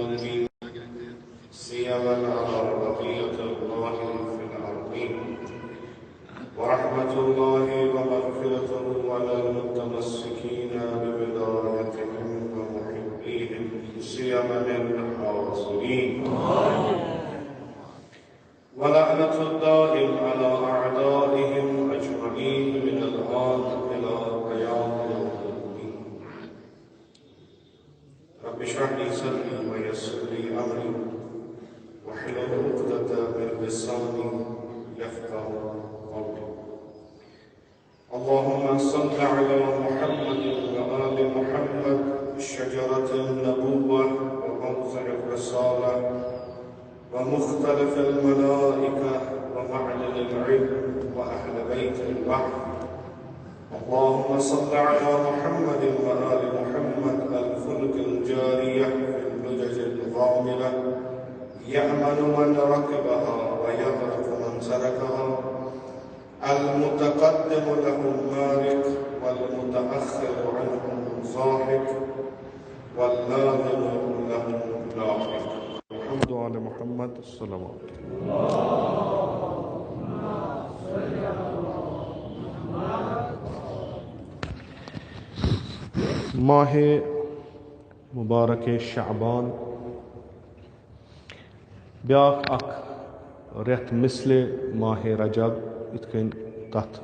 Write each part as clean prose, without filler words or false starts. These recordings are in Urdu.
المظلومين سيما على بقية الله في الأرضين ورحمة الله ومغفرته على المتمسكين بولايتهم ومحبيهم سيما للحاصلين ولعنة الدائم على أعدائهم أجمعين من الآن إلى قيام يوم الدين رب اشرح لي صدري ويسر لي أمري واحلل عقدة من لساني يفقهوا قولي اللهم صل على محمد وآل محمد شجرة النبوة وموضع الرسالة ومختلف الملائكة ومعدن العلم وأهل بيت الوحي اللهم صل على محمد وآل محمد الفلك الجارية في اللجج الغامرة يأمن من ركبها ويغرق من سلكها المتقدم لهم مالك والمتأخر عنهم ضاحك واللازم لهم لاحق الحمد على محمد الصلوات ماہ مبارک شعبان بیاکھ اخ رٮ۪تھ مثل ماہ رجب ات کن تتھ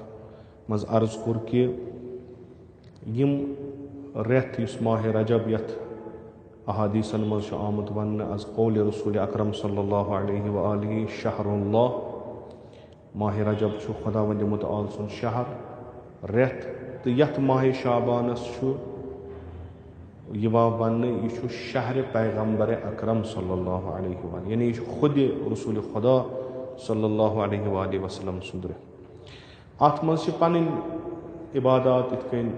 مز عرض کور کہ یم رٮ۪تھ یس ماہ رجب یتھ احادیثن مز آمد ون از قول رسول اکرم صلی اللہ علیہ وآلہ شہر اللہ ماہ رجب خدا وند متعال سن شہر رٮ۪تھ تو یتھ ماہ شعبانس ون یہ شہر پیغمبر اکرم صلی اللہ علیہ وآلہ یعنی یہ خود رسول خدا صلی اللہ علیہ وآلہ وسلم سند رٮ۪تھ ات مز پن عبادات ات کن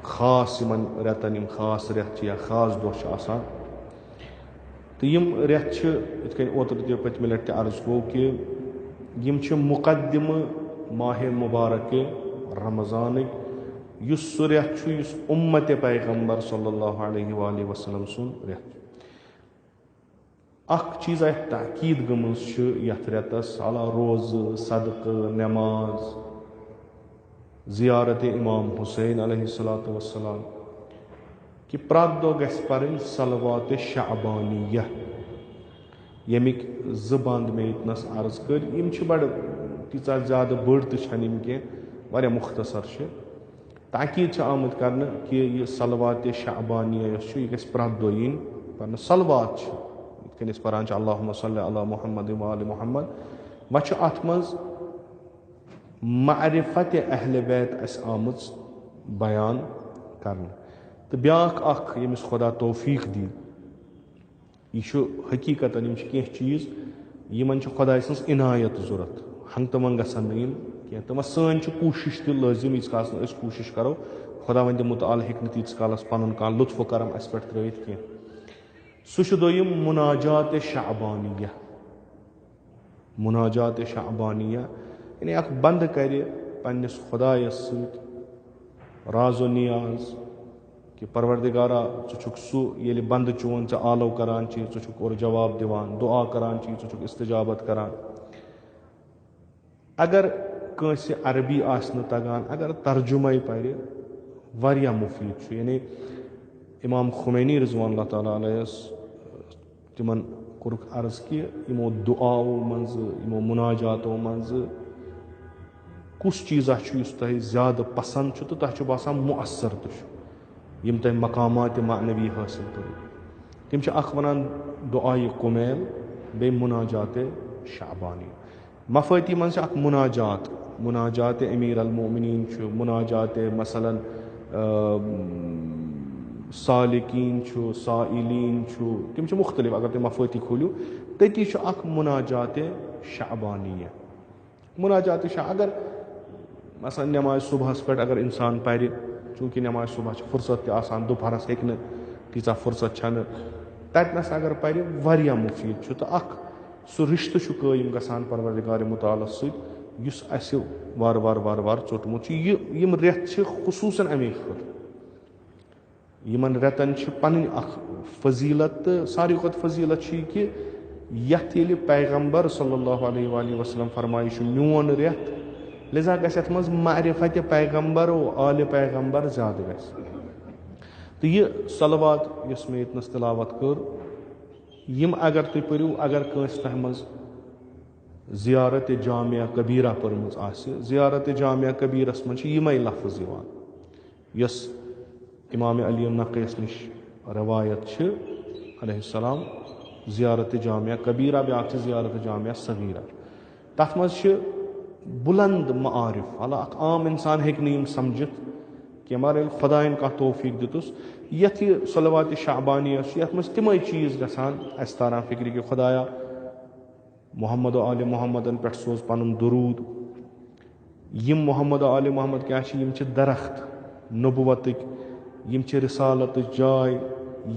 خاص یمن رٮ۪تن یم خاص رٮ۪تھ یا خاص دۄہ چھِ آسان تہٕ یم رٮ۪تھ چھِ یِتھ کٔنۍ اوترٕ تہِ پٔتمہِ لٹہِ تہِ عرض گوٚو کہِ یم چھِ مقدمہٕ ماہ مبارک رمضانٕکۍ یُس سُہ رٮ۪تھ چھُ یُس اُمتِ پیغمبر صلی اللہ علیہ وآلہ وسلم سُنٛد رٮ۪تھ اکھ چیٖزا یتھ تاکیٖد گٔمٕژ چھِ یتھ رٮ۪تس علا روزٕ صدقہٕ نٮ۪ماز زیارت امام حسین علیہ الصلوۃ والسلام کہ پرٛٮ۪تھ دۄہ گژھِ پرٕنۍ صلوات شعبانیہ ییٚمِکۍ زٕ بنٛد مےٚ ییٚتنس عرض کٔرۍ یم چھِ بڑٕ تیٖژاہ زیادٕ بٔڑ تہِ چھنہٕ یم کینٛہہ واریاہ مختصر چھِ تاکیٖد چھِ آمٕژ کرنہٕ کہِ یہِ صلوات شعبانیہ یۄس چھِ یہِ گژھِ پرٛٮ۪تھ دۄہ یِنۍ پرنہٕ صلوات چھِ یِتھ کٔنۍ أسۍ پران چھِ اللہُمہ صلی علی محمد وآلِ محمد وۄنۍ چھُ اتھ منٛز معرفت اہل بیت اس آمٕژ بیان کرنہٕ تہٕ بیاکھ اکھ ییٚمِس خدا توفیٖق دی یہِ چھُ حقیٖقتن یم چھِ کینٛہہ چیٖز یمن چھِ خۄداے سٕنٛز عنایت ضوٚرتھ ہنٛگہٕ تہٕ منٛگہٕ گژھن نہٕ یِنۍ کینٛہہ تہٕ سٲنۍ چھِ کوٗشش تہِ لٲزم ییٖتِس کالس نہٕ أسۍ کوٗشش کرو خۄدا وندِ مُتعال ہیٚکہِ نہٕ تیٖتِس کالس پنُن کانٛہہ لطف و کرم اسہِ پٮ۪ٹھ ترٲیِتھ کینٛہہ سُہ چھُ دوٚیِم مناجات شعبانیہ مناجات شعبانیہ یعنی اکھ بنٛدٕ کرِ پننس خۄدایس سۭتۍ راز و نیاز کہ پروردگارا ژٕ چھُکھ سُہ ییٚلہِ بنٛدٕ چون ژےٚ آلو کران چی ژٕ چھُکھ اورٕ جواب دِوان دعا کران چی ژٕ چھُکھ استجابت کران اگر کٲنٛسہِ عربی آسہِ نہٕ تگان اگر ترجمے پرِ واریاہ مُفیٖد چھُ یعنی امام خمینی رضوان اللہ تعالیٰ علیہس تِمن کوٚرُکھ عرض کہِ یِمو دعاوو منٛزٕ یِمو مُناجاتو منٛزٕ کُس چیٖزا چھُ یُس تۄہہِ زیادٕ پسنٛد چھُ تہٕ تۄہہِ چھُ باسان مُعثر تہِ چھُ یِم تۄہہِ مقامات معنوی حٲصِل کٔرِو تِم چھِ اکھ ونان دعایہِ کُمیل بیٚیہِ مناجات شعبانی مفٲتی منٛز چھِ اکھ مناجات امیر المومنین چھُ مناجات مثلاً سالکین چھُ سائلین چھُ تِم چھِ مختلف اگر تُہۍ مفٲتی کھوٗلِو تٔتی چھُ اکھ مناجات شعبانیہ مناجات اگر مثلاً نٮ۪مازِ صبحس پٮ۪ٹھ اگر انسان پرِ چوٗنٛکہِ نٮ۪مازِ صبحس چھِ فرصت تہِ آسان دُپہرس ہیٚکہِ نہٕ تیٖژاہ فرصت چھنہٕ تتنس اگر پرِ واریاہ مُفیٖد چھُ تہٕ اکھ سُہ رشتہٕ چھُ قٲیِم گژھان پروردگارِ مُتعالس سۭتۍ یُس اسہِ وارٕ وارٕ ژوٚٹمُت چھُ یِم رٮ۪تھ چھِ خصوٗصن امے خٲطرٕ یِمن رٮ۪تن چھِ پنٕنۍ اکھ فضیلت ساروی کھۄتہٕ فضیلت چھِ یہِ کہِ یَتھ ییٚلہِ پیغمبر صلی اللہ علیہ وآلہ وسلم فرمایہِ چھُ میون رٮ۪تھ لِذا گژھِ یَتھ منٛز معرفت پیغمبر و آلِ پیغمبر زیادٕ گژھِ تہٕ یہِ صلوات یۄس مےٚ ییٚتنَس تلاوت کٔر یِم اگر تُہۍ پٔرِو اگر کٲنٛسہِ تۄہہِ منٛز زیارت جامعہ کبیرہ پٔرمٕژ آسہِ زیارت جامعہ کبیرس منٛز چھِ یِمے لفظ یِوان یۄس امام علی نقیَس نِش روایت چھِ علیہ السلام زیارت جامعہ کبیرہ بیٛاکھ چھِ زیارت جامعہ صغیرہ تَتھ منٛز چھِ بُلند معارف حالانکہ اکھ عام اِنسان ہیٚکہِ نہٕ یِم سمجھِتھ کینٛہہ مگر ییٚلہِ خۄدایَن کانٛہہ توفیٖق دِتُس یَتھ یہِ صلواتِ شعبانیہ چھُ یَتھ منٛز تِمے چیٖز گژھان اَسہِ تاران فِکرِ کہِ خۄدایا محمد و آلِ محمدن پٮ۪ٹھ سوز پنُن درود یِم محمد و آلِ محمد کیٛاہ چھِ یِم چھِ درخت نبوتٕکۍ یِم چھِ رِسالتٕچ جاے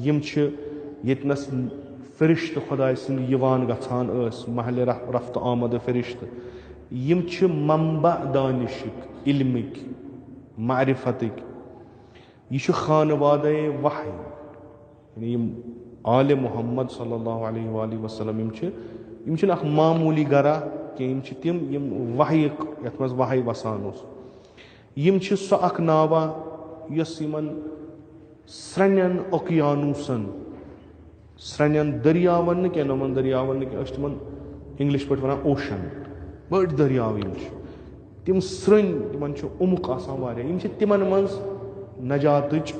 یِم چھِ ییٚتنَس فرشتہٕ خۄداے سٕنٛدۍ یِوان گژھان ٲسۍ محلہِ رفتہٕ آمدٕ فرشتہٕ یِم چھِ منبع دانشٕکۍ علمٕکۍ معرفتٕکۍ یہِ چھُ خانوادے وحی یعنی یِم آلِ محمد صلی اللہ علیہ وآلہ وسلم یِم چھِنہٕ اکھ معموٗلی گرا کینٛہہ یِم چھِ تِم یِم وحیِک یَتھ منٛز وحی وسان اوس یِم چھِ سۄ اکھ ناوا یۄس یِمن سرٛنٮ۪ن اوکیانوسن سرٛنٮ۪ن دٔریاون نہٕ کینٛہہ نۄمن دٔریاون نہٕ کینٛہہ أسۍ چھِ تِمن انگلش پٲٹھۍ ونان اوشن بٔڑۍ دٔریاو یِم چھِ تِم سرٛنۍ تِمن چھُ عمق آسان واریاہ یِم چھِ تِمن منٛز نجاتٕچ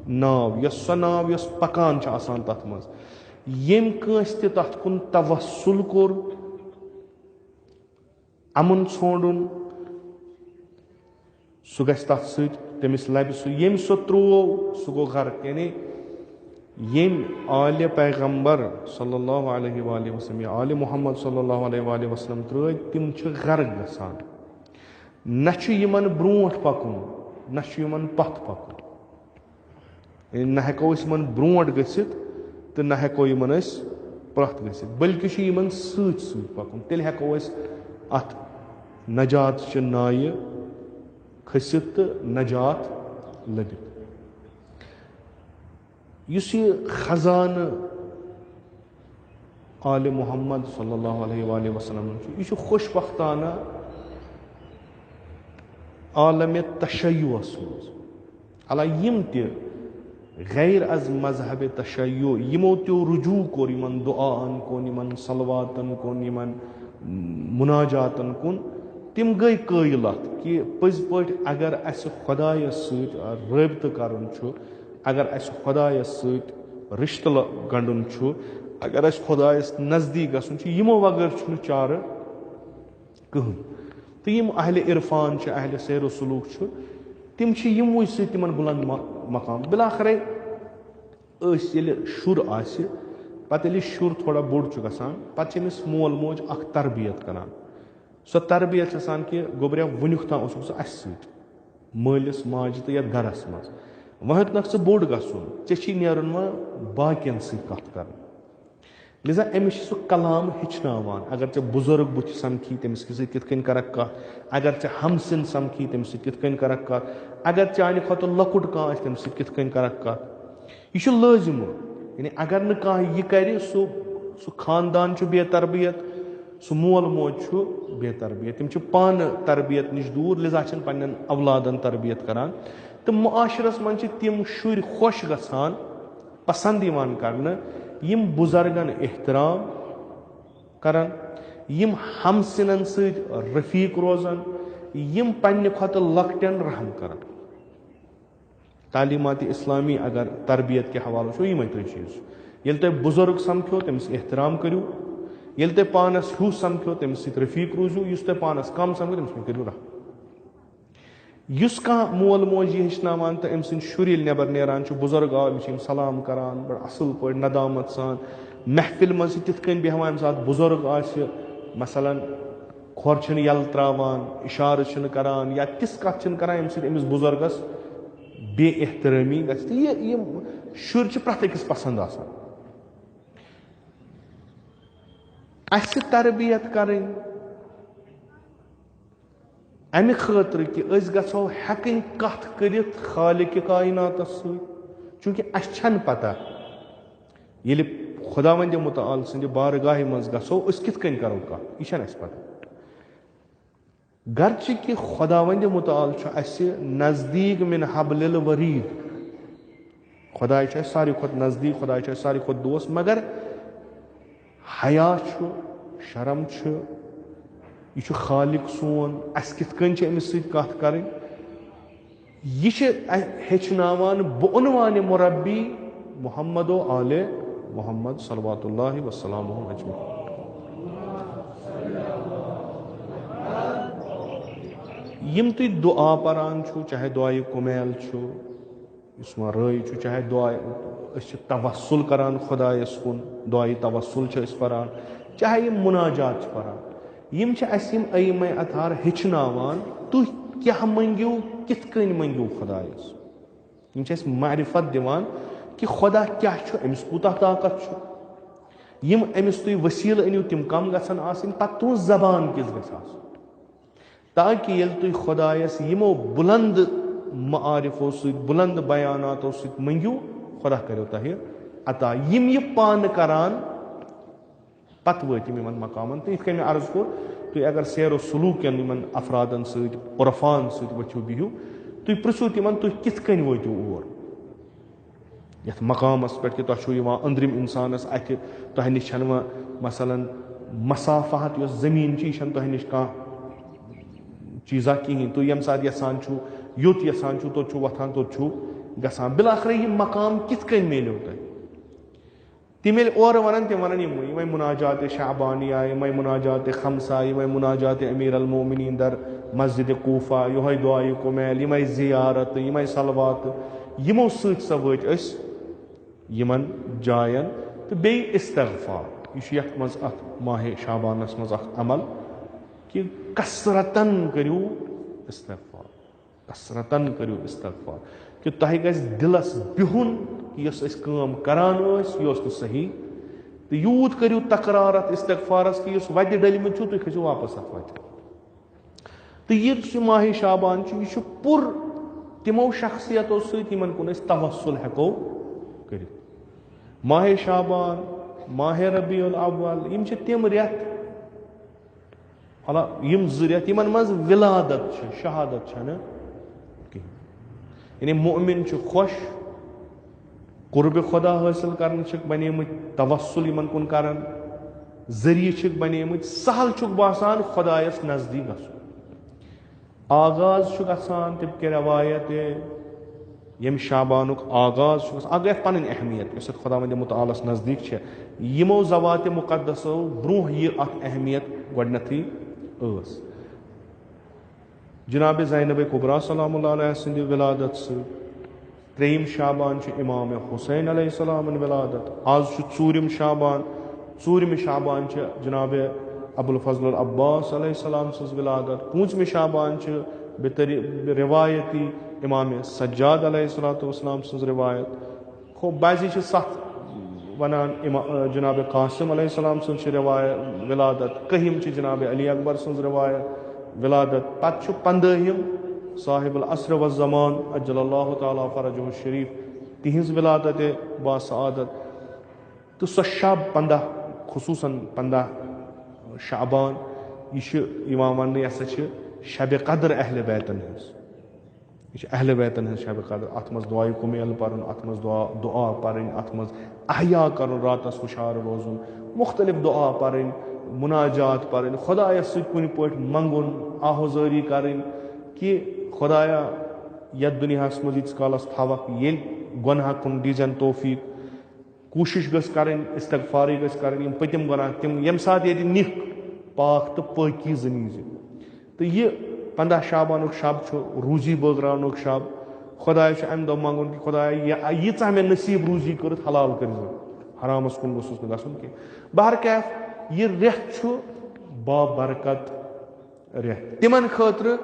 ناو یۄس سۄ ناو یۄس پکان چھِ آسان تتھ منٛز ییٚمۍ کٲنٛسہِ تہِ تتھ کُن توسل کوٚر امُن ژھونڈُن سُہ گژھِ تتھ سۭتۍ تٔمِس لبہِ سُہ ییٚمۍ سُہ تروو سُہ گوٚو غرق یعنی ییٚمۍ آلِ پیغمبر صلی اللہ علیہ وآلہ وسلم یا آلِ محمد صلی اللہ علیہ وآلہ وسلم ترٲے تِم چھِ غرق گژھان نہ چھُ یِمن برونٛٹھ پکُن نہ چھُ یِمن پتھ پکُن یعنی نہ ہٮ۪کو أسۍ یِمن برونٛٹھ گٔژھِتھ تہٕ نہ ہٮ۪کو یِمن أسۍ پتھ گٔژھِتھ بٔلکہِ چھُ یِمن سۭتۍ سۭتۍ پکُن تیٚلہِ ہٮ۪کو أسۍ اتھ نجات چہِ نایہِ کھٔسِتھ تہٕ نجات لٔبِتھ یُس یہِ خزانہٕ آلِ محمد صلی اللہ علیہ وآلہ وسلم چھُ یہِ چھُ خوش بختانہ عالمِ تشیعس منٛز حالانکہ یِم تہِ غیر از مذہبِ تشیع یِمو تہِ رجوع کوٚر یِمن دُعاہن کُن یِمن صلواتن کُن یِمن مُناجاتن کُن تِم گٔے قٲیِل اتھ کہِ پٔزۍ پٲٹھۍ اگر اسہِ خۄدایس سۭتۍ رٲبطہٕ کرُن چھُ اگر اسہِ خۄدایس سۭتۍ رشتہٕ گنڈُن چھُ اگر اسہِ خۄدایس نزدیٖک گژھُن چھُ یِمو بغٲر چھُنہٕ چارٕ کٕہٕنۍ تہٕ یِم اہلِ عرفان چھِ اہلِ سیر و سلوٗک چھُ تِم چھِ یِموٕے سۭتۍ تِمن بُلند مقام بِلاخرے أسۍ ییٚلہِ شُر آسہِ پتہٕ ییٚلہِ شُر تھوڑا بوٚڑ چھُ گژھان پتہٕ چھِ أمِس مول موج اکھ تربیت کران سۄ تربیت چھِ آسان کہِ گوٚبریا وُنیُک تام اوسُکھ ژٕ اسہِ سۭتۍ مٲلِس ماجہِ تہٕ یتھ گرس منٛز وۄنۍ ہیوٚتنکھ ژٕ بوٚڑ گژھُن ژےٚ چھی نیرُن وۄنۍ باقین سۭتۍ کتھ کرٕنۍ لِذا أمِس چھُ سُہ کلام ہیٚچھناوان اگر ژےٚ بُزرگ بُتھِ سمکھی تٔمِس سۭتۍ کِتھ کٔنۍ کرکھ کتھ اگر ژےٚ ہمسِن سمکھی تٔمِس سۭتۍ کِتھ کٔنۍ کرکھ کتھ اگر چانہِ کھۄتہٕ لۄکُٹ کانٛہہ آسہِ تٔمِس سۭتۍ کِتھ کٔنۍ کرکھ کتھ یہِ چھُ لٲزِمہٕ یعنی اگر نہٕ کانٛہہ یہِ کرِ سُہ خاندان چھُ بے تربیت سُہ مول موج چھُ بے تربیت تِم چھِ پانہٕ تربیت نِش دوٗر لِذا چھِنہٕ پننٮ۪ن اولادن تربیت کران تہٕ معاشرس منٛز چھِ تِم شُرۍ خۄش گژھان پسنٛد یِوان کرنہٕ یِم بُزرگن احترام کرن یِم ہمسِنن سۭتۍ رفیٖق روزن یِم پننہِ کھۄتہٕ لۄکٹٮ۪ن رحم کرن تعلیٖماتِ اِسلامی اگر تربیت کہِ حوالہٕ وٕچھو یِمے ترٛےٚ چیٖز ییٚلہِ تۄہہِ بُزرگ سمکھیو تٔمِس احترام کٔرِو ییٚلہِ تۄہہِ پانس ہیوٗ سمکھیو تٔمِس سۭتۍ رفیٖق روٗزِو یُس تۄہہِ پانس کم سمکھیو تٔمِس سۭتۍ کٔرِو رحم یُس کانٛہہ مول موج یہِ ہیٚچھناوان تہٕ أمۍ سٕنٛدۍ شُرۍ ییٚلہِ نٮ۪بر نیران چھِ بُزرگ آو أمِس چھِ یِم سلام کران بڑٕ اصٕل پٲٹھۍ ندامت سان محفِل منٛز چھِ تِتھ کٔنۍ بیٚہوان ییٚمہِ ساتہٕ بُزرگ آسہِ مثلاً کھۄر چھِنہٕ یَلہٕ تراوان اِشارٕ چھِنہٕ کران یا تِژھ کتھ چھِنہٕ کران ییٚمہِ سۭتۍ أمِس بُزرگس بے احترٲمی گژھِ تہٕ یِم شُرۍ چھِ پرٛٮ۪تھ أکِس پسنٛد آسان اسہِ تربیت کرٕنۍ امہِ خٲطرٕ کہِ أسۍ گژھو ہٮ۪کٕنۍ کتھ کٔرِتھ خالقِ کایناتس سۭتۍ چوٗنٛکہِ اسہِ چھنہٕ پتہ ییٚلہِ خۄداوندِ مُتعال سٕنٛدِ بارگاہہِ منٛز گژھو أسۍ کِتھ کٔنۍ کَرو کَتھ یہِ چھَنہٕ اَسہِ پَتہ گرچہِ کہِ خۄداوندِ مُتعال چھُ اَسہِ نزدیٖک مِن حبلِ الورید خۄداے چھُ اَسہِ ساروی کھۄتہٕ نزدیٖک خۄداے چھُ اَسہِ ساروی کھۄتہٕ دوست مگر حیا چھُ شرم چھُ یہِ چھُ خالق سون اَسہِ کِتھ کٔنۍ چھِ أمِس سۭتۍ کَتھ کَرٕنۍ یہِ چھِ ہیٚچھناوان بعنوانِ مربی محمد و آلِ محمد صلوات اللہ وسلامہ اجمعین. یِم تُہۍ دُعا پران چھُو چاہے دعایہِ کُمیل چھُ یُس وۄنۍ رٲے چھُ چاہے دعایہِ أسۍ چھِ توسُل کران خۄدایَس کُن دعایہِ توسُل چھِ أسۍ پران چاہے یِم مُناجات چھِ پران یِم چھِ اَسہِ یِم ائمہ اطہار ہیٚچھناوان تُہۍ کیاہ منٛگِو کِتھ کٔنۍ منٛگِو خۄدایَس یِم چھِ اَسہِ معرفت دِوان کہِ خۄدا کیاہ چھُ أمِس کوٗتاہ طاقت چھُ یِم أمِس تُہۍ ؤسیٖلہٕ أنِو تِم کم گژھن آسٕنۍ پتہٕ تُہنٛز زبان کِژھ گژھِ آسٕنۍ تاکہِ ییٚلہِ تُہۍ خۄدایَس یِمو بُلند معارفو سۭتۍ بُلند بیاناتو سۭتۍ منٛگِو خۄدا کٔرِو تۄہہِ عطا یِم یہِ پانہٕ کران پتہٕ وٲتۍ یِم یِمن مقامن تہٕ یِتھ کٔنۍ مےٚ عرض کوٚر تُہۍ اگر سیر و سلوٗکٮ۪ن یِمن افرادن سۭتۍ عرفان سۭتۍ ؤتھِو بِہِو تُہۍ پرٛژھِو تِمن تُہۍ کِتھ کٔنۍ وٲتِو اور یتھ مقامس پٮ۪ٹھ کہِ تۄہہِ چھُو یِوان أنٛدرِم اِنسانس اَتھِ تۄہہِ نِش چھنہٕ وۄنۍ مثلاً مسافات یۄس زٔمیٖن چھِ یہِ چھنہٕ تۄہہِ نِش کانٛہہ چیٖزا کِہیٖنۍ تُہۍ ییٚمہِ ساتہٕ یژھان چھُو یوٚت یژھان چھُو توٚت چھُو وۄتھان توٚت چھُو گژھان بِلاخرے یہِ مقام کِتھ کٔنۍ میلیو تۄہہِ تِم ییٚلہِ اورٕ وَنان تِم وَنان یِمے مُناجاتِ شعبانیہ یِمے مُناجاتِ خمسہ یِمے مُناجاتِ امیٖر المومنیٖن در مسجدِ کوٗفہ یِہوے دعایہِ کُمیل یِمے زِیارتہٕ یِمے صلواتہٕ یِمو سۭتۍ سۄ وٲتۍ أسۍ یِمن جاین تہٕ بیٚیہِ استغفار یہِ چھُ یتھ منٛز اتھ ماہِ شعبانس منٛز اکھ عمل کہِ کثرتن کٔرِو استغفار کثرتن کٔرِو استغفار کہِ تۄہہِ گژھِ دِلس بِہُن کہِ یۄس أسۍ کٲم کران ٲسۍ یہِ اوس نہٕ صحیح تہٕ یوٗت کٔرِو تکرار اتھ استغفارس کہِ یُس وتہِ ڈٔلمٕتۍ چھُو تُہۍ کھٔسِو واپس اتھ وتہِ تہٕ یُس یہِ ماہِ شعبان چھُ یہِ چھُ پُر تِمو شخصیتو سۭتۍ یِمن کُن أسۍ توسُل ہٮ۪کو کٔرِتھ ماہِ شعبان ماہِ ربیع الاول یِم چھِ تِم رٮ۪تھ یِم 2 رٮ۪تھ یِمن منٛز ولادت چھِ شہادت چھنہٕ کِہیٖنۍ یعنی مؤمن چھُ خۄش قُربِ خۄدا حٲصِل کرنہٕ چھِکھ بنیمٕتۍ توسُل یِمن کُن کران ذٔریعہٕ چھِکھ بنیمٕتۍ سہل چھُکھ باسان خۄدایس نزدیٖک گژھُن آغاز چھُ گژھان تِم کہِ روایت ییٚمہِ شعبانُک آغاز چھُ گژھان اکھ گٔے اَتھ پنٕنۍ اہمیت یۄس اَتھ خۄداوندِ مُتعالس نزدیٖک چھےٚ یِمو زواتِ مُقدسو برونٛہہ یہِ اَتھ اہمیت گۄڈنیتھٕے ٲس جناب زینب کُبرا سلام اللہ علیہ سٕنٛدِ ولادت سۭتۍ 3 شعبان چھُ امام حُسین علیہ السلامن ولادت آز چھُ 4 شعبان 4مہِ شعبان چھِ جناب ابوالفضل العباس علیہ السلام سٕنٛز ولادت 5مہِ شعبان چھِ روایتی امام سجاد علیہ الصلوۃ والسلام سٕنٛز روایت بعضی چھِ 7 وَنان جناب قاسم علیہ السلام سٕنٛز چھِ ولادت 1ہِم چھِ جناب علی اکبر سٕنٛز روایت ولادت پتہٕ چھُ 15ہِم صاحب العصر والزمان اجل اللہ تعالیٰ فرجہ الشریف تِہنٛز ولادت باسعادت تہٕ سۄ شب 15 خصوٗصاً 15 شعبان یہِ چھُ یِوان وننہٕ یہِ ہسا چھِ شبِ قدر اہلِ بیتن ہٕنٛز یہِ چھِ اہلِ بیتن ہٕنٛز شبِ قدر اتھ منٛز دعایہِ کُمیل پرُن اتھ منٛز دعا پرٕنۍ اتھ منٛز احیا کرُن راتس ہُشار روزُن مختلف دعا پرٕنۍ مُناجات پرٕنۍ خۄدایس سۭتۍ کُنہِ پٲٹھۍ منٛگُن آہوزٲری کرٕنۍ کہِ خۄدایا یتھ دُنیاہس منٛز ییٖتِس کالس تھاوکھ ییٚلہِ گۄناہ کُن دیٖزٮ۪ن توفیٖق کوٗشش گٔژھ کرٕنۍ استغفارٕے گٔژھ کرٕنۍ یِم پٔتِم گۄناہ تِم ییٚمہِ ساتہٕ ییٚتہِ نِکھ پاک تہٕ پٲکیٖزٕ نیٖزِ تہٕ یہِ 15 شعبانُک شب چھُ روٗزی بٲگراونُک شب خۄدایس چھُ امہِ دۄہ منٛگُن کہِ خۄدایا ییٖژاہ مےٚ نصیٖب روٗزی کٔرٕتھ حلال کٔرزِ حرامس کُن گوٚژھُس نہٕ گژھُن کینٛہہ بہرکیف یہِ رٮ۪تھ چھُ بابرکت رٮ۪تھ تِمن خٲطرٕ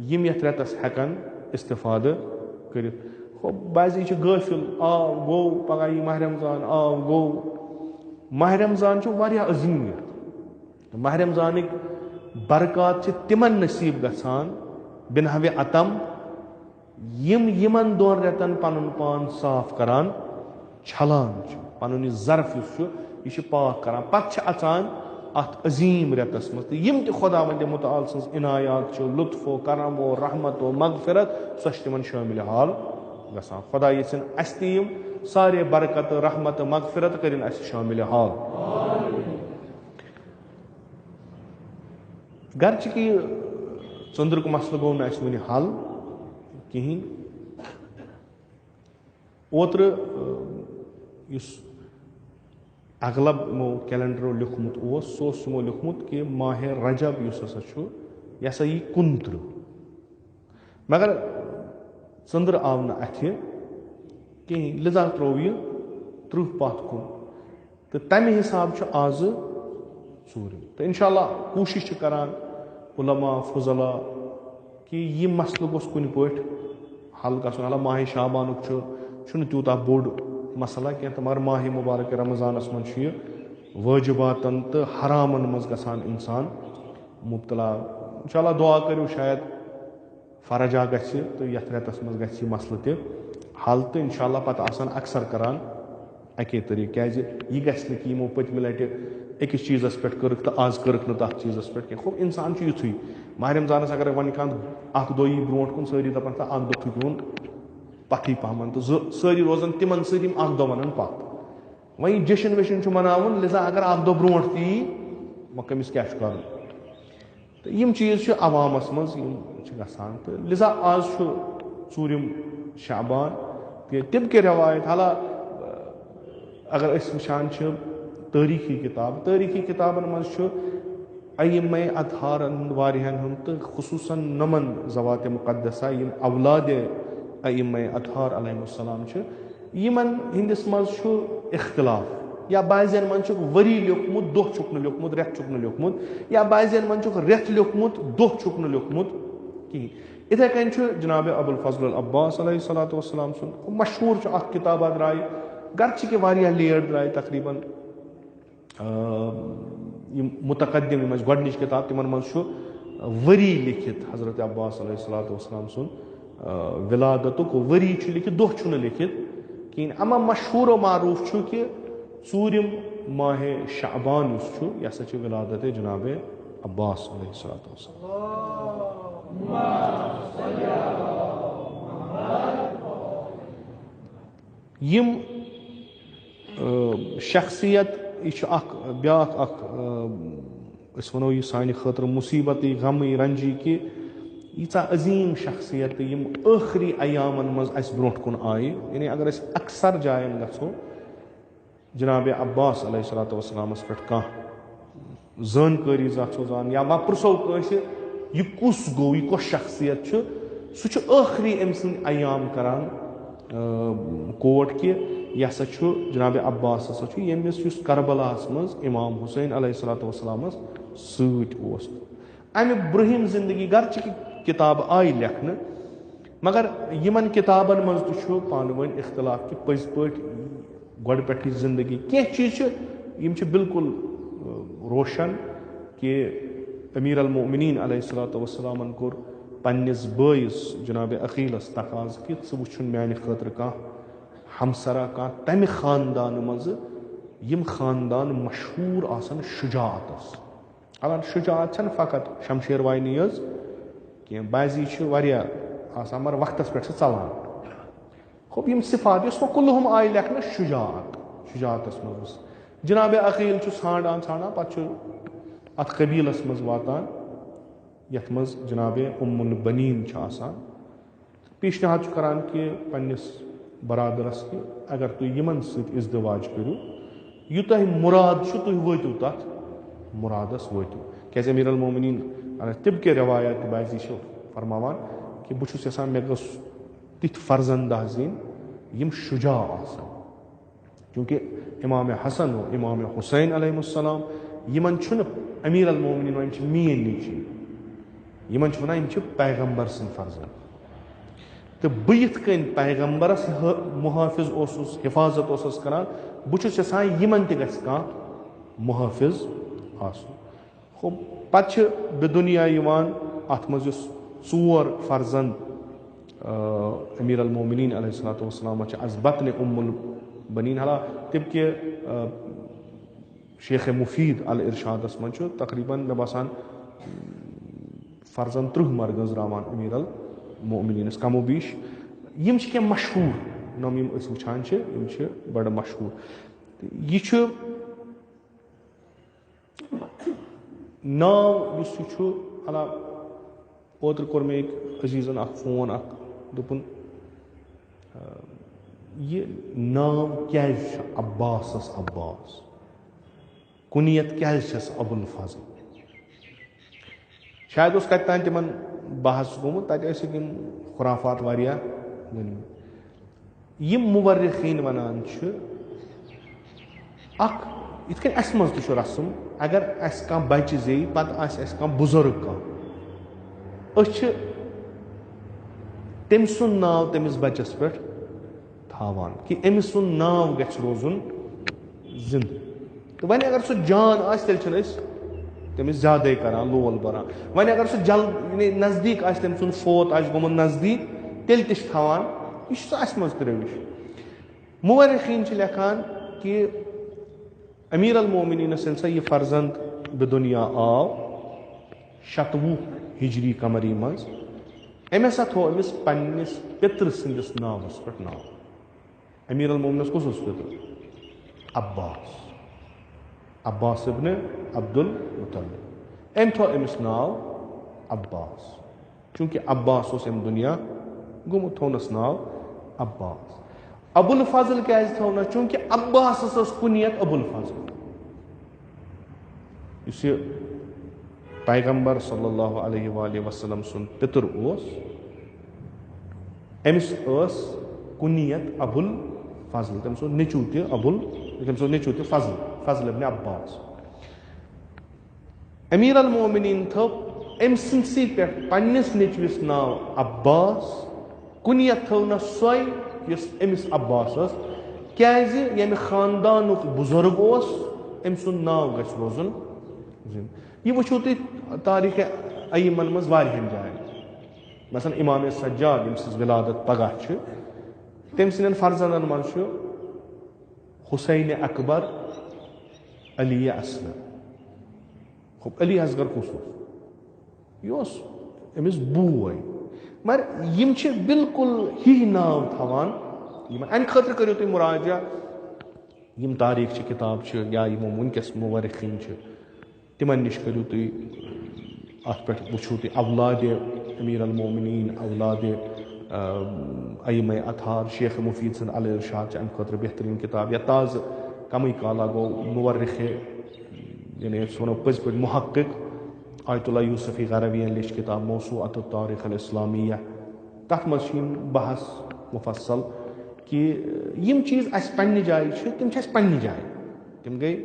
یِم یتھ رٮ۪تس ہٮ۪کن استفادٕ کٔرِتھ بعضی چھِ غٲفِل آو گوٚو پگاہ یی ماہِ رمضان آو گوٚو ماہِ رمضان چھُ واریاہ عظیٖم رٮ۪تھ ماہِ رمضانٕکۍ برکات چھِ تِمن نصیٖب گژھان بِنحوِ عتم یِم یِمن 2 رٮ۪تن پنُن پان صاف کران چھلان چھِ پنُن یہِ ظرف یُس چھُ یہِ چھِ پاک کران پتہٕ چھِ اژان اتھ عظیٖم رٮ۪تس منٛز تہٕ یِم تہِ خۄداوندِ مُتعال سٕنٛز عنایات چھِ لطف و کرم و رحمت و مغفرت سۄ چھِ تِمن شٲمِلِ حال گژھان خۄدا یژھِن اسہِ تہِ یِم سارے برکت رحمت مغفرت کٔرِنۍ اسہِ شٲمِلِ حال گرچہِ کہِ یہِ ژٔنٛدرُک مسلہٕ گوٚو نہٕ اسہِ وُنہِ حل کِہیٖنۍ اوترٕ یُس اغلب یِمو کیلنڈرو لیوٗکھمُت اوس سُہ اوس یِمو لیوٗکھمُت کہِ ماہِ رجب یُس ہسا چھُ یہِ ہسا یی 29 مگر ژٔنٛدٕر آو نہٕ اتھِ کِہیٖنۍ لِذا ترٛوو یہِ 30 پتھ کُن تہٕ تمہِ حساب چھُ آزٕ 4 تہٕ انشاء اللہ کوٗشش چھِ کران علما فضلا کہِ یہِ مسلہٕ گوٚژھ کُنہِ پٲٹھۍ حل گژھُن حالانکہِ ماہِ شعبانُک چھُنہٕ تیوٗتاہ بوٚڑ مسئلہ کینٛہہ تہٕ مگر ماہِ مُبارک رمضانس منٛز چھُ یہِ وٲجِباتن تہٕ حرامن منٛز گژھان انسان مُبتلا انشاء اللہ دعا کٔرِو شاید فرجا گژھِ تہٕ یتھ رٮ۪تس منٛز گژھِ یہِ مسلہٕ تہِ حل تہٕ انشاء اللہ پتہٕ آسان اکثر کران اکے طریٖقہٕ کیازِ یہِ گژھِ نہٕ کہِ یِمو پٔتمہِ لٹہِ أکِس چیٖزس پٮ۪ٹھ کٔرٕکھ تہٕ آز کٔرٕکھ نہٕ تتھ چیٖزس پٮ۪ٹھ کینٛہہ گوٚو انسان چھُ یِتھُے ماہِ رمضانس اگر وۄنۍ کانٛہہ اکھ دۄہ یی برونٛٹھ کُن سٲری دپان تہٕ اکھ دۄہ تھُکِہون پتھٕے پہمن تہٕ سٲری روزان تِمن سۭتۍ یِم اکھ دۄہ ونان پتھ وۄنۍ جشن وشن چھُ مناوُن لِذا اگر اکھ دۄہ برونٛٹھ تہِ یی وۄنۍ کٔمِس کیاہ چھُ کرُن تہٕ یِم چیٖز چھِ عوامس منٛز یِم چھِ گژھان تہٕ لِذا آز چھُ 4 شعبان تہٕ طبقہِ رٮ۪وایت حالہ اگر أسۍ وٕچھان چھِ تٲریٖخی کِتابن منٛز چھُ ائمہ اطہارن ہُنٛد واریاہن ہُنٛد تہٕ خصوٗصن نۄمن ذواتِ مُقدسہ یِم اولادِ ائمہ اطہار علیہم السلام چھِ یِمن ہِنٛدِس منٛز چھُ اختلاف یا بعضین منٛز چھُکھ ؤری لیوٗکھمُت دۄہ چھُکھ نہٕ لیوٗکھمُت رٮ۪تھ چھُکھ نہٕ لیوٗکھمُت یا بعضین منٛز چھُکھ رٮ۪تھ لیوٗکھمُت دۄہ چھُکھ نہٕ لیوٗکھمُت کِہیٖنۍ یِتھے کٔنۍ چھُ جناب ابوالفضل العباس علیہ الصلاۃ والسلام سُنٛد مشہوٗر چھُ اکھ کِتابہ درایہِ گرچہِ کہِ واریاہ لیٹ درایہِ تقریٖبن یِم مُتقدِم یِم ٲسۍ گۄڈنِچ کِتاب تِمن منٛز چھُ ؤری لیکھِتھ حضرت عباس علیہ الصلاۃ والسلام سُنٛد ولادتُک ؤری چھُ لیکھِتھ دۄہ چھُنہٕ لیکھِتھ کِہیٖنۍ اما مشہوٗر و معروٗف چھُ کہِ 4 ماہِ شعبان یُس چھُ یہِ ہسا چھِ ولادت جناب عباس علیہ الصلاۃ والسلام یِم شخصیت یہِ چھُ اکھ بیاکھ اکھ أسۍ وَنو یہِ سانہِ خٲطرٕ مُصیٖبتٕے غمٕے رنجی کہِ ییٖژاہ عظیٖم شخصیت یِم ٲخری ایامن منٛز اَسہِ برونٛٹھ کُن آیہِ یعنی اگر أسۍ اکثر جاین گژھو جناب عباس علیہ الصلاۃ والسلامس پٮ۪ٹھ کانٛہہ زٲنکٲری یژھو زانٕنۍ یا وۄنۍ پرژھو کٲنٛسہِ یہِ کُس گوٚو یہِ کۄس شخصیت چھُ سُہ چھُ ٲخری أمۍ سٕنٛدۍ ایام کران کوٹ کہِ یہِ ہسا چھُ جناب عباس ہسا چھُ ییٚمِس یُس کربلاہس منٛز امام حُسین علیہ الصلاۃ والسلامس سۭتۍ اوس امہِ برُنٛہِم زندگی گرچہِ کہِ کِتابہٕ آیہِ لیکھنہٕ مگر یِمن کِتابن منٛز تہِ چھُ پانہٕ ؤنۍ اختلاف کہِ پٔزۍ پٲٹھۍ گۄڈٕ پٮ۪ٹھٕے زندگی کینٛہہ چیٖز چھِ یِم چھِ بالکُل روشن کہِ امیٖر المومنیٖن علیہ الصلاۃ والسلامن کوٚر پننِس بٲیِس جناب عقیٖلس تقاضہٕ کہِ ژٕ وٕچھُن میانہِ خٲطرٕ کانٛہہ ہمسرا کانٛہہ تمہِ خاندانہٕ منٛزٕ یِم خاندان مشہوٗر آسن شُجاعتس حالانکہِ شُجاعت چھنہٕ فقط شمشیر واینی یٲژ کینٛہہ بعضی چھِ واریاہ آسان مگر وقتس پٮ۪ٹھ چھِ ژلان خوب یِم صفات یۄس وۄنۍ کُلہُم آیہِ لیکھنہٕ شُجاعتس منٛز جناب عقیٖل چھُ ژھانڈان پتہٕ چھُ اتھ قبیٖلس منٛز واتان یتھ منٛز جناب البنیٖن چھِ آسان پیشنہاد چھُ کران کہِ پننِس برادرس کہِ اگر تُہۍ یِمن سۭتۍ اِزدِواج کٔرِو یہِ تۄہہِ مُراد چھُ تُہۍ وٲتِو تتھ مُرادس وٲتِو کیازِ امیٖر المومنیٖن طبقہِ رٮ۪وایت بعضی چھِ فرماوان کہِ بہٕ چھُس یژھان مےٚ گٔژھ تِتھۍ فرزنٛدہ زیٖنۍ یِم شُجاع آسن چوٗنٛکہِ امام حسن و امام حُسین علیہم السلام یِمن چھُنہٕ امیٖر المومنیٖن وۄنۍ یِم چھِ میٲنۍ نیٚچوۍ یِمن چھِ ونان یِم چھِ پیغمبر سٕنٛدۍ فرزنٛد تہٕ بہٕ یِتھ کٔنۍ پیغمبرس محٲفظ اوسُس حِفاظت اوسُس کران بہٕ چھُس یژھان یِمن تہِ گژھِ کانٛہہ محٲفظ آسُن خوب پتہٕ چھِ بے دُنیا یِوان اتھ منٛز یُس 4 فرزنٛد امیٖر المومنیٖن علیہ الصلاۃ والسلامس چھِ از بطنِ البنیٖن حالانکہِ طب کہ شیخ مفید الارشادس من تقریباً مے باسان فرزن 30 مر گزراوان امیر المؤمنینس کم و بیش یم کی مشہور نام یم اس وچھان یم بڑا مشہور یہ ناو اس حالا اوتر کور مے ایک عزیزن اخ فون اخ دپن یہ ناو کیاز عباسس عباس کنیت کیاز ابو الفضل شاید اس کتان تمن بحث گومت تتہ ٲسِکھ یم خرافات واریاہ ؤنمٕتۍ یم مورخین ونان اخ یتھ کن اس مز تہ رسم اگر اس کانٛہہ بچہ زی پتہ آسہِ اس کانٛہہ بزرگ کانٛہہ أسۍ چھِ تٔمۍ سُنٛد ناو تٔمِس بچس پٮ۪ٹھ تھاوان کہ أمِس سُنٛد ناو گژھِ روزُن زندٕ تہٕ وۄنۍ اگر سُہ جان آسہِ تیٚلہِ چھِنہٕ أسۍ تٔمِس زیادَے کران لول بران وۄنۍ اگر سُہ یعنی نزدیٖک آسہِ تٔمۍ سُنٛد فوت آسہِ گوٚمُت نزدیٖک تیٚلہِ تہِ چھِ تھاوان یہِ چھُ سُہ اَسہِ منٛز تہِ روش مورخیٖن چھِ لیکھان کہ امیر المومنینس ییٚلہِ سا یہِ فرزند بدُنیا آو 120 ہجری قمری منٛز أمۍ ہسا تھوٚو أمِس پننِس پِترٕ سٕنٛدِس ناوس پٮ۪ٹھ ناو امیر المومنس کُس اوس پِتٕر عباس ابن عبد المطلب أمۍ تھوٚو أمِس ناو عباس چوٗنٛکہِ عباس اوس اَمہِ دُنیا گوٚمُت تھوونس ناو عباس ابو الفضل کیازِ تھوونس چوٗنٛکہِ عباسس ٲس کُنیت ابو الفضل یُس یہِ پیغمبر صلی اللہ علیہ وآلہ وسلم سُنٛد پِتُر اوس أمِس ٲس کُنیت ابو الفضل تٔمِس اوس نیٚچوٗ تہِ فضل ابن عباس امیر المومنین تھوٚو أمۍ سٕنٛدسٕے پٮ۪ٹھ پننِس نیٚچوِس ناو عباس کُنیت تھٲونس سۄے یُس أمِس عباس ٲس کیازِ ییٚمہِ خاندانُک بُزرگ اوس أمۍ سُنٛد ناو گژھِ روزُن یہ وٕچھو تُہۍ تاریٖخِ ایٖمن منٛز واریاہن جاین مثلاً امام سجاد ییٚمہِ سٕنٛز ولادت پگاہ چھِ تٔمۍ سٕنٛدٮ۪ن فرزندن منٛز چھُ حسین اکبر علی اصغر علی اصغر کُس اوس یہِ اوس أمِس بوے مگر یم چھِ بالکل ہی ناو تھاوان یِمن امہِ خٲطرٕ کٔرِو تُہۍ مراجعہ یم تاریٖخ چہِ کِتاب چھِ یا یِمو وٕنکیٚس مورخیٖن چھِ تِمن نِش کٔرِو تُہۍ اتھ پٮ۪ٹھ وٕچھو تُہۍ اولادِ امیر المومنین اولادِ ائمہ اطہار شیخ مفید سٕنٛد الارشاد چھِ امہِ خٲطرٕ بہتریٖن کِتاب یا تازٕ کمٕے کالا گوٚو مورخ یعنی أسۍ ونو پٔزۍ پٲٹھۍ محقق آیت اللہ یوسفی غرویَن لیٚچھ کِتاب موسوعۃ التاریخ الاسلامیہ تتھ منٛز چھِ یِم بحث مفصل کہ یِم چیٖز اَسہِ پننہِ جایہِ چھِ تِم چھِ اَسہِ پننہِ جایہِ تِم گٔے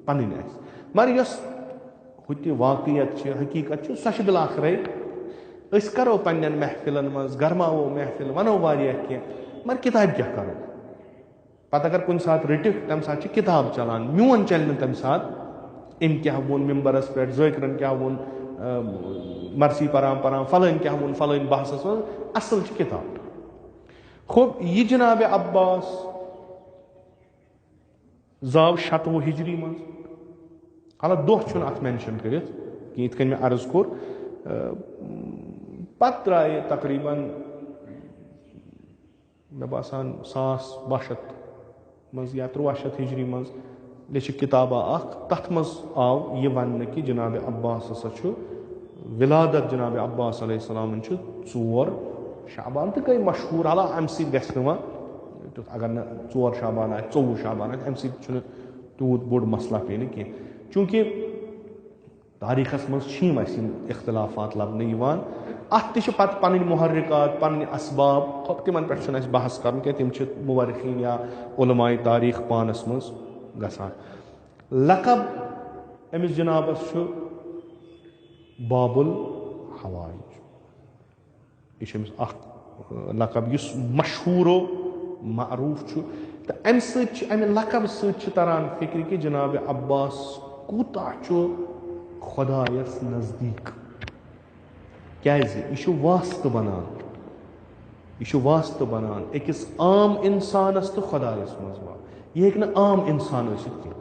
پنٕنۍ اَسہِ مگر یۄس ہُتہِ واقعیت چھِ حقیٖقت چھِ سۄ چھِ بِلاخرے أسۍ کرو پننٮ۪ن محفِلن منٛز گرماوو محفِل ونو واریاہ کینٛہہ مگر کِتابہِ کیٛاہ کرو پتہٕ اگر کُنہِ ساتہٕ رٔٹِکھ تمہِ ساتہٕ چھِ کِتاب چلان میون چلہِ نہٕ تمہِ ساتہٕ أمۍ کیٛاہ ووٚن ممبرس پٮ۪ٹھ ذٲکرن کیٛاہ ووٚن مرثی پران فلٲنۍ کیٛاہ ووٚن فلٲنۍ بحثس منٛز اصل چھِ کِتاب خوب یہِ جناب عباس زاو 120 ہجری منٛز حالانکہِ دۄہ چھُنہٕ اتھ مینشن کٔرِتھ کینٛہہ یِتھ کٔنۍ مےٚ عرض کوٚر پتہٕ درٛایہِ تقریٖبن مےٚ باسان 1200 منٛز یا 1300 ہجری منٛز لیٚچھِکھ کِتابہ اکھ تتھ منٛز آو یہِ وننہٕ کہِ جناب عباس ہسا چھُ ولادت جناب عباس علیہ السلامن چھُ 4 شعبان تہٕ گٔے مشہوٗر حالانکہِ امہِ سۭتۍ گژھِ نہٕ وۄنۍ تیُتھ اگر نہٕ 4 شعبان آسہِ 24 شعبان آسہِ امہِ سۭتۍ چھُنہٕ تیوٗت بوٚڑ مسلہ پیٚیہِ نہٕ کینٛہہ چوٗنٛکہِ تاریٖخس منٛز چھِ یِم اَسہِ یِم اختلافات لبنہٕ یِوان اتھ تہِ چھِ پتہٕ پنٕنۍ محرکات پنٕنۍ اسباب تِمن پٮ۪ٹھ چھُنہٕ اَسہِ بحث کرُن کینٛہہ تِم چھِ مورخیٖن یا علماءِ تاریٖخ پانس منٛز گژھان لقب أمِس جنابس چھُ باب الحوائج یہِ چھُ أمِس اکھ لقب یُس مشہوٗرو معروٗف چھُ تہٕ امہِ سۭتۍ چھِ امہِ لقب سۭتۍ چھِ تران فکرِ کہِ جناب عباس کوٗتاہ چھُ خۄدایس نزدیٖک کیازِ یہِ چھُ واسطہٕ بنان أکِس عام انسانس تہٕ خۄدایس منٛز یہ ہیٚکہِ نہٕ عام اِنسان ٲسِتھ کینٛہہ.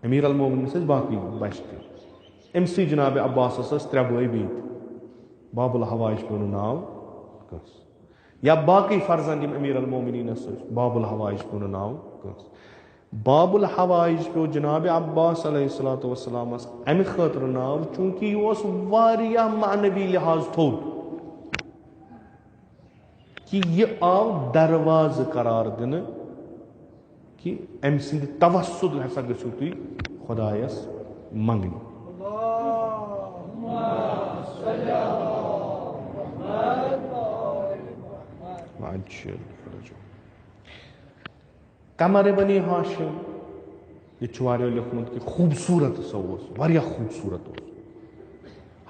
أمیٖر المومنِس ٲسۍ باقٕے بچہِ تہِ. أمسٕے جناب عباسس ٲسۍ 3 بٲے بیٚیہِ تہِ. باب الحوائج پیوٚو نہٕ ناو کٲنٛسہِ. یا باقٕے فرزند یِم أمیٖر المومنیٖنس ٲسۍ باب الحوائج پیوٚو نہٕ ناو کٲنٛسہِ. باب الحوائج پیوٚو جناب عباس علیہ الصلوۃ والسلامس امہِ خٲطرٕ ناو چوٗنٛکہِ یہِ اوس واریاہ معنوی لحاظ تھوٚد کہ یہ آو دروازٕ قرار دِنہٕ کہ أمۍ سٕنٛدِ توسُد ہسا گٔژھِو تُہۍ خۄدایس منٛگنہِ. قمر بنی ہاشم یہ چھُ واریاہو لیوٚکھمُت کہ خوٗبصوٗرت ہسا اوس واریاہ خوٗبصوٗرت اوس.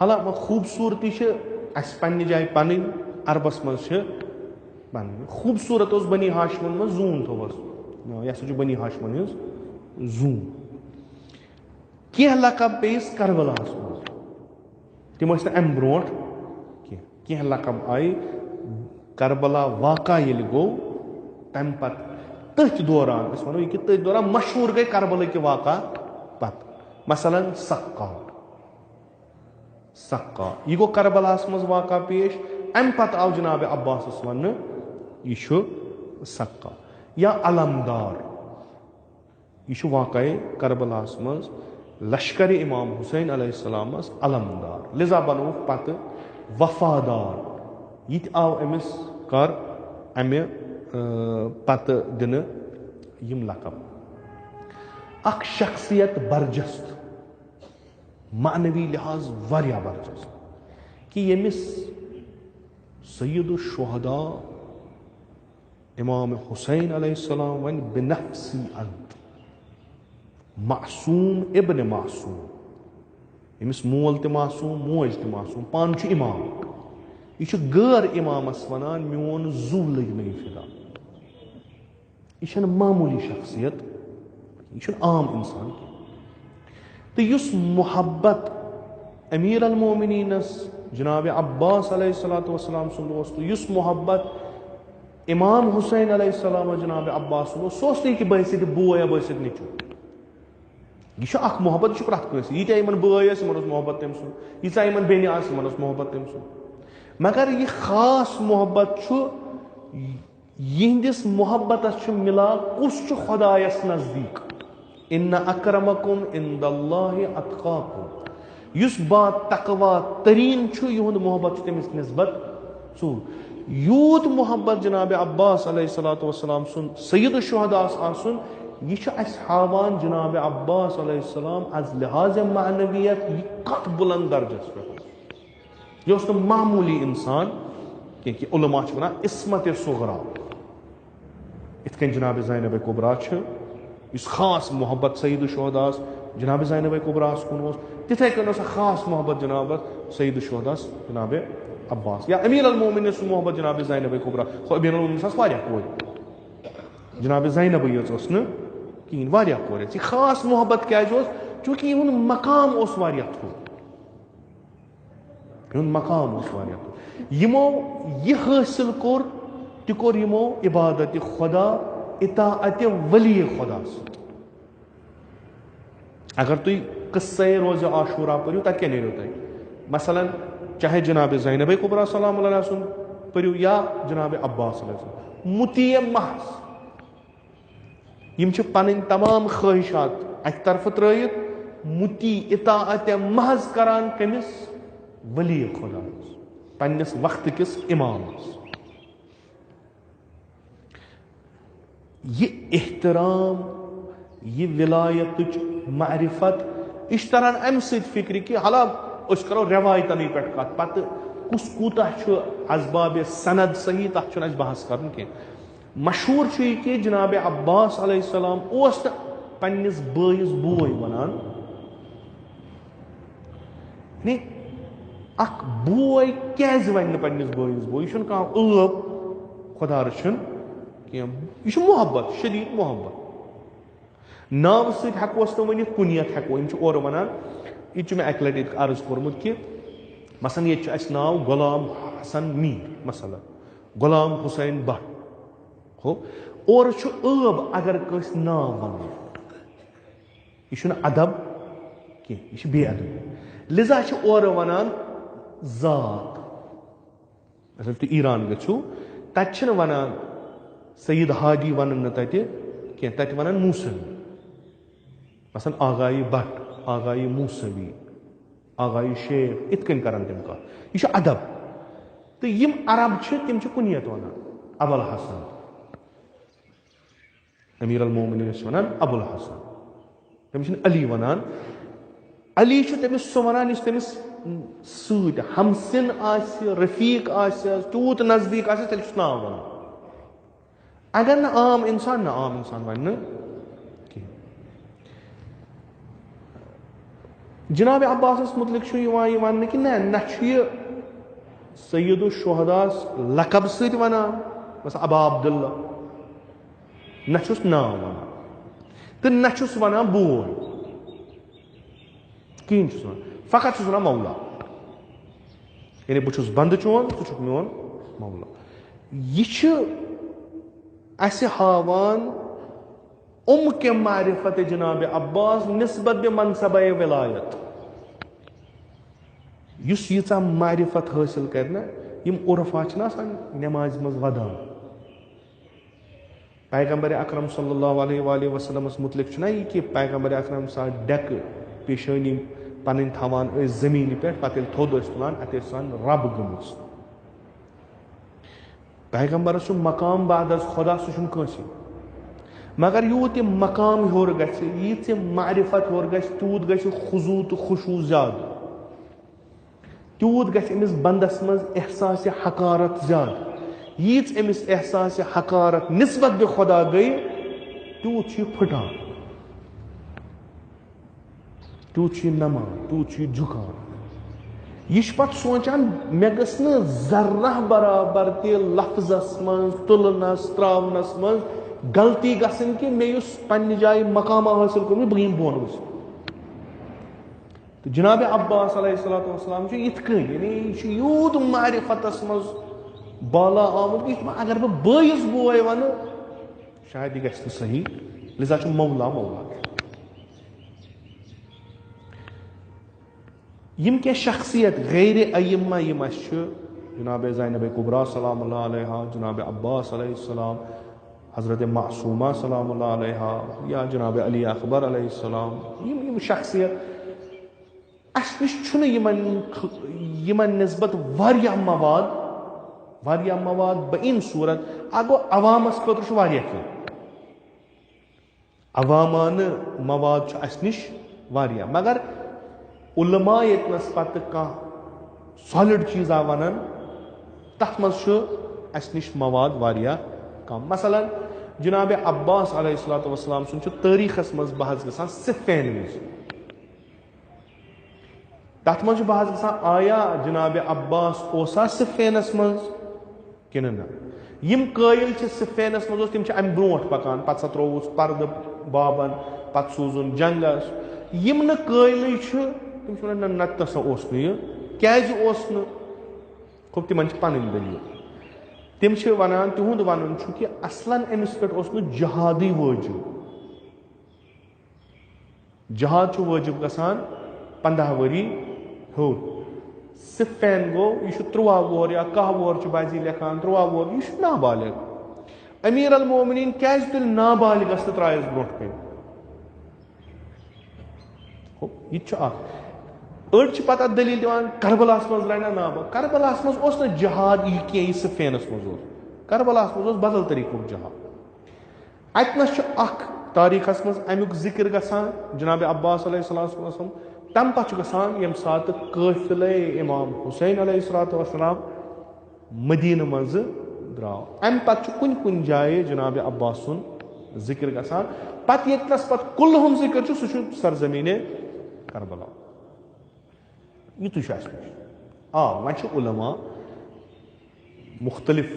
حالانکہ خوٗبصوٗرتی چھِ اَسہِ پننہِ جایہِ پنٕنۍ عربس منٛز چھِ پنٕنۍ. خوٗبصوٗرت اوس بنی ہاشمن منٛز زوٗن تھوٚوس یہِ ہسا چھُ بنی ہاشمن ہٕنٛز زوٗن. کینٛہہ لقب پیٚیِس کربلاہس منٛز تِم ٲسۍ نہٕ امہِ برونٛٹھ کینٛہہ. کینٛہہ لقب آیہِ کربلا واقع ییٚلہِ گوٚو تمہِ پتہٕ تٔتھۍ دوران أسۍ وَنو یہِ کہِ تٔتھۍ دوران مشہوٗر گٔے کربلٕکہِ واقع پتہٕ. مثلاً سقا یہِ گوٚو کربلاہس منٛز واقع پیش. امہِ پتہٕ آو جناب عباسس وننہٕ یہِ چھُ سقا. یا علمدار یہِ چھُ واقعے کربلاہس منٛز لشکرِ امام حسین علیہ السلامس علمدار. لذا بنووُکھ پتہٕ وفادار. یہِ تہِ آو أمِس کر امہِ پتہٕ دِنہٕ یِم لقب. اکھ شخصیت برجست معنوی لحاظ واریاہ برجست کہ ییٚمِس سید الشہداء امام حسین علیہ السلام ونہِ بنفسی انت معصوم ابن معصوم. أمِس مول تہِ معصوم موج تہِ معصوم پانہٕ چھُ امام. یہِ چھُ غٲر امامس ونان میون زُو لٔگۍ مےٚ یہِ فدا. یہِ چھنہٕ معموٗلی شخصیت یہِ چھُنہٕ عام انسان کینٛہہ. تہٕ یُس محبت أمیٖر المومنیٖنس جناب عباس علیہ الصلوۃ والسلام سُنٛد اوس تہٕ یُس محبت امام حسین علیہ السلام جناب عباس سُنٛد اوس سُہ اوس نہٕ یہِ کہِ بہٕ ٲسِتھ بوے یا بہٕ ٲسِتھ نیٚچوٗ. یہِ چھُ اکھ محبت یہِ چھُ پرٛٮ۪تھ کٲنٛسہِ. ییٖتیٛاہ یِمن بٲے ٲسۍ یِمن اوس محبت تٔمۍ سُنٛد. ییٖژاہ یِمن بیٚنہِ آسہٕ یِمن اوس محبت تٔمۍ سُنٛد. مگر یہِ خاص محبت چھُ یِہنٛدِس محبتس چھُ مِلان کُس چھُ خۄدایس نزدیٖک. اِنَّ اکرمکُم عِندَ اللہِ اتقاکُم. یُس با تقوا تریٖن چھُ یِہُنٛد محبت چھُ تٔمِس نسبت ژوٚر. یوٗت محبت جناب عباس علیہ الصلوۃ والسلام سُنٛد سید الشہداہس آسُن یہِ چھُ اَسہِ ہاوان جناب عباس علیہ السلام از لحاظ معنویت یہِ کتھ بُلند درجس پٮ۪ٹھ. یہِ اوس نہٕ معموٗلی انسان کینٛہہ کہ علما چھِ ونان عصمت صغرا. یِتھ کٔنۍ جناب زینب کبرا چھِ یُس خاص محبت سید الشہداہس جناب زینب کبراہس کُن اوس تِتھے کٔنۍ اوس خاص محبت جناب سید الشہداہس جناب عباس. یا امیر المومنین سُنٛد محبت جناب زینب کبرا. امیر المومنس آسہٕ واریاہ کورِ جناب زینبٕے یٲژ ٲس نہٕ کِہیٖنۍ واریاہ کورِ ٲسۍ. یہِ خاص محبت کیازِ اوس چوٗنٛکہِ یِہُنٛد مقام اوس واریاہ تھوٚد. یِہُنٛد مقام اوس واریاہ تھوٚد. یِمو یہِ حٲصِل کوٚر تہِ کوٚر یِمو عبادتِ خۄدا اطاعتِ ولی خۄدا سۭتۍ. اگر تُہۍ قصے روزِ عاشورا پٔرِو تتہِ کیٛاہ نیرِو تۄہہِ. مثلاً چاہے جناب زینب کبرا سلام اللہ سُنٛد پٔرِو یا جناب عباس علیہ السلام مُطیع محض. یِم چھِ پنٕنۍ تمام خٲہِشات اکہِ طرفہٕ ترٲیِتھ مُطیع اطاعتِ محض کران کٔمِس ولی خۄدایس پننِس وقتہٕ کِس امامس. یہِ احترام یہِ ولایتٕچ معرفت یہِ چھِ تران امہِ سۭتۍ فکرِ کہِ حالانکہِ أسۍ کرو رٮ۪وایتنٕے پٮ۪ٹھ کتھ پتہٕ کُس کوٗتاہ چھُ اسبابِ سند صحیح تتھ چھُنہٕ اسہِ بحث کرُن کینٛہہ. مشہوٗر چھُ یہِ کہِ جناب عباس علیہ السلام اوس نہٕ پننِس بٲیِس بوے ونان. اکھ بوے کیازِ ونہِ نہٕ پننِس بٲیِس بوے. یہِ چھُنہٕ کانٛہہ ٲب خۄدا رٔچھِن کینٛہہ. یہِ چھُ محبت شدیٖد محبت. ناوٕ سۭتۍ ہٮ۪کوس نہٕ ؤنِتھ کُنیت ہٮ۪کو. یِم چھِ اورٕ ونان یہِ تہِ چھُ مےٚ اکہِ لٹہِ ییٚتہِ عرض کوٚرمُت کہِ مثلاً ییٚتہِ چھُ اسہِ ناو غلام حسن میٖر مثلاً غلام حُسین بٹ. ہو اور ٲب اگر کٲنٛسہِ ناو وَنو یہِ چھُنہٕ ادب کینٛہہ، یہِ چھِ بے ادب. لِذا چھِ اورٕ وَنان ذات. اگر تُہۍ ایران گٔژھِو تَتہِ چھِنہٕ وَنان سید ہادی وَنان نہٕ تَتہِ کینٛہہ، تَتہِ وَنان موسوی. مثلاً آغایہِ بٹ، آغایہِ موسوی، آغایہِ شیخ، یِتھ کٔنۍ کران تِم کَتھ. یہِ چھُ ادب. تہٕ یِم عرب چھِ تِم چھِ کُنیت وَنان ابوالحسن. امیر المومنین چھِ وَنان ابوالحسن، تٔمِس چھِنہٕ علی وَنان. علی چھُ تٔمِس سُہ وَنان یُس تٔمِس سۭتۍ ہمسِن آسہِ، رفیٖق آسٮ۪س، تیوٗت نزدیٖک آسٮ۪س تیٚلہِ چھُس ناو وَنان. اگر نہٕ عام اِنسان وَنہِ نہٕ کینٛہہ. جناب عباسَس مُتعلِق چھُ یِوان یہِ وَننہٕ کہِ نہ چھُ یہِ سید الشہداس لقب سۭتۍ وَنان مثلاً ابا عبداللہ، نہ چھُس ناو وَنان تہٕ نہ چھُس وَنان بوے، کِہیٖنۍ چھُس وَنان، فقط چھُس وَنان مولا. یعنی بہٕ چھُس بنٛدٕ چون، ژٕ چھُکھ میون مولا. یہِ چھُ اَسہِ ہاوان کہِ معرفت جناب عباس نسبت بہِ منصبے ولایت. یُس ییٖژاہ معرفت حٲصِل کرِ نا، یِم عرفا چھِنہ آسان نٮ۪مازِ منٛز ودان. پیغمبر اکرم صلی اللہ علیہ وآلہ وسلمس مُتعلق چھُنہ یہِ کہِ پیغمبر اکرم ساتھ ڈٮ۪کہٕ پیشٲنی پنٕنۍ تھاوان ٲسۍ زٔمیٖنہِ پٮ۪ٹھ، پتہٕ ییٚلہِ تھوٚد ٲسۍ تُلان اَتہِ ٲسۍ آسان رب گٔمٕژ. پیغمبرس چھُ مقام بعد از خدا، سُہ چھُنہٕ کٲنٛسہِ. مگر یوٗت یہِ مقام ہیوٚر گژھِ، ییٖژ یہِ معرفت ہیوٚر گژھِ، تیوٗت گژھِ خضوٗع تہٕ خُشوٗع زیادٕ، تیوٗت گژھِ أمِس بنٛدس منٛز احساسِ حقارت زیادٕ. ییٖژ أمِس احساسِ حقارت نسبت بہِ خۄدا گٔے، تیوٗت چھُ یہِ پھٕٹان، تیوٗت چھُ یہِ نمان، تیوٗت چھُ یہِ جھُکان. یہِ چھُ پتہٕ سونٛچان مےٚ گٔژھ نہٕ ذرہ برابر تہِ لفظس منٛز، تُلنس تراونس منٛز غلطی گژھٕنۍ کہِ مےٚ یُس پننہِ جایہِ مقامہ حٲصِل کوٚرمُت بہٕ یِمہٕ بۄن ؤسِتھ. تہٕ جناب عباس علیہ الصلوۃ والسلام چھُ یِتھ کٔنۍ، یعنی یہِ چھُ یوٗت معرفتس منٛز بالا آمُت کہِ اگر بہٕ بٲیِس بوے وَنہٕ شاید یہِ گژھِ نہٕ صحیح. لِذا چھُ مولا مولا. یِم کینٛہہ شخصیت غیر ائمہ یِم اَسہِ چھِ، جناب زینب کبریٰ سلام اللہ علیہا، جناب عباس علیہ السلام، حضرت معصومہ سلام اللہ علیہا، یا جناب علی اکبر علیہ السلام، یِم شخصیت اَسہِ نِش چھُنہٕ یِمن نسبت واریاہ مواد بہٕ صوٗرت. اکھ گوٚو عوامس خٲطرٕ چھُ واریاہ کینٛہہ، عوامانہٕ مواد چھُ اَسہِ نِش واریاہ. مگر علما ییٚتنس پتہٕ کانٛہہ سالِڈ چیٖزا وَنان تتھ منٛز چھُ اَسہِ نِش مواد واریاہ کم. مثلاً جناب عباس علیہ الصلوۃ والسلام سُنٛد چھُ تٲریٖخس منٛز بحث گژھان صفین وِزِ. تتھ منٛز چھُ بحث گژھان آیا جناب عباس اوسا صفینس منٛز کِنہٕ نہ. یِم قٲیِل چھِ صفینس منٛز اوس تِم چھِ امہِ برونٛٹھ پکان، پتہٕ سا ترووُس پردٕ بابن، پتہٕ سوٗزُن جنگس. یِم نہٕ قٲیلٕے چھِ تِم چھِ ونان نہ نتہٕ ہسا اوس نہٕ یہِ. کیازِ اوس نہٕ؟ خب تِمن چھِ پنٕنۍ دٔلیٖل. تِم چھِ ونان، تِہُنٛد ونُن چھُ کہِ اصلن أمِس پٮ۪ٹھ اوس نہٕ جہادٕے وٲجِب. جہاد چھُ وٲجِب گژھان 15 ؤری ہیوٚر. صفین گوٚو یہِ چھُ 13 وُہر یا 1 وُہر چھُ بازی لیکھان، 13 وُہر، یہِ چھُ نابالغ. امیر المومنین کیازِ تُلہِ نابالغس تہٕ ترایس برونٛٹھ کَنہِ؟ یہِ تہِ چھُ اکھ. أڑۍ چھِ پتہٕ اتھ دٔلیٖل دِوان کربلاہس منٛز رنیا نابالغ. کربلاہس منٛز اوس نہٕ جہاد یہِ کینٛہہ یہِ صفینس منٛز اوس. کربلاہس منٛز اوس بدل طریٖقُک جہاد. اتنس چھُ اکھ تاریٖخس منٛز امیُک ذِکر گژھان جناب عباس علیہ السلام. تمہِ پتہٕ چھُ گژھان ییٚمہِ ساتہٕ قٲفلے امام حسین علیہ الصلوۃ والسلام مدیٖنہٕ منٛزٕ درٛاو. امہِ پتہٕ چھُ کُنہِ جایہِ جناب عباس سُنٛد ذِکر گژھان. پتہٕ ییٚتنس پتہٕ کُلہِ ہُنٛد ذِکر چھُ سُہ چھُ سرزمیٖنِ کربلا. یِتُے چھُ اَسہِ نِش. وۄنۍ چھِ علما مختلف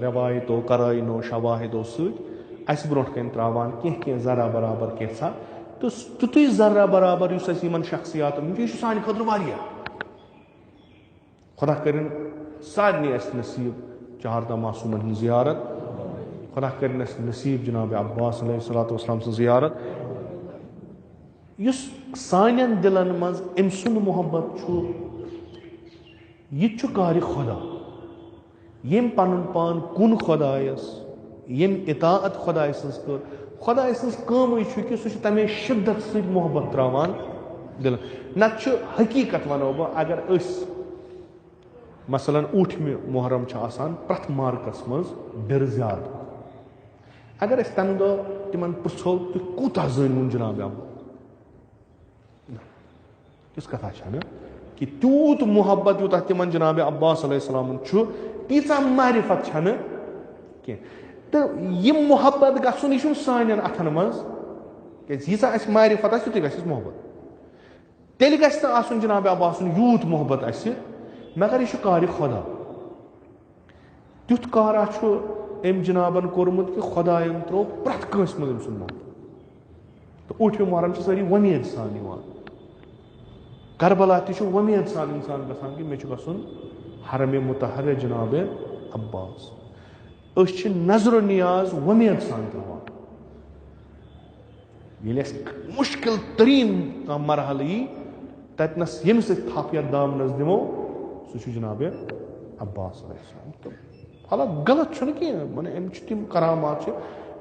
رٮ۪وایتو، قرٲیِنو، شواہدو سۭتۍ اَسہِ برونٛٹھ کَنۍ ترٛاوان کینٛہہ ذرا برابر کینٛژھا. تہٕ تیُتُے ذرا برابر یُس اَسہِ یِمن شخصیاتن چھُ، یہِ چھُ سانہِ خٲطرٕ واریاہ. خۄدا کٔرِنۍ سارنٕے اَسہِ نصیٖب چہاردہ معصوٗمن ہٕنٛز زیارت. خدا کرنس نصیب جناب عباس علیہ الصلوۃ والسلام سے زیارت یس سانین دلن مز ام سند محبت چھو یہ چھو کار خدا یم پنن پان کن خدایس یم اطاعت خدای سنس کر خدای سنس کام چھو کہ سہ تمے شدت ست محبت تراوان دل نت چھو حقیقت ونو بہ اگر اس مثلا اوٹھمہ محرم چھ آسان پرت مارکس مز بر زیادہ اگر اس تمہ دہ تمن پرچھو تھی کوتا زانون جناب کس کتھا چھ نا کہ تیوت محبت یوتہ تمن جناب عباس علیہ السلام چھو تیژا معرفت چھنہ کی تو یہ محبت گھن یہ سان اتھن مز ییژا اس معرفت آس تیوت گھس محبت تیل گھس نا آسن جناب عباس یوت محبت اس مگر یہ کار خدا تیت کارا چھو ام جنابن کورمت کہ خدائن ترو پرت کنس مز ام سن محبت تو اوٹھمہ محرم ساری ومید سان یوان کربلا تہ ومید سان انسان گژھان کہ مے گژھن حرم مطہر جناب عباس اس نظر و نیاز ومید سان تراوان ییٚلہِ اَسہِ مشکل ترین کانٛہہ مرحلہ یی تتنس یم سۭتۍ تھپھ یا دامنس دمو سہ چھُ جناب عباس علیہ السلام تو حالانکہ غلط چھُنہٕ کینٛہہ مانے ام تم کرامات چھِ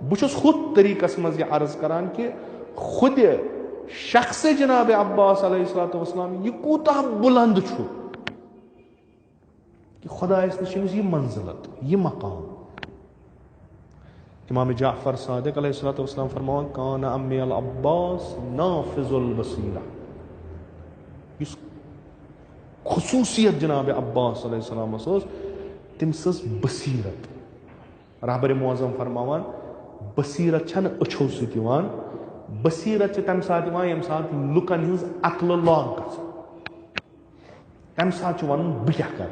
بہٕ چھُس ہُتھ طریقس منٛز یہ عرض کران کہ خود شخص جناب عباس علیہ الصلوۃ والسلام یہ کوتاہ بلند چھُ کہ خدایس نش یہ منزلت یہ مقام امام جعفر صادق علیہ الصلوۃ والسلام فرمان کان امی العباس نافذ البصیرہ اس خصوصیت جناب عباس علیہ السلام تم سز بصیرت رہبر معظم فرماوان بصیرت چھن اچھو سۭتۍ یِوان بصیرت چھ تمہ سات یم سات لکن ہز عقل لاگ گژھان تمہ سات ون بہ کیا کر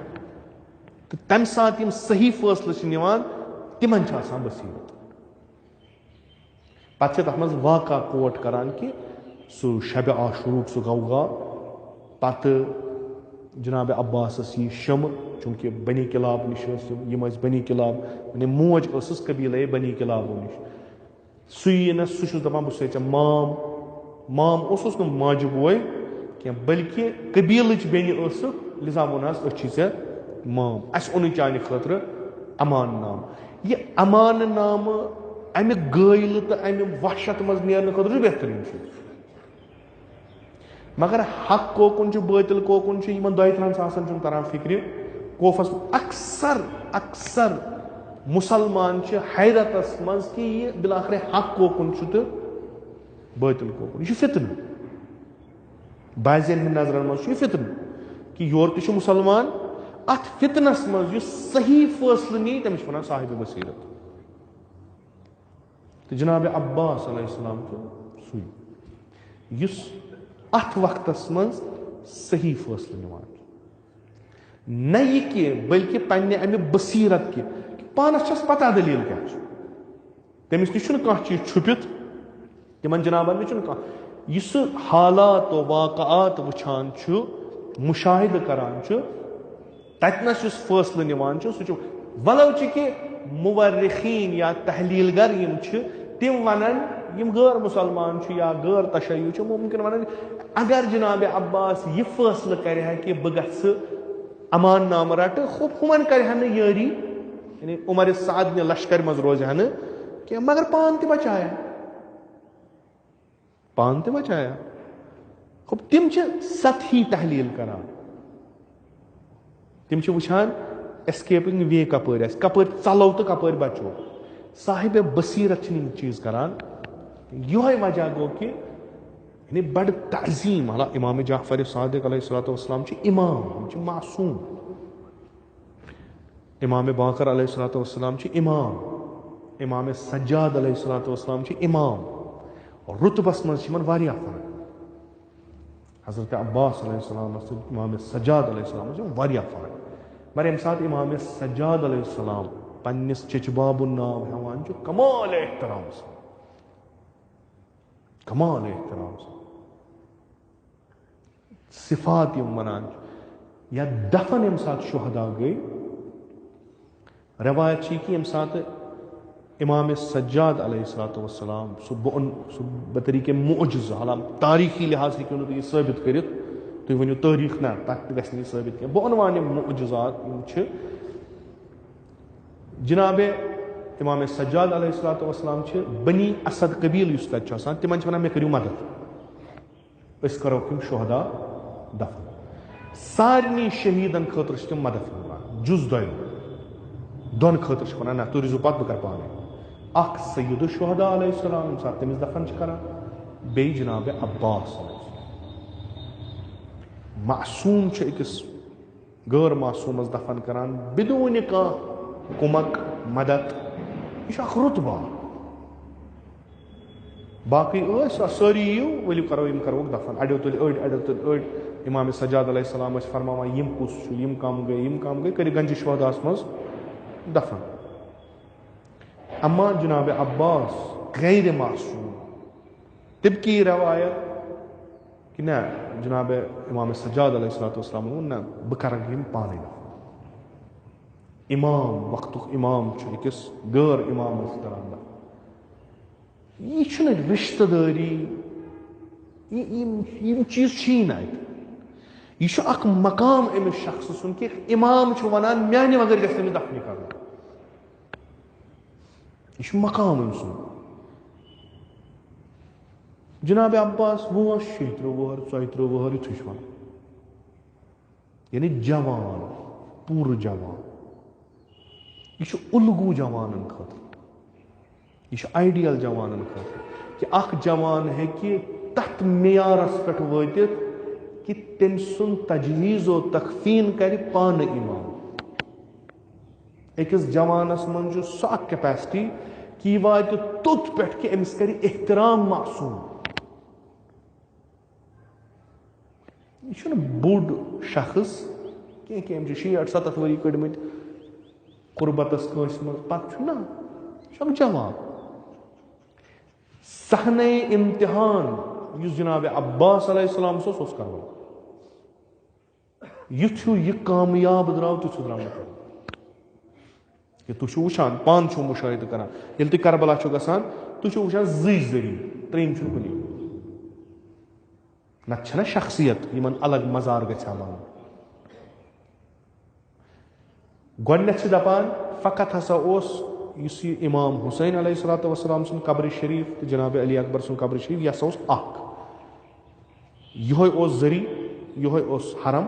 تو تمہ سات یم صحیح فیصلہ چھ نوان تمن چھ آسان بصیرت پتہ تتھ مز واقعہ کوٹ کران کہ سہ شب عاشوروک سہ غوغا پتہ جناب عباسس یہ شم چونکہ بنی کلاب نش یم بنی کلاب یعنی موج ٲسٕس قبیلے بنی کلابو نش سُہ نس سہ دپان بہ ژےٚ مام مام اوسُس نہٕ ماجہِ بوے کینٛہہ بلکہ قبیلٕچ بیٚنہِ ٲسٕکھ لذا ووٚنہس أسۍ چھِ ژےٚ مام اَسہِ اوٚنُے چانہِ خٲطرٕ امان نام یہ امان نامہ امہ گٲیلہٕ تہٕ امہ وحشت منٛز نیرنہٕ خٲطرٕ چھُ بہتریٖن چیٖز مگر حق کوکُن چھُ باطل کوکُن چھُ یمن دۄیہِ ترہن ساسن چھُنہٕ تران فکرِ کوفس اکثر مسلمان چھِ حیرتس منٛز کہ یہ بلاخر حق کوکُن چھُ تہٕ باطل کوکُن یہ چھُ فتنہٕ بعضین ہٕنٛدۍ نظرن منٛز چھُ یہ فتنہٕ کہ یورٕ تہِ چھُ مسلمان اتھ فتنس منٛز یُس صحیح فٲصلہٕ نی تٔمِس چھِ ونان صاحب بصیرت تہٕ جناب عباس علیہ السلام چھُ سُے یُس اتھ وقتس منٛز صحیح فٲصلہٕ نِوان نہ یہ کہ بلکہ پننہِ امہِ بصیرت کہ پانس چھس پتہ دلیل کیا چھُ تٔمِس نِش چھُنہٕ کانٛہہ چیٖز چھُپِتھ تِمن جنابن نِش چھُنہٕ کانٛہہ یہِ سُہ حالات و واقعات وٕچھان چھُ مشاہدٕ کران چھُ تتنس یُس فٲصلہٕ نِوان چھُ سُہ چھُ ولو چھِ کہ مورخین یا تحلیل گر یم چھِ تم ونن یم غیر مسلمان چھِ یا غیر تشیع چھِ ممکن ونن اگر جناب عباس یہ فٲصلہٕ کرِ ہا کہ بہٕ گژھٕ امان نامہ رٹہٕ خوب ہُمن کرِ ہا نہٕ یٲری یعنی عمر سعد نہِ لشکر منٛز روزِ ہا نہٕ کینٛہہ مگر پان تہِ بچایا خوب تم چھِ سطحی تحلیل کران تم چھِ وٕچھان ایسکیپنگ وے کپٲرۍ آسہِ کپٲرۍ ژلو تہٕ کپٲرۍ بچو صاحب بصیرت چھِنہٕ یِم چیٖز کران یہوے وجہ گوٚو کہ یعنی بڑٕ تعظیٖم حالانکہ امام جعفر صادق علیہ الصلوۃ والسلام چھِ امام یِم چھِ معصوم امام باقر علیہ الصلوۃ والسلام چھِ امام امام سجاد علیہ الصلوۃ والسلام چھِ امام رتبس منٛز چھِ یِمن واریاہ فرق حضرت عباس علیہ السلام امام سجاد علیہ السلام چھِ واریاہ فرق مگر ییٚمہِ ساتہٕ امام سجاد علیہ السلام پننس چچ بابُن ناو ہیوان چھُ کمال احترام سان کمال احترام سان صفات یم ونان یا دفن ییٚمہِ ساتہٕ شہدا گٔے روایت چھِ کہ ییٚمہِ ساتہٕ امام سجاد علیہ الصلوۃ والسلام سہ بطریقہ معجز حالانکہ تاریخی لحاظ ہیٚکِو نہٕ تُہۍ یہِ ثٲبت کٔرِتھ تُہۍ ؤنِو تٲریٖخ نہ تَتھ تہِ گژھِ نہٕ یہِ ثٲبت کینٛہہ بہٕ وَنہٕ یِم معجزات یِم چھِ جناب امام سجاد علیہ الصلوۃ والسلام چھِ بنی اسد قبیل یُس تَتہِ چھُ آسان تِمن چھِ وَنان مےٚ کٔرِو مدد أسۍ کَروکھ یِم شہدا دفن سارنٕے شہیٖدن خٲطرٕ چھِ تِم مدد وَنان جُز دۄن خٲطرٕ چھِ وَنان نہ تُہۍ روٗزِو پَتہٕ بہٕ کَرٕ پانے اکھ سید الشہدا علیہ السلام ییٚمہِ ساتہٕ تٔمِس دفن چھِ کران بیٚیہِ جناب عباس معصوٗم چھُ أکِس غٲر معصوٗمس دفن کران بدوٗنہِ کانٛہہ کُمک مدد یہِ چھُ اکھ رُتبہ باقٕے ٲسۍ سٲری یِیِو ؤلِو کرو یِم کروکھ دفن اَڑیو تُلۍ أڑۍ اَڑیو تُلۍ أڑۍ امام سجاد علیہ السلام ٲسۍ فرماوان یِم کُس چھُ یِم کم گٔے کٔرِکھ گنجہِ شہداہس منٛز دفن اما جناب عباس غیر معصوم طبقی روایت کہ نہ جناب امام سجاد علیہ الصلوۃ والسلام ووٚن نہ بہٕ کرکھ یِم پانے امام وقتُک امام چھُ أکِس غٲر امامس کران یہِ چھُنہٕ رشتہٕ دٲری یِم چیٖز چھِی نہٕ اَتہِ یہِ چھُ اکھ مقام أمِس شخصہٕ سُنٛد کہِ امام چھُ وَنان میانہِ بغٲر گژھِ نہٕ أمِس دفنٕے کرُن یہِ چھُ مقام أمۍ سُنٛد جناب عباس وٲنٛس 30 وُہر 34 وُہر یِتھُے چھُ وَنان یعنی جوان پوٗرٕ جوان یہِ چھُ اُلگوٗ جوانن خٲطرٕ یہِ چھُ آیڈیل جوانن خٲطرٕ کہِ اکھ جوان ہیٚکہِ تتھ معیارس پٮ۪ٹھ وٲتِتھ کہ تٔمۍ سُنٛد تجہیٖز و تخفیٖن کرِ پانہٕ امام أکِس جوانس منٛز چھُ سۄ اکھ کیپیسٹی کہ یہِ واتہِ توٚت پٮ۪ٹھ کہ أمِس کرِ احترام معصوٗم یہِ چھُنہٕ بوٚڑ شخص کینٛہہ کہ أمۍ چھِ 60-70 ؤری کٔڑمٕتۍ قربتس کٲنٛسہِ منٛز پتہٕ چھُ نہ یہِ چھُ اکھ جوان صحنہ امتحان یُس جناب عباس علیہ السلام اوس اوس کران یُتھ ہیوٗ یہِ کامیاب درٛاو تیُتھ درٛاو نہٕ کہ تُہۍ چھِو وٕچھان پانہٕ چھِو مُشٲہدٕ کران ییٚلہِ تُہۍ کربلا چھِو گژھان تُہۍ چھِو وٕچھان 2 ذٔریعہٕ 3 چھُنہٕ کُنی نتہٕ چھنہ شخصیت یِمن الگ مزار گژھِ ہا بنُن گۄڈٕنیتھ چھِ دپان فقط ہسا اوس یُس یہِ امام حُسین علیہ الصلوۃ والسلام سُنٛد قبرِ شریٖف تہٕ جناب علی اکبر سُنٛد قبرِ شریٖف یہِ ہسا اوس اکھ یِہوے اوس ذٔریعہٕ یِہوے اوس حرم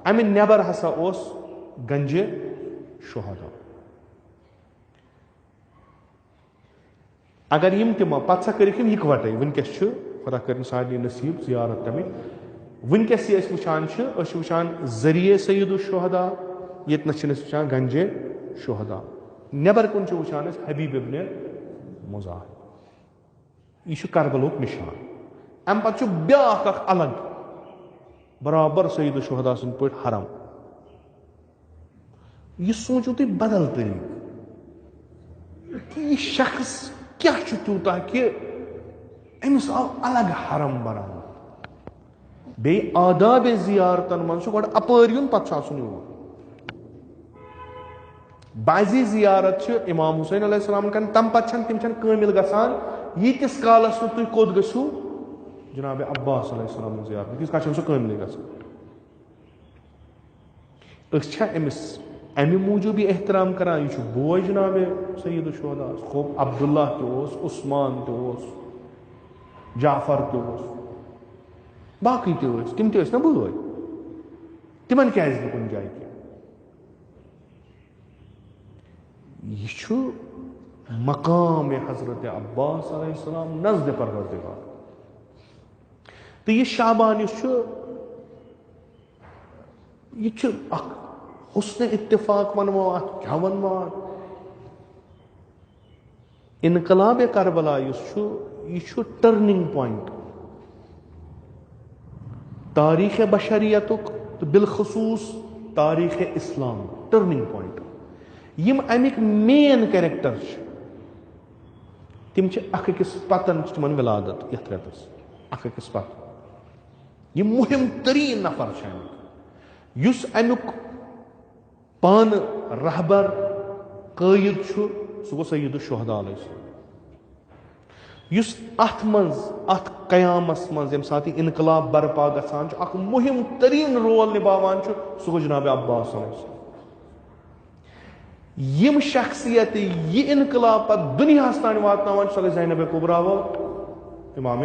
امہِ نٮ۪بر ہسا اوس گنجہِ شہدا اگر یِم تہِ پتہٕ سا کٔرِکھ یِم یِکوٹے وٕنکیٚس چھُ خۄدا کٔرِنۍ سارنٕے نصیٖب زیارت تَمِکۍ وٕنکیٚس یہِ أسۍ وٕچھان چھِ وٕچھان ذٔریعے سید الشہدا ییٚتنس چھِنہٕ أسۍ وٕچھان گنجہِ شہدا نٮ۪بر کُن چھِ وٕچھان أسۍ حبیب ابن مُظاہر یہِ چھُ کربلُک نِشان امہِ پتہٕ چھُ بیاکھ اکھ الگ برابر سید الشہدا سٕنٛدۍ پٲٹھۍ حرم یہِ سوٗنٛچِو تُہۍ بدل طریٖقہٕ کہِ یہِ شخص کیاہ چھُ تیوٗتاہ کہِ أمِس آو الگ حرم بناونہٕ بیٚیہِ آدابِ زِیارتن منٛز چھُ گۄڈٕ اپٲرۍ یُن پتہٕ چھُ آسُن یور بعضی زیارت چھِ امام حُسین علیہ السلام کران تمہِ پتہٕ تِم چھنہٕ کٲمِل گژھان ییٖتِس کالس نہٕ تُہۍ کوٚت گٔژھِو جناب عباس علیہ السلام زیارت تیٖتِس کالس چھنہٕ سُہ کٲمِلٕے گژھان أسۍ چھا أمِس امہِ موٗجوٗب یہِ احترام کران یہِ چھُ بوے جناب سید الشہدا خوب عبداللہ تہِ اوس عثمان تہِ اوس جعفر تہِ اوس باقٕے تہِ ٲسۍ تِم تہِ ٲسۍ نا بٲے تِمن کیازِ نہٕ کُنہِ جایہِ کینٛہہ یہِ چھُ مقام حضرت عباس علیہ السلام نزدِ پروردگار تہٕ یہِ شعبان یُس چھُ یہِ چھُ اکھ حُسنِ اتفاق ونو اتھ کیاہ ونو اتھ انقلاب کربلا یُس چھُ یہِ چھُ ٹرننگ پویِنٹ تاریخ بشریتُک تہٕ بالخصوٗص تاریخ اسلام ٹرننگ پویِنٹ یِم امیِکۍ مین کیریکٹر چھِ تِم چھِ اکھ أکِس پتن چھِ تِمن ولادت یتھ رٮ۪تس اکھ أکِس پتہٕ یِم مُہِم تریٖن نفر چھِ امیُک یُس امیُک پانہٕ رہبر قٲیِد چھُ سُہ گوٚو سید الشہداء علیہ السلام. یُس اَتھ منٛز اَتھ قیامس منٛز ییٚمہِ ساتہٕ یہِ اِنقلاب برپا گژھان چھُ اکھ مُہِم تریٖن رول نِباوان چھُ سُہ گوٚو جناب عباس علیہ السلام. یِم شخصیتہٕ یہِ اِنقلاب پتہٕ دُنیاہس تانۍ واتناوان چھِ سۄ گٔے زینب کبریٰ و امام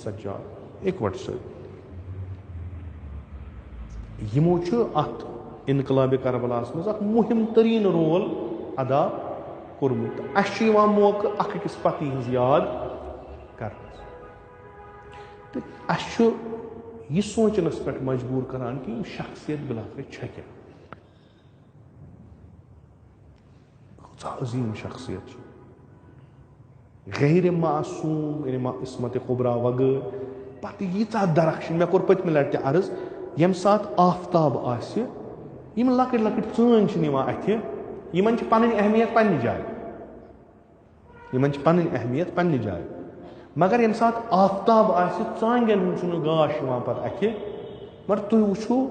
سجاد اِکوٹہٕ سۭتۍ. یِمو چھُ اتھ انقلاب کربلاہس منٛز اکھ مُہِم تریٖن رول ادا کوٚرمُت. اَسہِ چھُ یِوان موقعہٕ اکھ أکِس پتی ہٕنٛز یاد کرنس تہٕ اَسہِ چھُ یہِ سونٛچنس پٮ۪ٹھ مجبوٗر کران کہِ یِم شخصیت بِلاخر چھےٚ کیٛاہ. کۭژاہ عظیٖم شخصیت چھِ غیر معصوٗم یعنی عصمت کبریٰ وغٲر پتہٕ ییٖژاہ درخشن. مےٚ کوٚر پٔتمہِ لٹہِ تہِ عرض ییٚمہِ ساتہٕ آفتاب آسہِ یِم لۄکٕٹۍ لۄکٕٹۍ ژٲنٛگۍ چھِنہٕ یِوان اَتھِ یِمن چھِ پنٕنۍ اہمیت پننہِ جایہِ یِمن چھِ پنٕنۍ اہمیت پننہِ جایہِ مگر ییٚمہِ ساتہٕ آفتاب آسہِ ژانٛگٮ۪ن ہُنٛد چھُنہٕ گاش یِوان پتہٕ اَتھِ. مگر تُہۍ وٕچھِو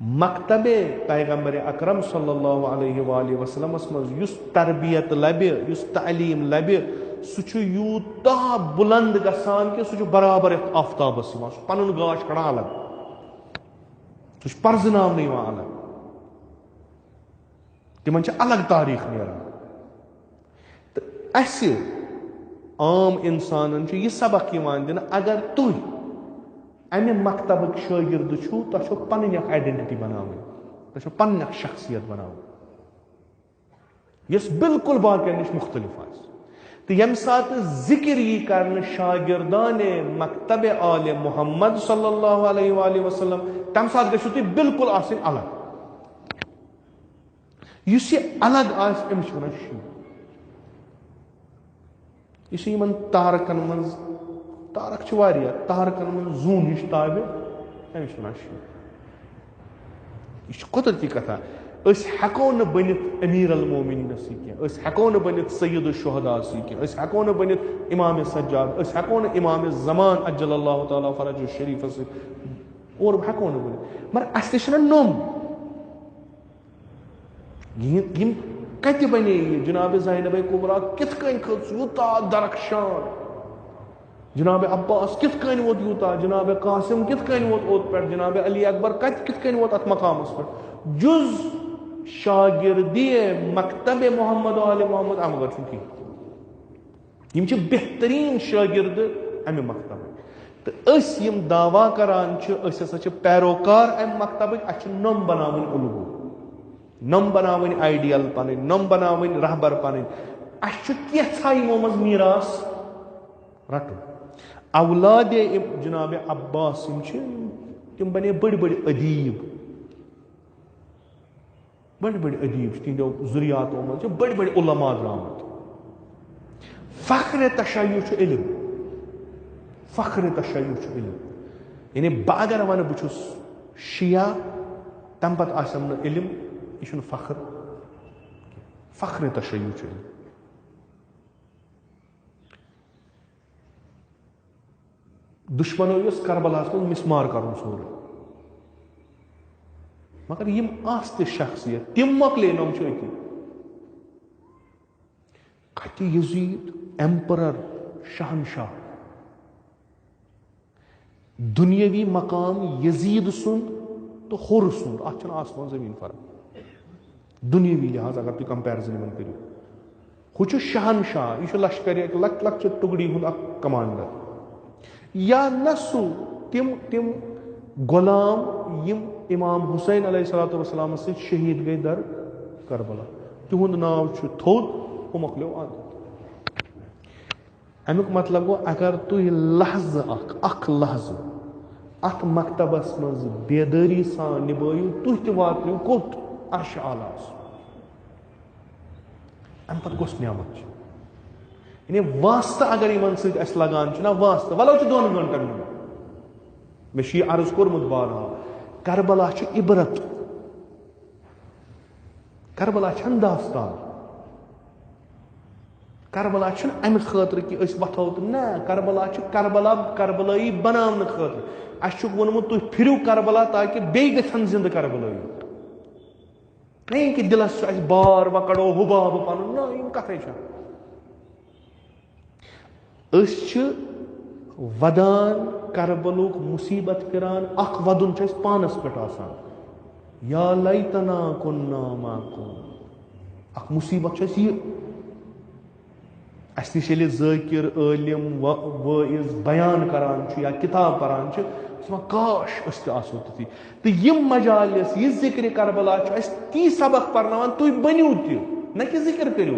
مکتبِ پیغمبر اکرم صلی اللہ علیہ وآلہ وسلمس منٛز یُس تربیت لبہِ یُس تعلیٖم لبہِ سُہ چھُ یوٗتاہ بُلند گژھان کہِ سُہ چھُ برابر یتھ آفتابس یِوان. سُہ پنُن گاش کڑان الگ سُہ چھُ پرزٕناونہٕ یِوان الگ. تِمن چھِ الگ تاریٖخ نیران. تہٕ اَسہِ عام اِنسانن چھُ یہِ سبق یِوان دِنہٕ اگر تُہۍ امہِ مکتبٕکۍ شٲگِرد چھُو تۄہہِ چھو پنٕنۍ اکھ آیڈنٹٹی بناوٕنۍ تۄہہِ چھو پنٕنۍ اکھ شخصیت بناوٕنۍ یۄس بالکل باقین نِش مختلف آسہِ. تہٕ ییٚمہِ ساتہٕ ذِکر یی کرنہٕ شاگردانِ مکتبِ آلِ محمد صلی اللہ علیہ وآلہ وسلم تمہِ ساتہٕ گٔژھِو تُہۍ بالکل آسٕنۍ الگ. یُس یہِ الگ آسہِ أمِس چھِ ونان شیٖع. یہِ چھُ یِمن تارکن منٛز تارک چھِ واریاہ تارکن منٛز زوٗن ہِش تابہِ أمِس چھِ ونان شیٖع. یہِ چھِ قۄدرتی کتھا. أسۍ ہٮ۪کو نہٕ بٔنِتھ امیٖر المومنیٖنسٕے کینٛہہ أسۍ ہٮ۪کو نہٕ بٔنِتھ سید الشہداءسٕے کینٛہہ أسۍ ہٮ۪کو نہٕ بٔنِتھ امام سجاد أسۍ ہٮ۪کو نہٕ امام زمان اجل اللہ تعالیٰ فرج الشریٖفس سۭتۍ اور ہٮ۪کو نہٕ بٔنِتھ. مگر اسہِ تہِ چھِنہ نوٚم یِم کتہِ بنے یہِ جناب زینب کبریٰ کِتھ کٔنۍ کھٔژ یوٗتاہ درخشان جناب عباس کِتھ کٔنۍ ووت یوٗتاہ جناب قاسم کِتھ کٔنۍ ووت اوٚت پٮ۪ٹھ جناب علی اکبر کِتھ کٔنۍ ووت اتھ مقامس پٮ۪ٹھ. جُز شاگردی مکتب محمد آلِ محمد امہِ بغٲر چھُنہٕ کِہیٖنۍ. یِم چھِ بہتریٖن شٲگرد امہِ مکتبٕکۍ تہٕ أسۍ یِم دعوا کران چھِ أسۍ ہسا چھِ پیروکار امہِ مکتبٕکۍ اَسہِ چھِ نۄم بناوٕنۍ اُلگوٗ نۄم بناوٕنۍ آیڈیل پنٕنۍ نۄم بناوٕنۍ رہبر پنٕنۍ. اَسہِ چھُ کینٛژھا یِمو منٛز میٖراث رٹُن. اولادِ جناب عباس یِم چھِ تِم بنے بٔڑۍ بٔڑۍ ادیٖب چھِ تِہنٛدیو ذُریاتو منٛز چھِ بٔڑۍ بٔڑۍ علما درامٕتۍ. فخرِ تشیع چھُ علم یعنی بہٕ اگر ونہٕ بہٕ چھُس شِیا تمہِ پتہٕ آسٮ۪م نہٕ علم یہِ چھُنہٕ فخرِ تشیع چھُ علم. دُشمنو یۄس کربلاہس منٛز مسمار کرُن سورُے مگر یِم آسہٕ تہِ شخصیت تِم مۄکلے نۄم چھِ أتی. کتہِ یزیٖد ایمپرر شہنشاہ دُنیٲوی مقام یزیٖد سُنٛد تہٕ ہُر سُنٛد اتھ چھنہٕ آسمان زٔمیٖن فرق. دُنیٲوی لحاظ اگر تُہۍ کمپیرزن یِمن کٔرِو ہُہ چھُ شہنشاہ یہِ چھُ لشکرِ اکہِ لۄکچہِ ٹُکڑی ہُنٛد اکھ کمانڈر یا نہ سُہ تِم غلام یِم امام حسین علیہ الصلوۃ والسلامس سۭتۍ شہیٖد گٔے در کربلا تِہُنٛد ناو چھُ تھوٚد ہُہ مۄکلیو اَنٛد. امیُک مطلب گوٚو اگر تُہۍ لحظہٕ اکھ لحظہٕ اتھ مکتبس منٛز بیدٲری سان نِبٲیِو تُہۍ تہِ واتنٲیِو کوٚت عرشِ اعلیٰس. امہِ پتہٕ کۄس نعمت چھِ یعنی واسطہٕ اگر یِمن سۭتۍ اسہِ لگان چھُ نہ واسطہٕ ولو چھُ 2 گنٹن منٛز مےٚ چھُ یہِ عرض کوٚرمُت بارہا کربلا چھُ عبرت کربلا چھنہٕ داستان کربلا چھُنہٕ امہِ خٲطرٕ کہِ أسۍ وۄتھو تہٕ نہ کربلا چھُ کربلایی بناونہٕ خٲطرٕ. اَسہِ چھُکھ ووٚنمُت تُہۍ پھِرِو کربلا تاکہِ بیٚیہِ گژھن زِندٕ کربلایی. نہیں کہ دلس بار وکڑو حباب پن نا یم کتھے ودان کربلوک مصیبت پھران اخ ودن پانس پہ آسان یا لیتنا کننا معکم اخ مصیبت یہ اس نش ذاکر عالم وائز بیان کران یا کتاب پران کاش اس آسو تھی تو یم مجالس یہ ذکر کربلا تی سبق پرناوان تھی بنیو تہ نہ کہ ذکر کرو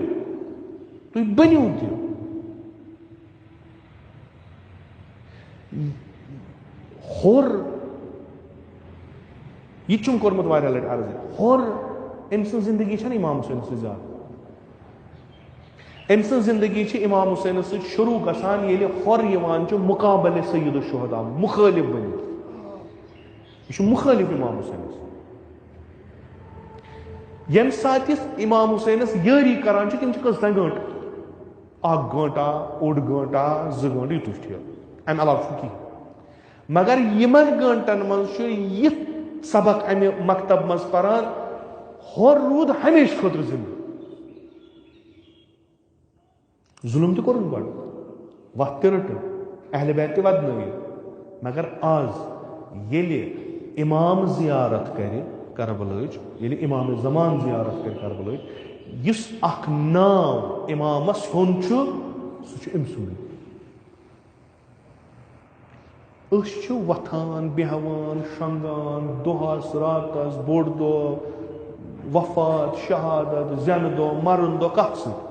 تھی بنیو تہ ہور یہ چم کورمت واریاہ لٹہ عرض ہور ام سن زندگی چھن امام حسین سے زیادہ ام سن زندگی چھ امام حسین سے شروع گژھان ییٚلہِ ہور یوان چھ مقابلہ سید الشہداء مخالف بنی یہ چھ مخالف امام حسین یم سات امام حسینس یاری کران چھ تم چھ کٔژ تام گٲنٹہٕ اکھ گٲنٹا اوٚڑ گٲنٹا زٕ گٲنٹہٕ یوٗتاہ چھُ امہ علاوٕ چھُ کینٛہہ مگر یمن گٲنٹن منٛز چھُ یِتھ سبق امہ مکتب منٛز پران ہور روٗد ہمیشہ خٲطرٕ زندٕ ظلم تہ کورُن گۄڈٕ وتھ تہِ رٔٹٕن اہل بیت تہِ ودنٲیِن مگر آز ییٚلہِ امام زیارت کرِ کربلٕچ ییٚلہِ امام زمان زیارت کرِ کربلٕچ یُس اکھ ناو امامس ہیوٚن چھُ سُہ چھُ أمۍ سُنٛدٕے أسۍ چھِ وۄتھان بیٚہوان شۄنٛگان دۄہس راتس بوٚڑ دۄہ وفات شہادت زینہٕ دۄہ مرُن دۄہ کتھ سۭتۍ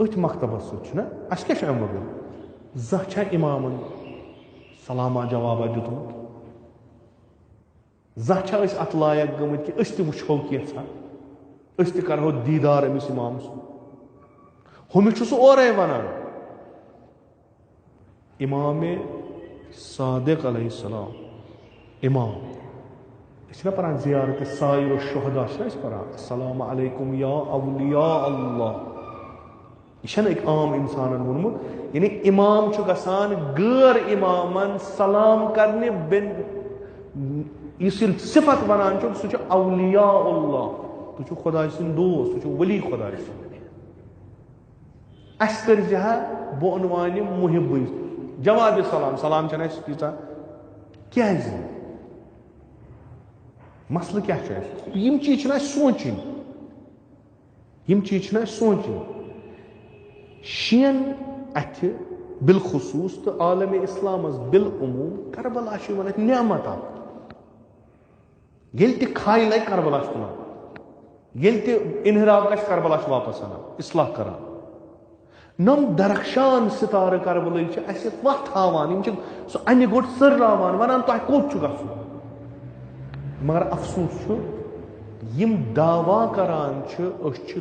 أتھۍ مکتبس سۭتۍ چھُنہ اَسہِ کیٛاہ چھُ اَمہِ وغٲر زانٛہہ چھا اِمامن سلاما جوابا دیُتمُت زانٛہہ چھا أسۍ اتھ لایق گٔمٕتۍ کہِ أسۍ تہِ وٕچھو کینٛژھا أسۍ تہِ کرہو دیٖدار أمِس اِمام سُنٛد ہُمِس چھُ سُہ اورے ونان امام صادق علیہ السلام امام أسۍ چھِنہ پران زیارت سائر الشہداء چھِنہ أسۍ پران السلام علیکم یا اولیاء اللہ یہ چھنہ ایک عام انسانن وونمُت یعنی امام چھُ گژھان غٲر امامن سلام کرنہِ یُس ییٚلہِ صفت ونان چھُ سُہ چھُ اولیاء اللہ تُہۍ چھِو خۄداے سٕنٛدۍ دوست تُہۍ چھِو ولی خۄداے سٕنٛدۍ اَسہِ کٔرزِہا بہٕ عنوانہِ محبٕے جواب سلام سلام چھنہ اَسہِ تیٖژاہ کیازِ مسلہٕ کیاہ چھُ اَسہِ یِم چیٖز چھِنہٕ اَسہِ سونٛچِنۍ یِم چیٖز چھِنہٕ اَسہِ سونٛچِنۍ شین اتھِ بالخصوص تو عالم اسلامس بالعموم کربلا چھُ یِوان اتھ نعمت اکھ ییٚلہِ تہِ کھاے لگہِ کربلا چھُ تُلان ییٚلہِ تہِ انحراف گژھِ کربلا چھُ واپس انان اصلاح کران نم درخشان ستارٕ کربلٕکۍ چھِ اَسہِ وتھ ہاوان یِم چھِ سُہ انہِ گوٚٹ سٔرراوان ونان تۄہہِ کوٚت چھُ گژھُن مگر افسوس چھُ یِم دعوا کران چھِ أسۍ چھِ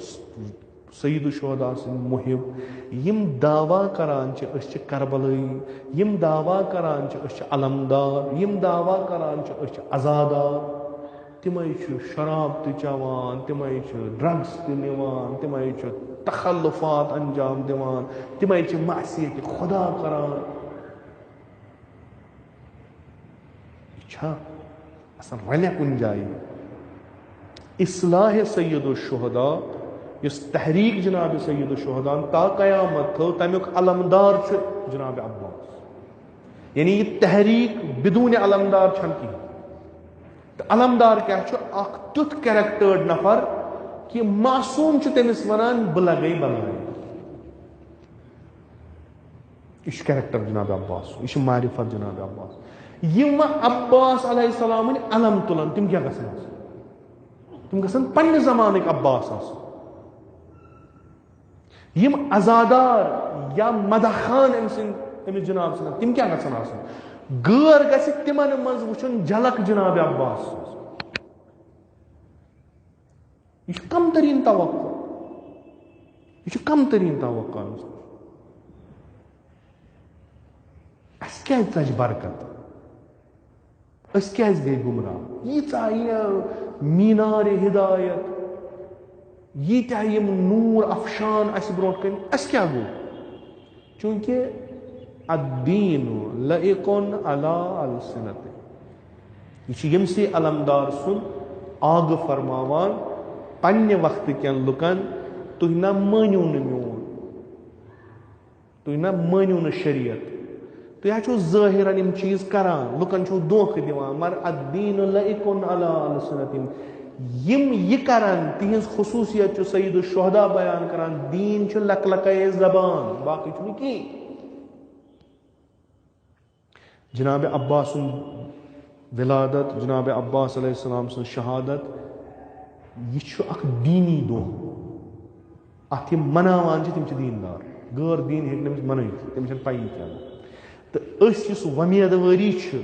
سید الشہداء سٕنٛدۍ محب یم دعوا کران چھِ أسۍ چھِ کربلٲیی یم دعوا کران چھِ أسۍ چھِ علمدار یم دعوا کران چھِ أسۍ چھِ عزادار تِمے چھِ شراب تہِ چٮ۪وان تِمے چھِ ڈرگس تہِ نِوان تِمے چھِ تخلفات انجام دِوان تِمے چھِ معصیت خدا کران یہِ چھا آسان واریاہ کُنہِ جایہِ اصلاح سید الشہداء یُس تحریک جناب سید الشہداء تا قیامت تھٲو تمیُک علمدار چھُ جناب عباس یعنی یہ تحریک بدون علمدار چھنہٕ کِہیٖنۍ تہٕ علمدار کیاہ چھُ اکھ تیُتھ کیریکٹٲرڈ نفر کہ معصوم چھُ تٔمِس ونان بہٕ لگے بناے یہ چھُ کیریکٹر جناب عباس یہ چھُ معرفت جناب عباس یِم عباس علیہ السلام علم تُلان تِم کیاہ گژھن آسٕنۍ تِم گژھن پننہِ زمانٕکۍ عباس آسٕنۍ یم عزادار یا مدح خان أمس جناب سٕنٛدۍ تِم کیاہ گژھن آسٕنۍ غٲر گژھِ تِمن منٛز وٕچھُن جھلک جناب عباس یہ چھُ کم ترین توقع یہ چھُ کم ترین توقع اَسہِ کیازِ ژَجہِ برکت أسۍ کیازِ گٔے گمراہ ییٖژاہ یہِ میٖنارِ ہدایت ییٖتیاہ یِم نوٗر افشان اَسہِ برونٛٹھ کَنہِ اَسہِ کیاہ گوٚو چوٗنکہِ الدین لائق علی السنت یہ چھُ ییٚمسٕے علمدار سُنٛد آگ فرماوان پنہ وقت کین لکن تُہۍ نہ مٲنِو نہٕ میون، تُہۍ نہ مٲنِو نہٕ شریعت، تُہۍ حظ چھِو ظٲہِرن یِم چیٖز کران، لُکن چھِو دھوکہٕ دِوان، مگر الدیٖنُ لَعِقٌ عَلیٰ ألسِنَتِہِم، یِم یہِ کرن تِہنٛز خصوٗصیت چھُ سید الشہداء بیان کران، دیٖن چھُ لکلکے زبان، باقٕے چھُنہٕ کِہیٖنۍ. جناب عباس سُنٛد ولادت، جناب عباس علیہ السلام سٕنٛز شہادت، یہِ چھُ اکھ دیٖنی دۄہ، اتھ یِم مناوان چھِ تِم چھِ دیٖندار، غٲر دیٖن ہیٚکہِ نہٕ أمِس منٲوِتھ، تٔمِس چھنہٕ پَیی کیٛاہ گوٚو. تہٕ أسۍ یُس وۄمیدوٲری چھِ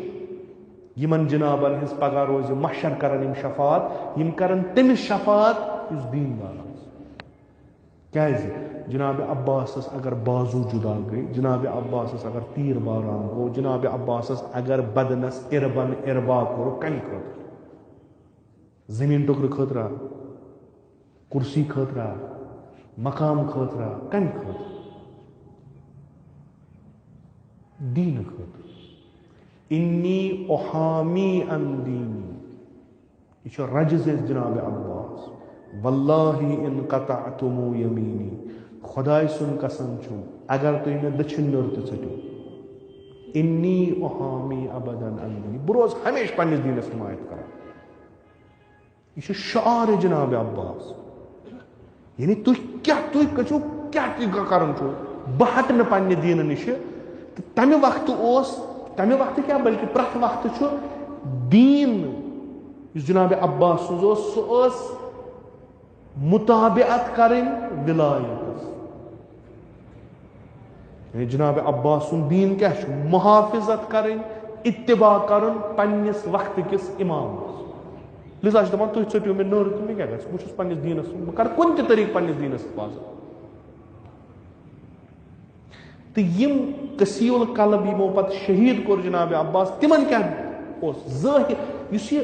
یِمن جنابن ہٕنٛز پگاہ روزِ محشر کرن یِم شفاعت، یِم کرن تٔمِس شفاعت یُس دیٖندار آسہِ. کیٛازِ جناب عباسس اگر بازو جدا گٔے، جناب عباسس اگر تیٖر باران گوٚو، جناب عباسس اگر بدنس اِربن اِربا کوٚر، کمہِ خٲطرٕ؟ زٔمیٖن ٹُکرٕ خٲطرٕ، کُرسی خٲطرٕ، مقام خٲطرٕ، کمہِ خٲطرٕ؟ دیٖنہٕ خٲطرٕ. انی احامی ان دینی، یہ چھُ رجز جناب عباس. واللہ ان قطعتم یمینی، خدائے سُنٛد قسم چھُم اگر تُہۍ مےٚ دٔچھِنۍ نٔر تہِ ژٔٹِو، انی احامی ابدن ان دینی، بہٕ روزٕ ہمیشہِ پننِس دیٖنس حمایت کران. یہ چھُ شعار جناب عباس. یعنی تُہۍ چھِو کیٛاہ تہِ کران چھُو، بہٕ ہٹہٕ نہٕ پننہِ دیٖنہٕ نِشہِ. تہٕ تمہِ وقتہٕ کیٛاہ بلکہِ پرٛٮ۪تھ وقتہٕ چھُ دیٖن یُس جناب عباس سُنٛد اوس، سُہ ٲس مُطابعت کرٕنۍ ولایتس. یعنی جناب عباس سُنٛد دیٖن کیٛاہ چھُ؟ محافظت کرٕنۍ، اتباع کرُن پننِس وقتہٕ کِس امامس. لہذا چھِ دپان تُہۍ ژٔٹِو مےٚ نٔر تہٕ مےٚ کیٛاہ گژھِ، بہٕ چھُس پننِس دیٖنس، بہٕ کرٕ کُنہِ تہِ طریٖقہٕ پننِس دیٖنس حفاظت. تہٕ یِم قسی القلب یِمو پتہٕ شہیٖد کوٚر جناب عباس، تِمن کیٛاہ اوس ظٲہِر؟ یُس یہِ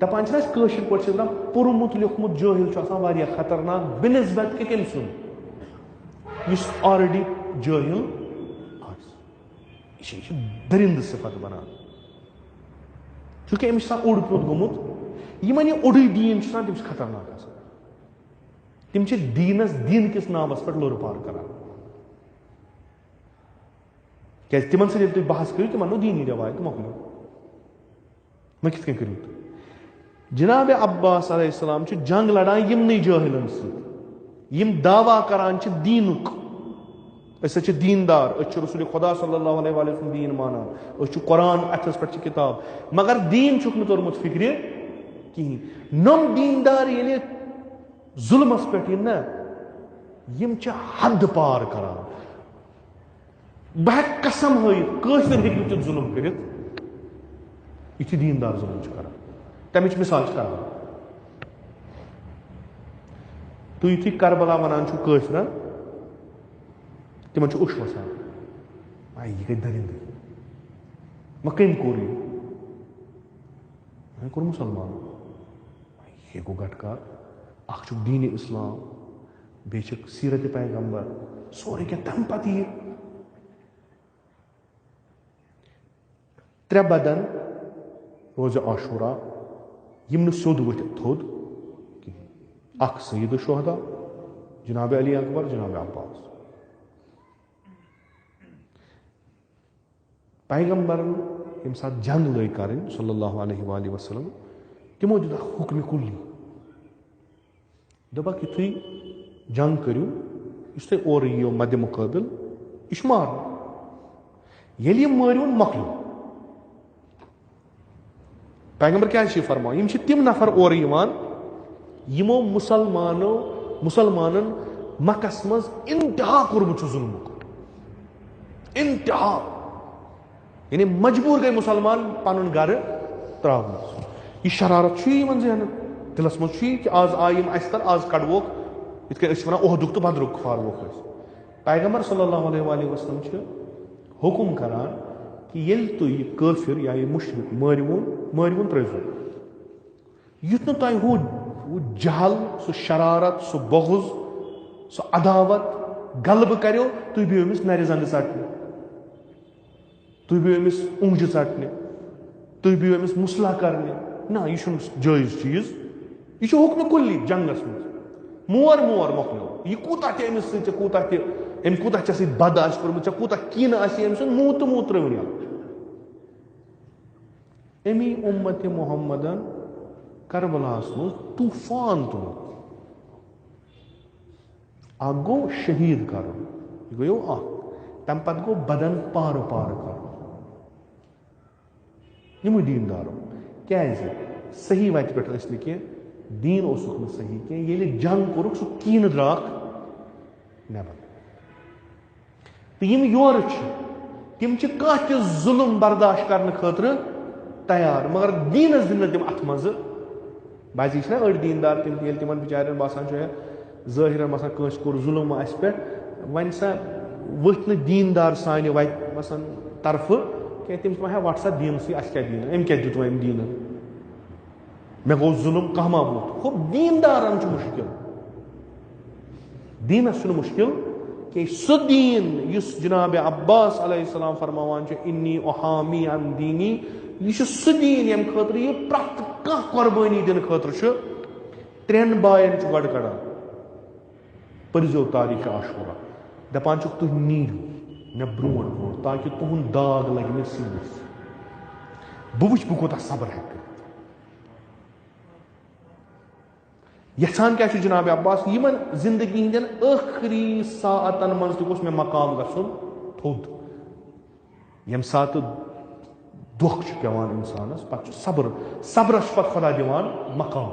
دپان چھِنہ أسۍ کٲشِر پٲٹھۍ چھِ دپان پوٚرمُت لیوٚکھمُت جٲہِل چھُ آسان واریاہ خطرناک بنسبت کہِ کٔمۍ سُنٛد؟ یُس آلریڈی جٲہِل آسہِ. یہِ چھِ دٔرِندٕ صفت بنان، چوٗنٛکہِ أمِس چھُ آسان اوٚڑ پیوٚنٛت گوٚمُت. یِمن یہِ اوٚڑُے دیٖن چھُ آسان تِم چھِ خطرناک آسان، تِم چھِ دیٖنس دیٖن کِس ناوس پٮ۪ٹھ لوٚر پار کران. کیٛازِ تِمن سۭتۍ ییٚلہِ تُہۍ بحث کٔرِو تِمن نو دیٖنی رٮ۪واج مۄکلیو، وۄنۍ کِتھ کٔنۍ کٔرِو تُہۍ؟ جناب عباس علیہ السلام چھُ جنگ لڑان یِمنٕے جٲہلن سۭتۍ یِم دعویٰ کران چھِ دیٖنُک. أسۍ حظ چھِ دیٖندار، أسۍ چھِ رسول خدا صلی اللہ علیہ وآلہ سُنٛد دیٖن مانان، أسۍ چھُ قرآن اتھس پٮ۪ٹھ چھِ کِتاب، مگر دیٖن چھُکھ نہٕ توٚرمُت فِکرِ کِہیٖنۍ. نۄم دیٖندار ییٚلہِ ظُلمس پٮ۪ٹھ یِن نا، یِم چھِ حد پار کران. بہٕ ہٮ۪کہٕ قسم ہٲیِتھ کٲفِر ہیٚکہِ نہٕ تیُتھ ظُلم کٔرِتھ یُتھ یہِ دیٖندار ظُلم چھُ کران. تمِچ مِثال چھِ کران. تُہۍ یُتھُے کربلا ونان چھُو کٲفرن، تِمن چھُ اوٚش وسان، یہِ گٔے دٔرِندٕ، وۄنۍ کٔمۍ کوٚر یہِ؟ وۄنۍ کوٚر مُسلمانو. یہِ گوٚو گٹہٕ کار. اکھ چھُکھ دیٖنِ اسلام، بیٚیہِ چھِکھ سیٖرت پیغمبر، سورُے کینٛہہ. تمہِ پتہٕ یہِ 3 بدن روزِ عاشورا یِم نہٕ سیوٚد ؤتھِتھ تھوٚد کِہیٖنۍ. اکھ سید الشہداء جناب علی اکبر، جناب عباس. پیغمبرن ییٚمہِ ساتہٕ جنگ لٲگۍ کرٕنۍ صلی اللہ علیہ وآلہ وسلم، تِمو دیُت اکھ حُکمہِ کُلی، دوٚپکھ یُتھُے جنگ کٔرِو، یُس تۄہہِ اورٕ یِیو مدِ مُقٲبِل یہِ چھُ مارُن، ییٚلہِ یہِ مٲرۍوُن مۄکلیو. پیغمبر کیٛازِ چھِ یہِ فرماوان؟ یِم چھِ تِم نفر اورٕ یِوان یِمو مُسلمانن مکس منٛز انتہا کوٚرمُت چھُ ظُلمُک، انتہا. یعنی مجبوٗر گٔے مُسلمان پنُن گرٕ ترٛاونس. یہِ شرارت چھُ یِمن ذہنن، دِلس منٛز چھُ یہِ کہِ آز آیہِ یِم اَسہِ تل، آز کڑووکھ، یِتھ کٔنۍ أسۍ چھِ ونان اُحدُک تہٕ بدرُک کھالوکھ أسۍ. پیغمبر صلی اللہ علیہ وآلہ وسلم چھِ حُکُم کران کہِ ییٚلہِ تُہۍ یہِ کٲفِر یا یہِ مُشرِک مٲرۍوُن ترٛٲوِزیون. یُتھ نہٕ تۄہہِ ہُہ جہل، سُہ شرارت، سُہ بغض، سُہ عداوت غلبہٕ کریو، تُہۍ بِہِو أمِس نرِ زنٛگہٕ ژٹنہِ، تُہۍ بِہِو أمِس اونٛگجہِ ژٹنہِ، تُہۍ بِہِو أمِس مُصلح کرنہِ، نا یہ جائز چیز یہ حکم کلی جنگس مز مور مۄکلیو یہ کوٗتاہ تہِ أمِس سۭتۍ ژےٚ کوٗتاہ تہِ أمۍ کوٗتاہ ژےٚ سۭتۍ بد آسہِ کوٚرمُت ژےٚ کوٗتاہ کینہہ آسہِ أمۍ سُنٛد موٗ ترٛٲوٕنۍ امی اُمتِ محمدن کربلاہس منٛز طوٗفان تُلمُت اکھ گوٚو شہیٖد کرُن یہِ گوٚو اکھ تمہِ پتہٕ گوٚو بدن پارٕ کرُن یِمو دیٖندارو کیازِ صحیح وتہِ پٮ۪ٹھ ٲسۍ نہٕ کینٛہہ دیٖن اوسُکھ نہٕ صحیح کینٛہہ ییٚلہِ جنگ کوٚرُکھ سُہ کیٖنہٕ درٛاکھ نٮ۪بر تہٕ یِم یورٕ چھِ تِم چھِ کانٛہہ تہِ ظُلم برداشت کرنہٕ خٲطرٕ تیار مگر دیٖنس دِنہٕ تِم اتھ منٛزٕ بعضی چھِنہ أڑۍ دیٖندار تِم ییٚلہِ تِمن بِچارٮ۪ن باسان چھُ ظٲہِرن باسان کٲنٛسہِ کوٚر ظُلم اسہِ پٮ۪ٹھ وۄنۍ سا ؤتھۍ نہٕ دیٖندار سانہِ وتہِ باسان طرفہٕ کینٛہہ تِم چھِ دپان ہے وٹ سا دیٖنسٕے اَسہِ کیٛاہ دیٖنہٕ أمۍ کیٛاہ دیُت وۄنۍ أمۍ دیٖنہٕ مےٚ گوٚو ظُلم کانٛہہ ما ووٚتھ ہُہ دیٖندارن چھُ مُشکِل دیٖنس چھُنہٕ مُشکِل کینٛہہ سُہ دیٖن یُس جناب عباس علیہ السلام فرماوان چھُ انی احامی عن دیٖنی یہ چھُ سُہ دیٖن ییٚمہِ خٲطرٕ یہِ پرٛٮ۪تھ کانٛہہ قۄربٲنی دِنہٕ خٲطرٕ چھُ 3 باین چھُ گۄڈٕ کڑان پٔرزیو تاریخ عاشورہ دپان چھُکھ تُہۍ نیٖرِو مےٚ برونٛٹھ تاکہِ تُہُنٛد داغ لگہِ مےٚ سیٖنس بہٕ وٕچھِ بہٕ کوٗتاہ صبر ہٮ۪کہٕ کٔرِتھ یژھان کیٛاہ چھُ جناب عباس یِمن زندگی ہٕنٛدٮ۪ن ٲخری ساعتن منٛز تہِ گوٚژھ مےٚ مقام گژھُن تھوٚد ییٚمہِ ساتہٕ دھوکہٕ چھُ پیٚوان اِنسانس پتہٕ چھُ صبرس چھُ پتہٕ خۄدا دِوان مقام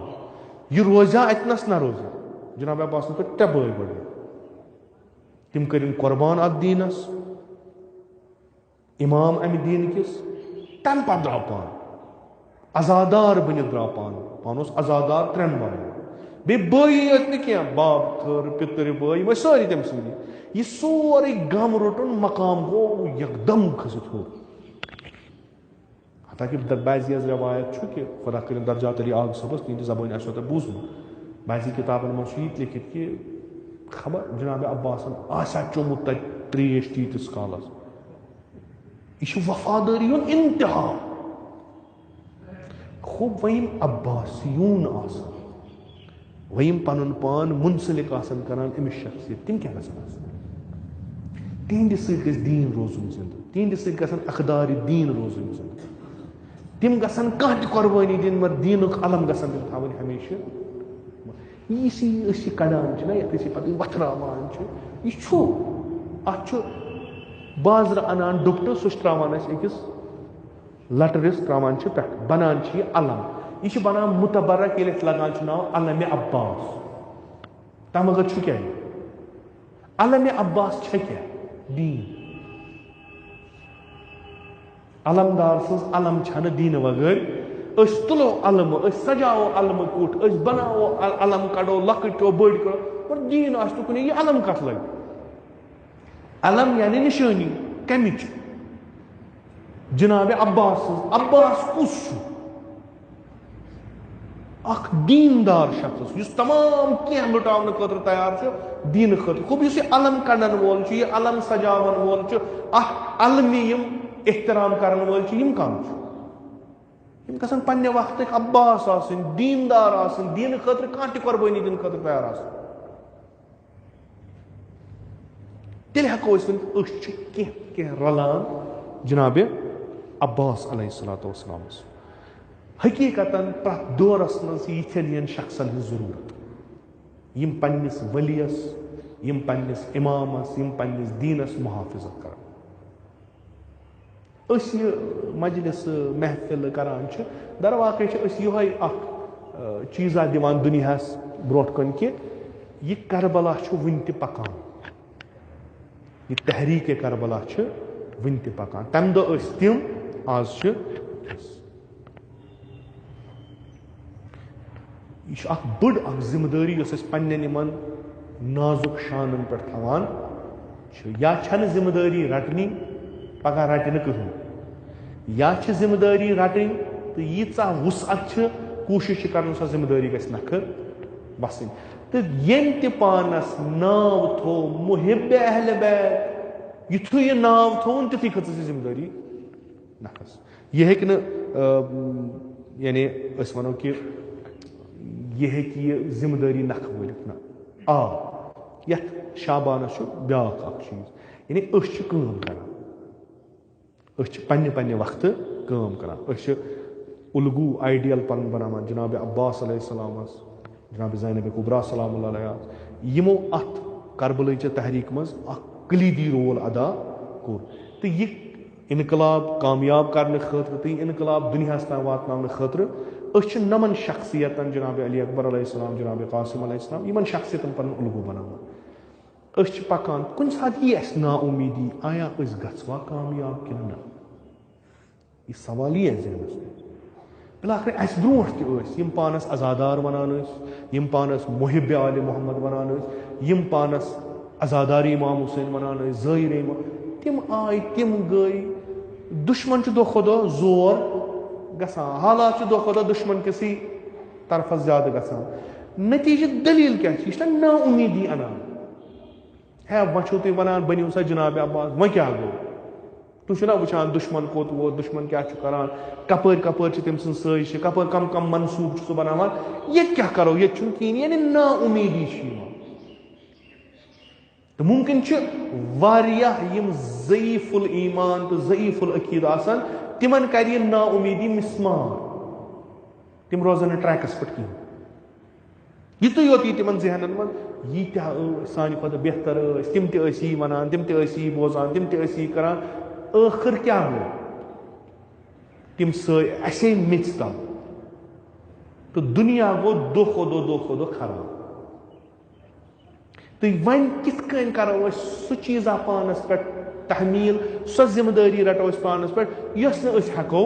یہِ روزیا اتنس نہ روزیا جناب عباسن کٔر 3 بٲے گۄڈٕ تِم کٔرِنۍ قۄربان اتھ دیٖنس امام امہِ دیٖنہٕ کِس تمہِ پتہٕ درٛاو پان ازادار بٔنِتھ درٛاو پان اوس ازادار 3 باین بیٚیہِ بٲیی یٲتۍ نہٕ کینٛہہ باب تھٔر پِتٕرِ بٲے یِم ٲسۍ سٲری تٔمۍ سٕنٛدی یہِ سورُے غم روٚٹُن مقام گوٚو یکدم کھٔسِتھ ہیوٚر حتاکہِ بعضی حظ روایت چھُ کہِ خۄدا کٔرِنۍ درجات علی آغا صٲبس تِہنٛدِ زبٲنۍ آسیو تۄہہِ بوٗزمُت بعضی کِتابن منٛز چھُ یہِ تہِ لیکھِتھ کہِ خبر جناب عباسن آسیا چوٚمُت تتہِ تریش تیٖتِس کالس یہ چھُ وفادٲری ہُنٛد انتہا خوب وۄنۍ عباسیوٗن آسان وۄنۍ پنُن پان منسلک آسان کران أمِس شخصیت تِم کیٛاہ گژھن آسان تِہنٛدِ سۭتۍ گژھِ دیٖن روزُن زندٕ تِہنٛدِ سۭتۍ گژھن اقدارِ دیٖن روزٕنۍ زندٕ تِم گژھن کانٛہہ تہِ قۄربٲنی دِنۍ مگر دیٖنُک علم گژھن تِم تھاوٕنۍ ہمیشہِ یُس یہِ أسۍ یہِ کڑان چھِنہ یتھ أسۍ یہِ پتہٕ وۄتھراوان چھِ یہِ چھُ اتھ چھُ بازرٕ انان ڈُپٹہٕ سُہ چھُ تراوان أسۍ أکِس لٹرِس تراوان چھِ پٮ۪ٹھٕ بنان چھِ یہِ علم یہ چھُ بنان مُتبرک ییٚلہِ اَتھ لگان چھُ ناو علمِ عباس تمہِ بغٲر چھُ کیٛاہ علمِ عباس چھےٚ کیٛاہ دیٖن علمدار سٕنٛز علم چھنہٕ دیٖنہٕ وغٲر أسۍ تُلو علمہٕ أسۍ سجاوو علمہٕ کُٹھ أسۍ بناوو علم کڑو لۄکٕٹۍ کڑو بٔڑۍ کڑو اور دیٖن آسہِ نہٕ کُنہِ یہِ علم کتھ لگہِ علم یعنی نِشٲنی کمِچ جناب عباس سٕنٛز عباس کُس چھُ اکھ دیٖندار شخص یُس تمام کینٛہہ لُٹاونہٕ خٲطرٕ تیار چھُ دیٖنہٕ خٲطرٕ خوب یُس یہِ علم کڑن وول چھُ یہِ علم سجاون وول چھُ اتھ علمہِ یِم احترام کرن وٲلۍ چھِ یِم کم چھِ یِم گژھن پننہِ وقتٕکۍ عباس آسٕنۍ دیٖندار آسٕنۍ دیٖنہٕ خٲطرٕ کانٛہہ تہِ قۄربٲنی دِنہٕ خٲطرٕ تیار آسٕنۍ تیٚلہِ ہٮ۪کو أسۍ ؤنِتھ أسۍ چھِ کینٛہہ رلان جنابِ عباس علیہ الصلوۃ والسلامس حقیٖقتن پرٛٮ۪تھ دورس منٛز یِتھٮ۪ن یِن شخصن ہٕنٛز ضروٗرت یِم پننِس ؤلِیس یِم پننِس امامس یِم پننِس دیٖنس محافظت کران أسۍ یہِ مجلسہٕ محفِل کران چھِ درواقع چھِ أسۍ یِہوے اکھ چیٖزا دِوان دُنیاہس برونٛٹھ کُن کہِ یہِ کربلا چھُ وُنہِ تہِ پکان یہِ تحریٖکے کربلا چھِ وُنہِ تہِ پکان تمہِ دۄہ ٲسۍ تِم آز چھِ یہِ چھِ اکھ بٔڑ اکھ ذمہٕ دٲری یۄس أسۍ پننٮ۪ن یِمن نازُک شانن پٮ۪ٹھ تھاوان چھِ یا چھنہٕ ذمہٕ دٲری رٹنی پگاہ رٹہِ نہٕ کٕہٕنۍ یا چھِ ذمہٕ دٲری رٹٕنۍ تہٕ ییٖژاہ وُسعت چھِ کوٗشِش چھِ کران سۄ ذمہٕ دٲری گژھِ نکھٕ وسٕنۍ تہٕ ییٚمۍ تہِ پانس ناو تھوٚو محب اہلِ بیت یِتھُے یہِ ناو تھوٚوُن تِتھُے کھٔژٕس یہِ ذمہٕ دٲری نکھس یہِ ہیٚکہِ نہٕ یعنی أسۍ وَنو کہِ یہِ ہیٚکہِ یہِ ذمہٕ دٲری نکھٕ وٲلِتھ نہ یَتھ شابانَس چھُ بیٛاکھ اکھ چیٖز یعنی أسۍ چھِ کٲم کران أسۍ چھِ پننہِ وقتہٕ کٲم کران أسۍ چھِ الگوٗ آیڈیل پنُن بناوان جناب عباس علیہ السلامس جناب زینب کبرا سلام اللہ علیہ یِمو اتھ کربلٕچہِ تحریٖک منٛز اکھ کلیٖدی رول ادا کوٚر تہٕ یہِ انقلاب کامیاب کرنہٕ خٲطرٕ تہٕ یہِ انقلاب دُنیاہس تام واتناونہٕ خٲطرٕ أسۍ چھِ نمن شخصیتن جناب علی اکبر علیہ السلام جناب قاسم علیہ السلام یِمن شخصیتن پنُن الگوٗ بناوان أسۍ چھِ پکان کُنہِ ساتہٕ یی اَسہِ نا اُمیٖدی آیا أسۍ گژھوا کامیاب کِنہٕ نہ یہِ سوال یی اَسہِ ذہنس منٛز بِلاخٕر اَسہِ برونٛٹھ تہِ ٲسۍ یِم پانس ازادار ونان ٲسۍ یِم پانس محب آلِ محمد ونان ٲسۍ یِم پانس ازادار امام حسین ونان ٲسۍ ظٲہر امام تِم آیہِ تِم گٔے دُشمن چھُ دۄہ کھۄتہٕ دۄہ زور گژھان حالات چھِ دۄہ کھۄتہٕ دۄہ دُشمن کِسٕے طرفس زیادٕ گژھان نتیٖجہٕ دٔلیٖل کیاہ چھِ یہِ چھُنہ نا اُمیٖدی انان ہے وۄنۍ چھِو تُہۍ ونان بٔنِو سا جناب عباس وۄنۍ کیاہ گوٚو تُہۍ چھِو نا وٕچھان دُشمن کوٚت ووت دُشمن کیاہ چھُ کران کپٲرۍ چھِ تٔمۍ سٕنٛز سٲزِش کپٲرۍ کم منصوٗبہٕ چھُ سُہ بناوان ییٚتہِ کیاہ کرو ییٚتہِ چھُنہٕ کِہیٖنۍ یعنی نا اُمیٖدی چھِ یِوان تہٕ مُمکِن چھُ واریاہ یِم ضعیٖف الایمان تہٕ ضعیٖف العقیٖدٕ آسان تِمن کرِ یہِ نا اُمیٖدی مِسمار تِم روزن نہٕ ٹریکس پٮ۪ٹھ کِہیٖنۍ یِتُے یوت یی تِمن ذہنن منٛز ییٖتیاہ ٲسۍ سانہِ کھۄتہٕ بہتر ٲسۍ تِم تہِ ٲسۍ یی ونان تِم تہِ ٲسۍ یی بوزان تِم تہِ ٲسۍ یی کران ٲخٕر کیاہ گوٚو تِم سٲے اَسے میٚژ تل تہٕ دُنیا گوٚو دۄہ کھۄتہٕ دۄہ خراب تہٕ وۄنۍ کِتھ کٔنۍ کرو أسۍ سُہ چیٖزا پانس پٮ۪ٹھ تحمیٖل سۄ ذمہٕ دٲری رٹو أسۍ پانس پٮ۪ٹھ یۄس نہٕ أسۍ ہٮ۪کو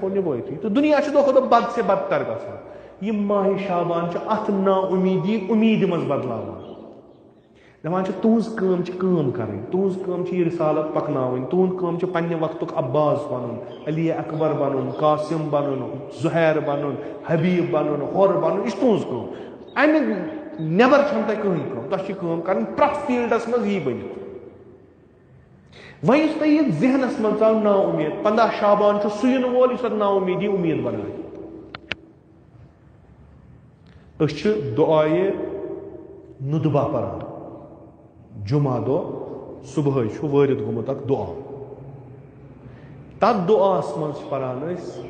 نِبٲوتھٕے تہٕ دُنیا چھُ دۄہ کھۄتہٕ دۄہ بد سے بدتر گژھان یِم ماہِ شابان چھِ اتھ نا اُمیٖدی اُمیٖدِ منٛز بدلاوان دپان چھِ تُہنٛز کٲم چھِ کٲم کرٕنۍ تُہنٛز کٲم چھِ یہِ رِسالت پکناوٕنۍ تُہنٛد کٲم چھِ پننہِ وقتُک عباس بنُن علی اکبر بنُن قاسم بنُن زُہیر بنُن حبیٖب بنُن ہُر بنُن یہِ چھِ تُہنٛز کٲم امہِ نٮ۪بر چھنہٕ تۄہہِ کٕہٕنۍ کٲم تۄہہِ چھِ کٲم کرٕنۍ پرٛٮ۪تھ فیٖلڈس منٛز یی بٔنِتھ وۄنۍ یُس تۄہہِ یہِ ذہنس منٛز ژاو نا اُمید 15 شابان چھُ سُہ یِنہٕ وول یُس اتھ نا اُمیٖدی اُمید بنایہِ أسۍ چھِ دُعایہِ ندبہ پران جمعہ دۄہ صبحٲے چھُ وٲرِد گوٚمُت اکھ دُعا تتھ دُعاہس منٛز چھِ پران أسۍ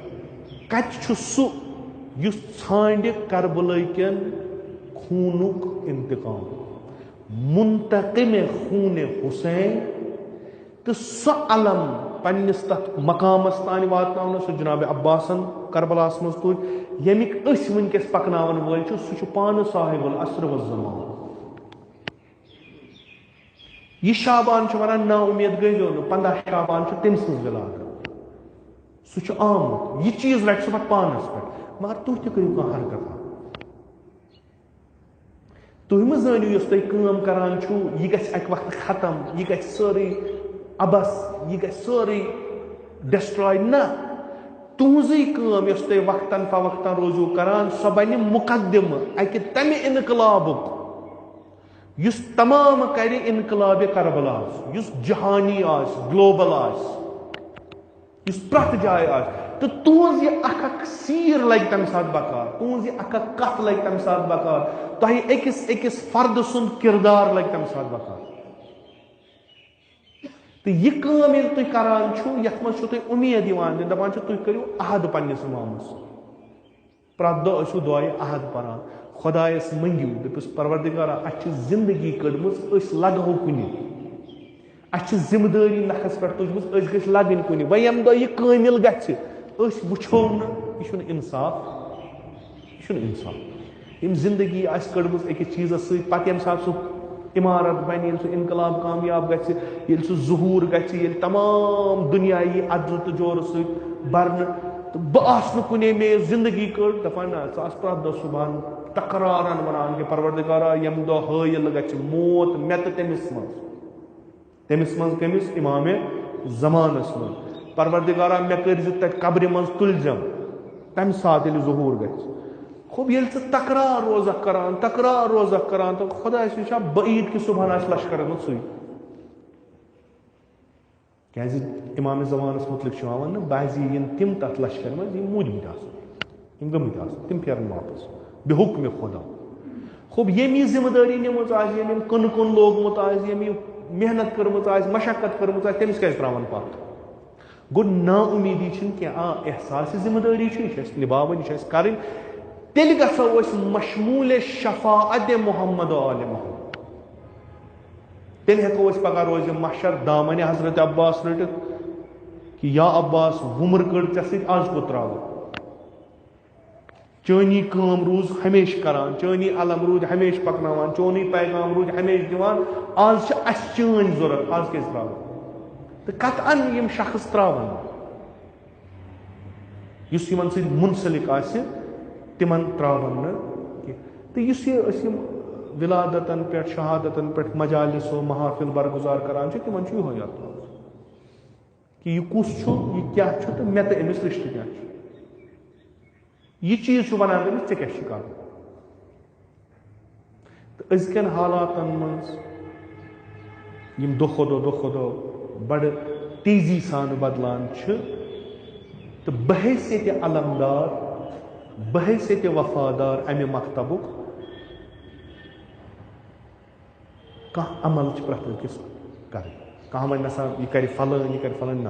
کتہِ چھُ سُہ یُس ژھانڈِ کربلہٕ کٮ۪ن خوٗنُک انتقام منتقمِ خوٗنِ حُسین تہٕ سۄ علم پننِس تتھ مقامس تانۍ واتناونہٕ سُہ جناب عباسن کربلاہس منٛز تُلۍ ییٚمِکۍ أسۍ وٕنکیٚس پکناون وٲلۍ چھِ سُہ چھُ پانہٕ صاحب العصر والزمان یہِ شابان چھُ ونان نا اُمید گٔیزیو نہٕ 15 شابان چھُ تٔمۍ سٕنٛز ولادت سُہ چھُ آمُت یہِ چیٖز رٹہِ سُہ پتہٕ پانس پٮ۪ٹھ مگر تُہۍ تہِ کٔرِو کانٛہہ حرکت تُہۍ مہٕ زٲنِو یۄس تُہۍ کٲم کران چھُو یہِ گژھِ اکہِ وقتہٕ ختم یہِ گژھِ سٲرٕے ابس یہِ گژھِ سٲرٕے ڈسٹراے نہ تُہنٛزٕے کٲم یۄس تُہۍ وقتن فوقتن روزِو کران سۄ بنہِ مُقدمہٕ اکہِ تمہِ انقلابُک یُس تمام کرِ انقلابِ کربلاہس یُس جہانی آسہِ گلوبل آسہِ یُس پرٛٮ۪تھ جایہِ آسہِ تہٕ تُہنٛز یہِ اکھ سیٖر لگہِ تمہِ ساتہٕ بکار تُہنٛز یہِ اکھ کتھ لگہِ تمہِ ساتہٕ بکار تۄہہِ أکِس فردٕ سُنٛد کردار لگہِ تمہِ ساتہٕ بکار تہٕ یہِ کٲم ییٚلہِ تُہۍ کران چھُو یتھ منٛز چھُو تۄہہِ اُمید یِوان دِنہٕ دپان چھِ تُہۍ کٔرِو عہد پننِس امامس پرٛٮ۪تھ دۄہ ٲسِو دُعایہِ عہد پران خۄدایس منٛگِو دٔپِس پروردِگارا اسہِ چھِ زندگی کٔڑمٕژ أسۍ لگہو کُنہِ اسہِ چھِ ذمہٕ دٲری نکھس پٮ۪ٹھ تُجمٕژ أسۍ گٔژھۍ لگٕنۍ کُنہِ وۄنۍ ییٚمہِ دۄہ یہِ کٲمِل گژھِ أسۍ وٕچھو نہٕ یہِ چھُنہٕ انصاف یِم زندگی آسہِ کٔڑمٕژ أکِس چیٖزس سۭتۍ پتہٕ ییٚمہِ ساتہٕ سُہ عمارت بنہِ ییٚلہِ سُہ انقلاب کامیاب گژھِ ییٚلہِ سُہ ظہوٗر گژھِ ییٚلہِ تمام دُنیا یی ادلہٕ تہٕ جورٕ سۭتۍ برنہٕ تہٕ بہٕ آسہٕ نہٕ کُنے مےٚ زندگی کٔڑ دپان نہ ژٕ آس پرٛٮ۪تھ دۄہ صبحن تکرارن ونان کہِ پروردِگارا ییٚمہِ دۄہ حٲیل گژھِ موت مےٚ تہٕ تٔمِس منٛز کٔمِس امامِ زمانس منٛز پروردِگارا مےٚ کٔرۍ زِ تتہِ قبرِ منٛز تُلزٮ۪م تمہِ ساتہٕ ییٚلہِ ظہوٗر گژھِ خوب ییٚلہِ ژٕ تکرار روزکھ کران تہٕ خۄداے سُنٛد چھا بہٕ عیٖد کہِ صبحن آسہِ لشکر اَنُن سُے کیازِ امام زمانس متعلق ون بعضی ین تم تک لشکر مز یم موٗدمٕتۍ آسن یم گٔمٕتۍ آسن تم پھیرن واپس بے حکم خدا. خوب یم یہ ذمہ داری نمٕژ آسہِ یم کُن کُن لوگمُت آسہِ یم محنت کٔرمٕژ آسہِ مشقت کٔرمٕژ آسہِ تٔمِس کیازِ تراون پتھ. گوٚو نا اُمیٖدی چھِنہٕ کینٛہہ احساس ذمہ داری چھُ یہِ چھِ اَسہِ نِباوٕنۍ یہِ چھِ اَسہِ کَرٕنۍ. تیٚلہِ گژھو أسۍ مشموٗلِ شفاعت محمد و آلِ محمد. تیٚلہِ ہٮ۪کو أسۍ پگاہ روزِ محشر دامنہِ حضرت عباس رٔٹِتھ کہ یا عباس وُمر کٔڑ ژےٚ سۭتۍ آز کوٚت تراوو. چٲنی کٲم روٗز ہمیشہِ کران چٲنی علم روٗدۍ ہمیشہِ پکناوان چونی پیغام روٗدۍ ہمیشہِ دِوان آز چھِ اَسہِ چٲنۍ ضوٚرتھ آز کیازِ تراوو. تہٕ قطعن یِم شخص تراون یُس یِمن سۭتۍ منسلک آسہِ تِمن تراون نہٕ کینٛہہ. تہٕ یُس یہِ أسۍ یِم ولادتن پٮ۪ٹھ شہادتن پٮ۪ٹھ مجالس و محافل برگزار کران چھِ تِمن چھُ یِہوے یاد تھاوُن کہ یہِ کُس چھُ یہِ کیاہ چھُ تہٕ مےٚ تہٕ أمِس رشتہٕ کیاہ چھُ. یہ چیز چھُ ونان أمِس ژےٚ کیاہ چھُ کرُن. تہٕ أزکٮ۪ن حالاتن منٛز یِم دۄہ کھۄتہٕ دۄہ بڑٕ تیزی سان بدلان چھِ تہٕ بحیثیتِ علمدار بحیثیتِ وفادار امہِ مکتبُک کانٛہہ عمل چھِ پرٛٮ۪تھ أکِس کرٕنۍ. کانٛہہ وَنہِ نسا یہِ کرِ فلٲنۍ یہِ کرِ فلٲنۍ نہ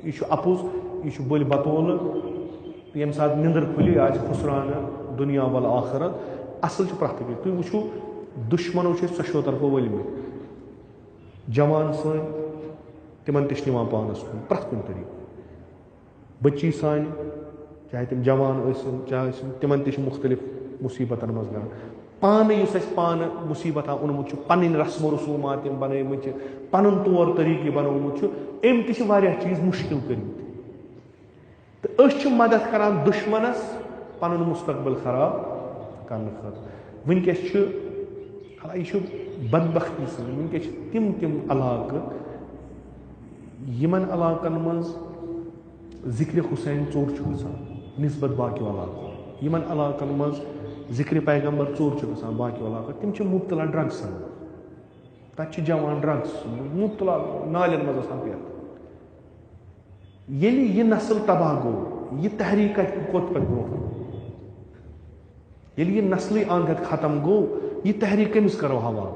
یہِ چھُ اپُز یہِ چھُ بٔلۍ بطولہٕ تہٕ ییٚمہِ ساتہٕ نِندٕر کھُلہِ یہِ آسہِ خُسرانہٕ دُنیا ول آخرت. اصل چھُ پرٛٮ۪تھ أکِس. تُہۍ وٕچھِو دُشمنو چھِ أسۍ ژۄشوٕے طرفو ؤلمٕتۍ. جوان سٲنۍ تِمن تہِ چھِ نِوان پانس کُن پرٛٮ۪تھ کُنہِ طریٖقہٕ. بچی سانہِ چاہے تِم جوان ٲسِن چاہے ٲسِن تِمن تہِ چھِ مُختلف مُصیبتن منٛز گژھان. پانہٕ یُس اَسہِ پانہٕ مُصیبت اوٚنمُت چھُ پنٕنۍ رسم و رسوٗمات یِم بنٲومٕتۍ چھِ پنُن طور طریٖقہٕ یہِ بنومُت چھُ أمۍ تہِ چھِ واریاہ چیٖز مُشکِل کٔرمٕتۍ. تہٕ أسۍ چھِ مدد کران دُشمنس پنُن مستقبل خراب کرنہٕ خٲطرٕ. وٕنکیٚس چھُ یہِ چھُ بدبختی سۭتۍ وٕنکیٚس چھِ تِم علاقہٕ یِمن علاقن منٛز ذِکرِ حُسین ژوٚر چھُ گژھان نسبت باقیو علاقو. یِمن علاقن منٛز ذِکرِ پیغمبر ژوٚر چھُ گژھان باقیو علاقو تِم چھِ مُبتلا ڈرگسن. تتہِ چھِ جوان ڈرگس مُبتلا نالین منٛز آسان پٮ۪تھ. ییٚلہِ یہِ نسل تباہ گوٚو یہِ تحریٖک کتہِ کوٚت پتہٕ برونٛٹھ ییٚلہِ یہِ نسلٕے انٛد ہٮ۪تھ ختم گوٚو یہِ تحریٖک کٔمِس کرو حوالہٕ.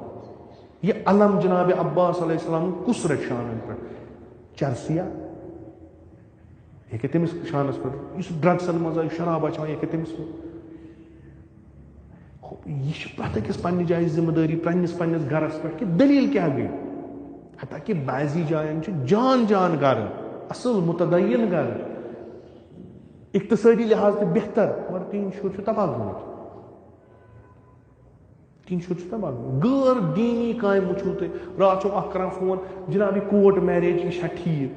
یہِ علم جناب عباس علیہ السلام کُس رٹہِ شانن پٮ۪ٹھ. چرسیا ہیٚکہِ تٔمِس شانس پٮ۪ٹھ یُس ڈرگسن منٛز آیہِ شرابا چٮ۪وان یہِ ہیٚکہِ تٔمِس. یہِ چھِ پرٛٮ۪تھ أکِس پننہِ جایہِ ذمہٕ دٲری پننِس گرس پٮ۪ٹھ کہِ دٔلیٖل کیاہ گٔے. حتیٰ کہِ بعضی جاین چھِ جان گرٕ اصل متدین گرٕ اقتصٲدی لحاظ تہِ بہتر مگر تِہنٛدۍ شُرۍ چھِ تباہ گٔمٕتۍ. غٲر دیٖنی کامہِ وٕچھِو تُہۍ. راتھ چھُ اکھ کران فون جناب یہِ کوٹ میریج یہِ چھا ٹھیٖک.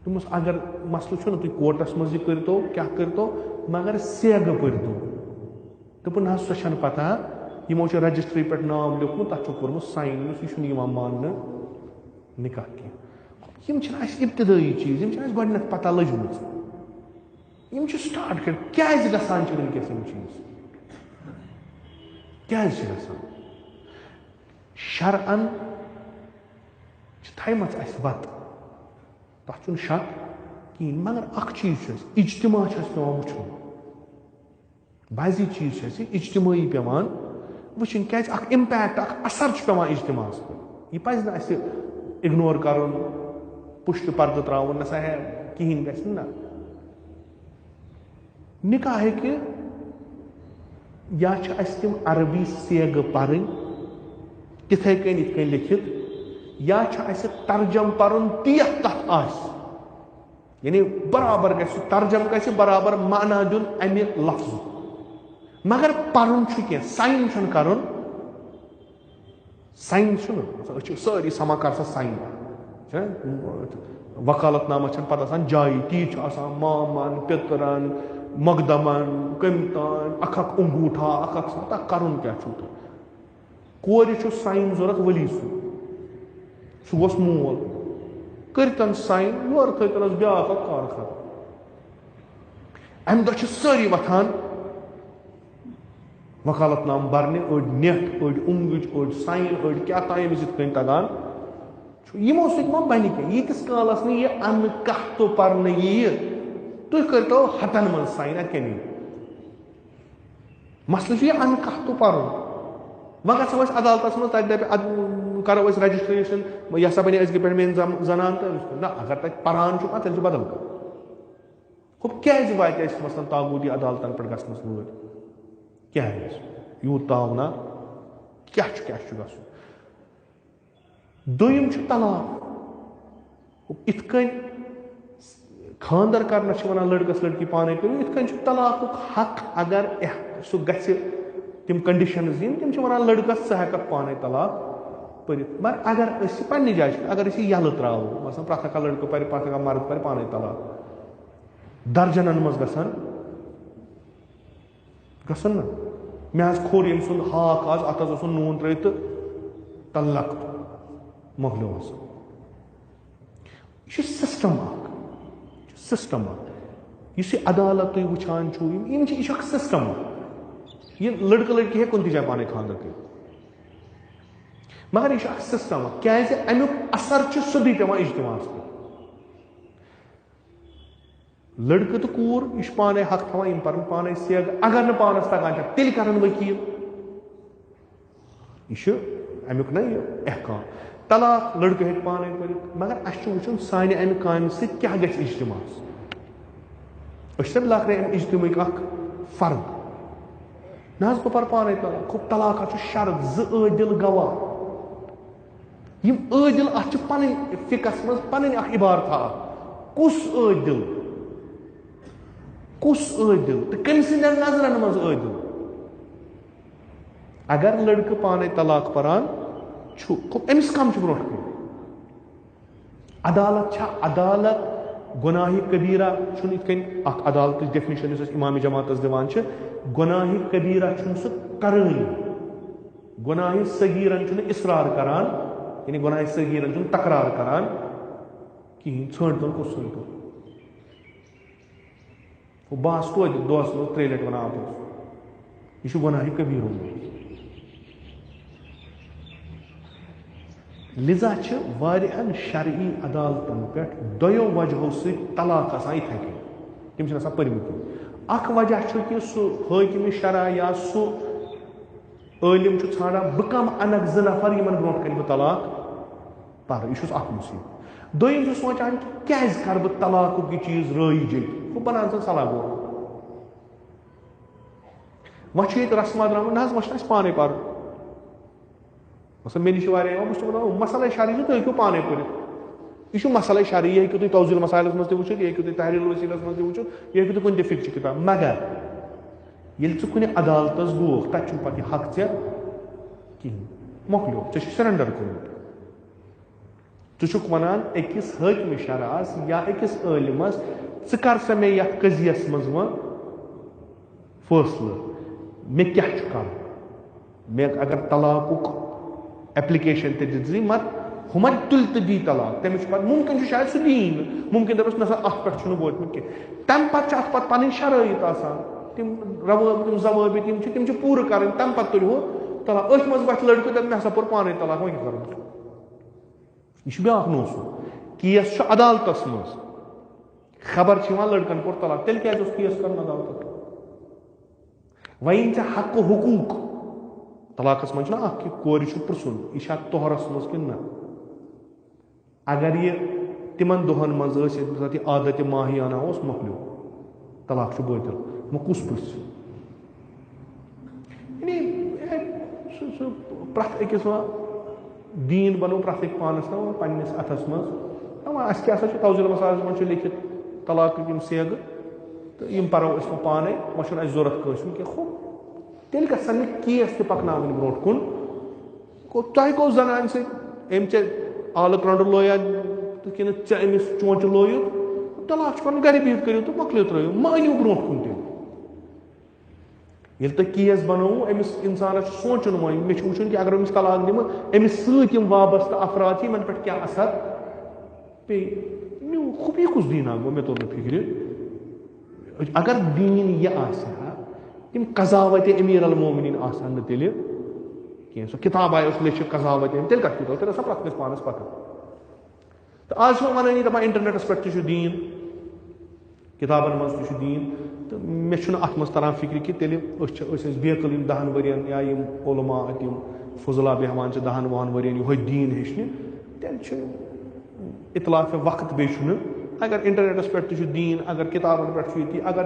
دوٚپمَس اگر مسلہٕ چھُنہٕ تُہۍ کوٹس منٛز یہِ کٔرتو کیاہ کٔرتو مگر سیگہٕ پٔرتو. دوٚپُن نہ حظ سۄ چھنہٕ پتہ یِمو چھُ رجسٹری پٮ۪ٹھ ناو لیوٗکھمُت تتھ چھُ کوٚرمُت ساین یہِ چھُنہٕ یِوان ماننہٕ نکاح کینٛہہ. یِم چھِنہٕ اَسہِ ابتدٲیی چیٖز یِم چھِ اَسہِ گۄڈٕنٮ۪تھ پتہ لٔجمٕژ. یِم چھِ سٹاٹ کٔرِتھ کیازِ گژھان چھِ وٕنکیٚس یِم چیٖز کیازِ چھِ گژھان. شرعن چھِ تھایمژ اَسہِ وتھ تتھ چھُنہٕ شک کِہیٖنۍ مگر اکھ چیٖز چھُ اَسہِ اجتماع چھُ اَسہِ پیٚوان وٕچھُن. بعضی چیٖز چھِ اَسہِ اجتمٲعی پیٚوان وٕچھِنۍ کیازِ اکھ امپیکٹ اکھ اثر چھُ پیٚوان اجتماعس پٮ۪ٹھ. یہِ پزِ نہٕ اَسہِ اِگنور کرُن پُشتہٕ پردٕ تراوُن نسا ہے کِہیٖنۍ گژھِ نہٕ. نہ نکاح ہیٚکہِ یا چھِ اَسہِ تِم عربی سیگہٕ پرٕنۍ تِتھے کٔنۍ یِتھ کٔنۍ لیکھِتھ یا چھُ اَسہِ ترجم پرُن تی یتھ تتھ آسہِ یعنی برابر گژھِ ترجم گژھِ برابر معنا دیُن امہِ لفظُک مگر پرُن چھُ کینٛہہ ساین چھُنہٕ کرُن. ساین چھُنہٕ أسۍ چھِ سٲری سما کر سا ساین وکالت نامہ چھنہٕ پتہٕ آسان جایی تی چھُ آسان مامن پِترن مقدمن قۭمتن اکھ انگوٗٹھا اکھ تتھ کرُن کیاہ چھُو تۄہہِ. کورِ چھُ ساین ضوٚرتھ ؤلی سُہ گوٚژھ مول کٔرتن ساین یورٕ تھٲیتنس بیاکھ اکھ کار ختم. امہِ دۄہ چھِ سٲری وۄتھان وکالت نامہٕ برنہِ أڑۍ نٮ۪ٹ أڑۍ اوٚنگٕج أڑۍ ساین أڑۍ کیاہ تام ییٚمِس یِتھ کٔنۍ تگان یمو سۭتۍ ما بنہِ کینٛہہ ییٖتِس کالس نہٕ یہِ اَنہٕ کَتھ تہٕ پرنہٕ یِیہِ تُہۍ کٔرۍتو ہتن منٛز ساین اَتھ کیٛاہ نیی مسلہٕ چھُ یہِ اَنہٕ کَتھ تہٕ پرُن وۄنۍ گژھو أسۍ عدالتس منٛز تتہِ دپہِ کرو أسۍ رجسٹریشن یہِ ہسا بنے أزکہِ پٮ۪ٹھ میٲنۍ زنان تہٕ نہ اگر تتہِ پران چھُ تیٚلہِ چھُ بدل کانٛہہ ہُہ کیازِ واتہِ اَسہِ مثلاً تاغوٗتی عدالتن پٮ۪ٹھ گژھنس وٲرۍ کیازِ یوٗت تاونا کیٛاہ چھُ گژھُن دوٚیِم چھُ طلاق یِتھ کٔنۍ خاندر کرنس چھِ ونان لڑکس لڑکی پانے کٔرِو یِتھ کٔنۍ چھُ طلاقُک حق اگر سُہ گژھِ تِم کنڈِشنز یِن تِم چھِ ونان لڑکس ژٕ ہٮ۪ککھ پانے طلاق پٔرِتھ مگر اگر أسۍ پننہِ جایہِ چھِ اگر أسۍ یہِ یلہٕ تراوو مثلاً پرٛٮ۪تھ اکھ لڑکہٕ پرِ پرٛٮ۪تھ اکھ مرد پرِ پانے طلاق درجنن منٛز گژھن نہ مےٚ حظ کھوٚر ییٚمہِ سُنٛد ہاکھ آز اتھ حظ اوسُن نوٗن ترٲیِتھ تہٕ تلق مۄکلیو آسان یہِ چھُ سسٹم اکھ یُس یہِ عدالت تُہۍ وٕچھان چھُو یِم چھِ یہِ چھُ اکھ سسٹم اکھ یہِ لڑکہٕ لڑکی ہیٚکہِ کُنہِ تہِ جایہِ پانے خاندر کٔرِتھ مگر یہِ چھُ اکھ سسٹم اکھ کیازِ امیُک اثر چھُ سیوٚدُے پیٚوان اجتماعس پٮ۪ٹھ لڑکہٕ تہٕ کوٗر یہِ چھُ پانے حق تھاوان یِم پرن پانے سیٚگ اگر نہٕ پانس تگان چھِ تیٚلہِ کرن ؤکیٖل یہِ چھُ امیُک نا یہِ احکام طلاق لڑکہٕ ہیٚکہِ پانے کٔرِتھ مگر اَسہِ چھُ وٕچھُن سانہِ امہِ کامہِ سۭتۍ کیاہ گژھِ اجتماعس أسۍ چھِ بِلاخرے امہِ اجتماعٕکۍ اکھ فرد نہ حظ بہٕ پرٕ پانے طلاق طلاق حظ چھُ شرط زٕ عٲدِل گواہ یِم عٲدِل اتھ چھِ پنٕنۍ فِقس منٛز پنٕنۍ اکھ عبارتھا اکھ کُس عٲدِل تہٕ کٔمۍ سٕنٛدٮ۪ن نظرن منٛز عٲدِل اگر لڑکہٕ پانے طلاق پران چھُ أمِس کم چھُ برونٛٹھ کُن عدالت چھا عدالت گۄناہہِ کبیرہ چھُنہٕ یِتھ کٔنۍ اکھ عدالتٕچ ڈیفنیشن یُس أسۍ امامِ جماعتس دِوان چھِ گۄناہہِ کبیرہ چھُنہٕ سُہ کرٲنی گۄناہہِ صغیٖرن چھُنہٕ اصرار کران یعنی گۄناہہِ صغیٖرن چھُنہٕ تکرار کران کِہینۍ ژھٲنٛڈتن کُس ژھٲنٛڈتن بہٕ آسہٕ توتہِ دۄہس منٛز 3 لٹہِ ونان اپُز یہِ چھُ گۄناہہِ کبیٖرو لِذا چھِ واریاہن شرعی عدالتن پٮ۪ٹھ دۄیو وجہو سۭتۍ طلاق آسان یِتھے کٔنۍ تِم چھِنہٕ آسان پٔرمٕتۍ اکھ وجہ چھُ کہِ سُہ حٲکِمہِ شرع یا سُہ عٲلِم چھُ ژھانڈان بہٕ کم انکھ 2 نفر یِمن برونٛٹھ کَنہِ بہٕ طلاق پرٕ یہِ چھُس اکھ مُصیبت دوٚیِم چھُ سونٛچان کہِ کیازِ کرٕ بہٕ طلاقُک یہِ چیٖز رٲیِج ییٚتہِ بہٕ بناو ژٕ صلح گور وۄنۍ چھُ ییٚتہِ رسما درامُت نہ حظ وۄنۍ چھُنہٕ اَسہِ پانے پرُن مثلاً مےٚ نِش چھِ واریاہ یِوان بہٕ چھُس دَپان مسلے شرعی چھُ تُہۍ ہیٚکِو پانے پٔرِتھ یہِ چھُ مسلے شرعی یہِ ہیٚکِو تُہۍ توضیٖل مسایلس منٛز تہِ وٕچھِتھ یہِ ہیٚکِو تُہۍ تحریٖر الوسیٖلس منٛز تہِ وٕچھِتھ یہِ ہیٚکِو تُہۍ کُنہِ تہِ فِقچہِ کِتاب مگر ییٚلہِ ژٕ کُنہِ عدالتس گوکھ تتہِ چھُنہٕ پتہٕ یہِ حق ژےٚ کِہینۍ مۄکلیو ژےٚ چھُ سرنڈر کوٚرمُت ژٕ چھُکھ ونان أکِس حٲکمہِ شرعس یا أکِس عٲلِمس ژٕ کر سا مےٚ یتھ قضیس منٛز وۄنۍ فٲصلہٕ مےٚ کیاہ چھُ کرُن مےٚ اگر طلاقُک ایپلِکیشن تہِ دِژٕے مگر ہُہ ما تُلہِ تہٕ دی طلاق تٔمِس چھُ پتہٕ مُمکِن چھُ شاید سُہ دِیی نہٕ مُمکِن دپس نہ سا اتھ پٮ۪ٹھ چھُنہٕ ووتمُت کینٛہہ تمہِ پتہٕ چھِ اتھ پتہٕ پنٕنۍ شرٲیِط آسان تِم ضوٲبِط یِم چھِ پوٗرٕ کرٕنۍ تمہِ پتہٕ تُلہِ ہُہ طلاق أتھۍ منٛز وۄتھِ لڑکہٕ دپہِ مےٚ ہسا پوٚر پانے طلاق وۄنۍ کیاہ کرُن یہِ چھُ بیاکھ نوسوٗل کیس چھُ عدالتس منٛز خبر چھِ یِوان لڑکن کوٚر طلاق تیٚلہِ کیازِ اوس کیس کرُن عدالتس وۄنۍ یِم ژےٚ حقہٕ حقوٗق طلاقس منٛز چھُنہ اکھ کہِ کورِ چھُ پرژھُن یہِ چھا تۄہرس منٛز کِنہٕ نہ اگر یہِ تِمن دۄہن منٛز ٲسۍ ییٚمہِ ساتہٕ یہِ عادتِ ماہیانہ اوس مۄکلیو طلاق چھُ بٲطِل وۄنۍ کُس پرژھِ یعنی سُہ پرٛٮ۪تھ أکِس وۄنۍ دیٖن بنوو پرٛٮ۪تھ أکۍ پانس تام پننِس اتھس منٛز وۄنۍ اَسہِ کیٛاہ سا چھُ توضیٖل مسایلس منٛز چھُ لیکھِتھ طلاقٕکۍ یِم سیگہٕ تہٕ یِم پرو أسۍ وۄنۍ پانے وۄنۍ چھُنہٕ اَسہِ ضوٚرتھ کٲنٛسہِ ہُنٛد کینٛہہ تیٚلہِ گژھن نہٕ کیس تہِ پکناوٕنۍ برونٛٹھ کُن تۄہہِ گوٚو زنانہِ سۭتۍ أمۍ ژےٚ آلہٕ کرٛنٛڈٕ لویا تہٕ کِنہٕ ژےٚ أمِس چونٛچہِ لویُتھ طلاق چھُ کرُن گرِ بِہِتھ کٔرِو تہٕ مۄکلیو ترٲیِو مہ أنِو برونٛٹھ کُن تیٚلہِ ییٚلہِ تۄہہِ کیس بنووُ أمِس اِنسانس چھُ سونٛچُن وۄنۍ مےٚ چھُ وٕچھُن کہِ اگر أمِس طلاق دِمہٕ أمِس سۭتۍ یِم وابستہٕ افراد چھِ یِمن پٮ۪ٹھ کیاہ اثر پیٚیہِ یہِ کُس دیٖنا گوٚو مےٚ توٚر نہٕ فِکرِ اگر دیٖن یہِ آسہِ ہا تِم قضاوتِ امیٖر المومنیٖن آسہٕ نہٕ تیٚلہِ کینٛہہ سۄ کِتاب آیہِ اوس لیٚکھِتھ قضاوتِ تیٚلہِ کتھ تیٚلہِ ٲس پرٛٮ۪تھ کٲنٛسہِ پانس پتہ تو آج ونانی دپان انٹرنیٹس پہ دین کتابن مز تہ دین تو مے چھُنہٕ اتھ منٛز تران فکر کہ تیٚلہِ ٲسۍ بیقل یِم 10 ؤرین یا یِم علما اتہِ یِم فضلا بیہوان چھِ 10 وُہن ؤرین یِہوے دیٖن ہیٚچھنہِ تیٚلہِ چھُ اطلاف وقت بیٚیہِ چھُنہٕ اگر انٹرنیٹس پٮ۪ٹھ تہِ چھُ دیٖن اگر کتابن پٮ۪ٹھ چھُ ییٚتی اگر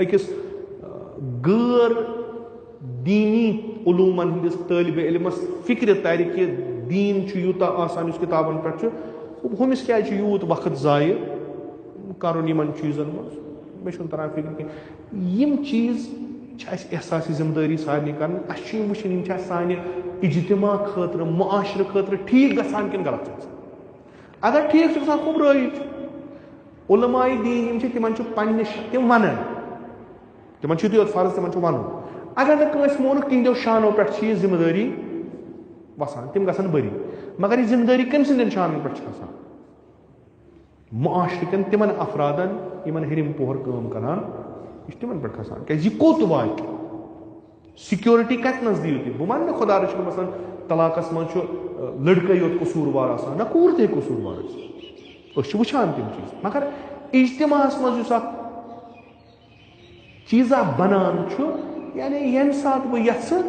أکِس غٲر دیٖنی علوٗمن ہٕنٛدِس طٲلبِ علمس فکرِ ترِ کہِ دیٖن چھُ یوٗتاہ آسان یُس کتابن پٮ۪ٹھ چھُ ہُمِس کیازِ چھُ یوٗت وقت ضایع کرُن یِمن چیٖزن منٛز مےٚ چھُنہٕ تران فکر کینٛہہ یِم چیٖز چھِ اَسہِ احساسی ذمہٕ دٲری سارنٕے کرٕنۍ اَسہِ چھُ یِم وٕچھِنۍ یِم چھا سانہِ اجتماع خٲطرٕ معاشرٕ خٲطرٕ ٹھیٖک گژھان کِنہٕ غلط چھِ گژھان اگر ٹھیٖک چھُ گژھان خوب رٲیِج علماء دیٖن یِم چھِ تِمن چھُ پننہِ تِم ونان تِمن چھُ یُتُے یوت فرض تِمن چھُ ونُن اگر نہٕ کٲنٛسہِ مونُکھ تِہنٛدیو شانو پٮ۪ٹھ چھِ یہِ ذمہٕ دٲری وسان تِم گژھن بٔری مگر یہِ ذمہٕ دٲری کٔمۍ سٕنٛدٮ۪ن شانن پٮ۪ٹھ چھِ آسان معاشرٕکٮ۪ن تِمن افرادن یِمن ہیٚرِم پوہر کٲم کران یہِ چھُ تِمن پٮ۪ٹھ کھسان کیازِ یہِ کوٚت واتہِ سِکیورٹی کتنس دِیِو تُہۍ بہٕ ونہٕ نہٕ خۄدا رٔچھِنۍ مثلاً طلاقس منٛز چھُ لڑکے یوت قصوٗروار آسان نہ کوٗر تہِ ہیٚکہِ قصوٗروار ٲسِتھ أسۍ چھِ وٕچھان تِم چیٖز مگر اجتماعس منٛز یُس اکھ چیٖزا بنان چھُ یعنی ییٚمہِ ساتہٕ بہٕ یژھٕ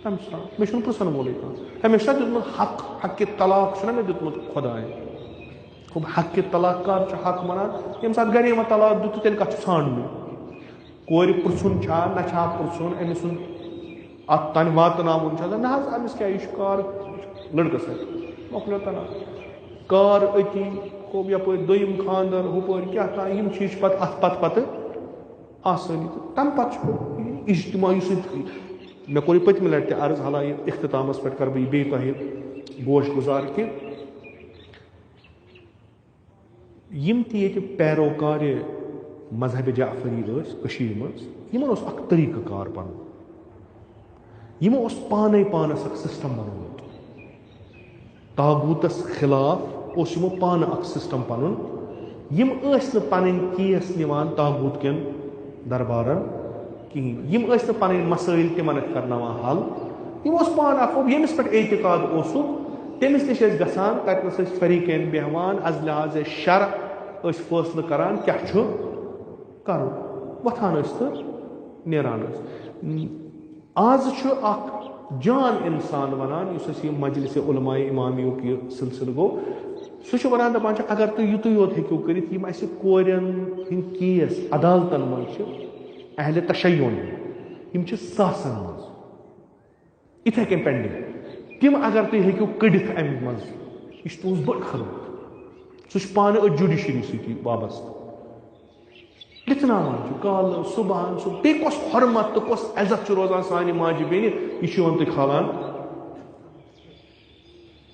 تمہِ ساتہٕ مےٚ چھُنہٕ پرژھن وولُے کانٛہہ مےٚ چھُنہ دیُتمُت حقہِ طلاق چھُنہ مےٚ دیُتمُت خۄداین حقہِ طلاق کر چھُ حق ونان ییٚمہِ ساتہٕ گرے وۄنۍ طلاق دیُت تیٚلہِ کتھ چھُ ژھانڈنُے کورِ پرژھُن چھا نہ چھا پرژھُن أمۍ سُنٛد اتھ تانۍ واتناوُن چھا نہ حظ أمِس کیاہ یہِ چھُ کار لڑکہٕ سۭتۍ مۄکلیو طلاق کار أتی ہوٚو یپٲرۍ دوٚیِم خانٛدر ہُپٲرۍ کیاہ تانۍ یِم چیٖز چھِ پتہٕ اتھ پتہٕ آسٲنی تہٕ تمہِ پتہٕ چھُ اجتماع یُس مےٚ کوٚر یہِ پٔتمہِ لٹہِ تہِ عرض حالانکہِ اختتامس پٮ۪ٹھ کرٕ بہٕ یہِ بیٚیہِ تۄہہِ گوش گُزار کہِ یِم تہِ ییٚتہِ پیروکارِ مذہبِ جعفری ٲسۍ کٔشیٖرِ منٛز یِمن اوس اکھ طریٖقہٕ کار پنُن یِمو اوس پانے پانس اکھ سسٹم بنومُت تاغوٗتس خلاف اوس یِمو پانہٕ اکھ سسٹم پنُن یِم ٲسۍ نہٕ پنٕنۍ کیس نِوان تاغوٗت کٮ۪ن دربارن کِہیٖنۍ یِم ٲسۍ نہٕ پنٕنۍ مسٲیل تِمن اتھِ کرناوان حل یِم اوس پانہٕ اکھ ییٚمِس پٮ۪ٹھ اعتقاد اوسُکھ تٔمِس نِش ٲسۍ گژھان تتنس ٲسۍ فریقین بیہوان از لحاظ شرع ٲسۍ فٲصلہٕ کران کیاہ چھُ کرُن وۄتھان ٲسۍ تہٕ نیران ٲسۍ آز چھُ اکھ جان انسان ونان یُس اَسہِ یہِ مجلسِ علماء امامیُک یہِ سلسلہٕ گوٚو سُہ چھُ ونان دپان چھُ اگر تُہۍ یُتُے یوت ہیٚکِو کٔرِتھ یِم اَسہِ کورٮ۪ن ہٕنٛدۍ کیس عدالتن منٛز چھِ اہلِ تشیُن یِم چھِ ساسن منٛز یِتھے کٔنۍ پینڈنگ تِم اگر تُہۍ ہیٚکِو کٔڑِتھ امہِ منٛز یہِ چھِ تُہنٛز بٔڑ خدمت سُہ چھُ پانہٕ أتھۍ جُڈِشری سۭتی وابستہٕ لِتھناوان چھُ کالہٕ صبحن سُہ بیٚیہِ کۄس حرمت تہٕ کۄس عزت چھُ روزان سانہِ ماجہِ بیٚنہِ یہِ چھُ یِوان تُہۍ کھالان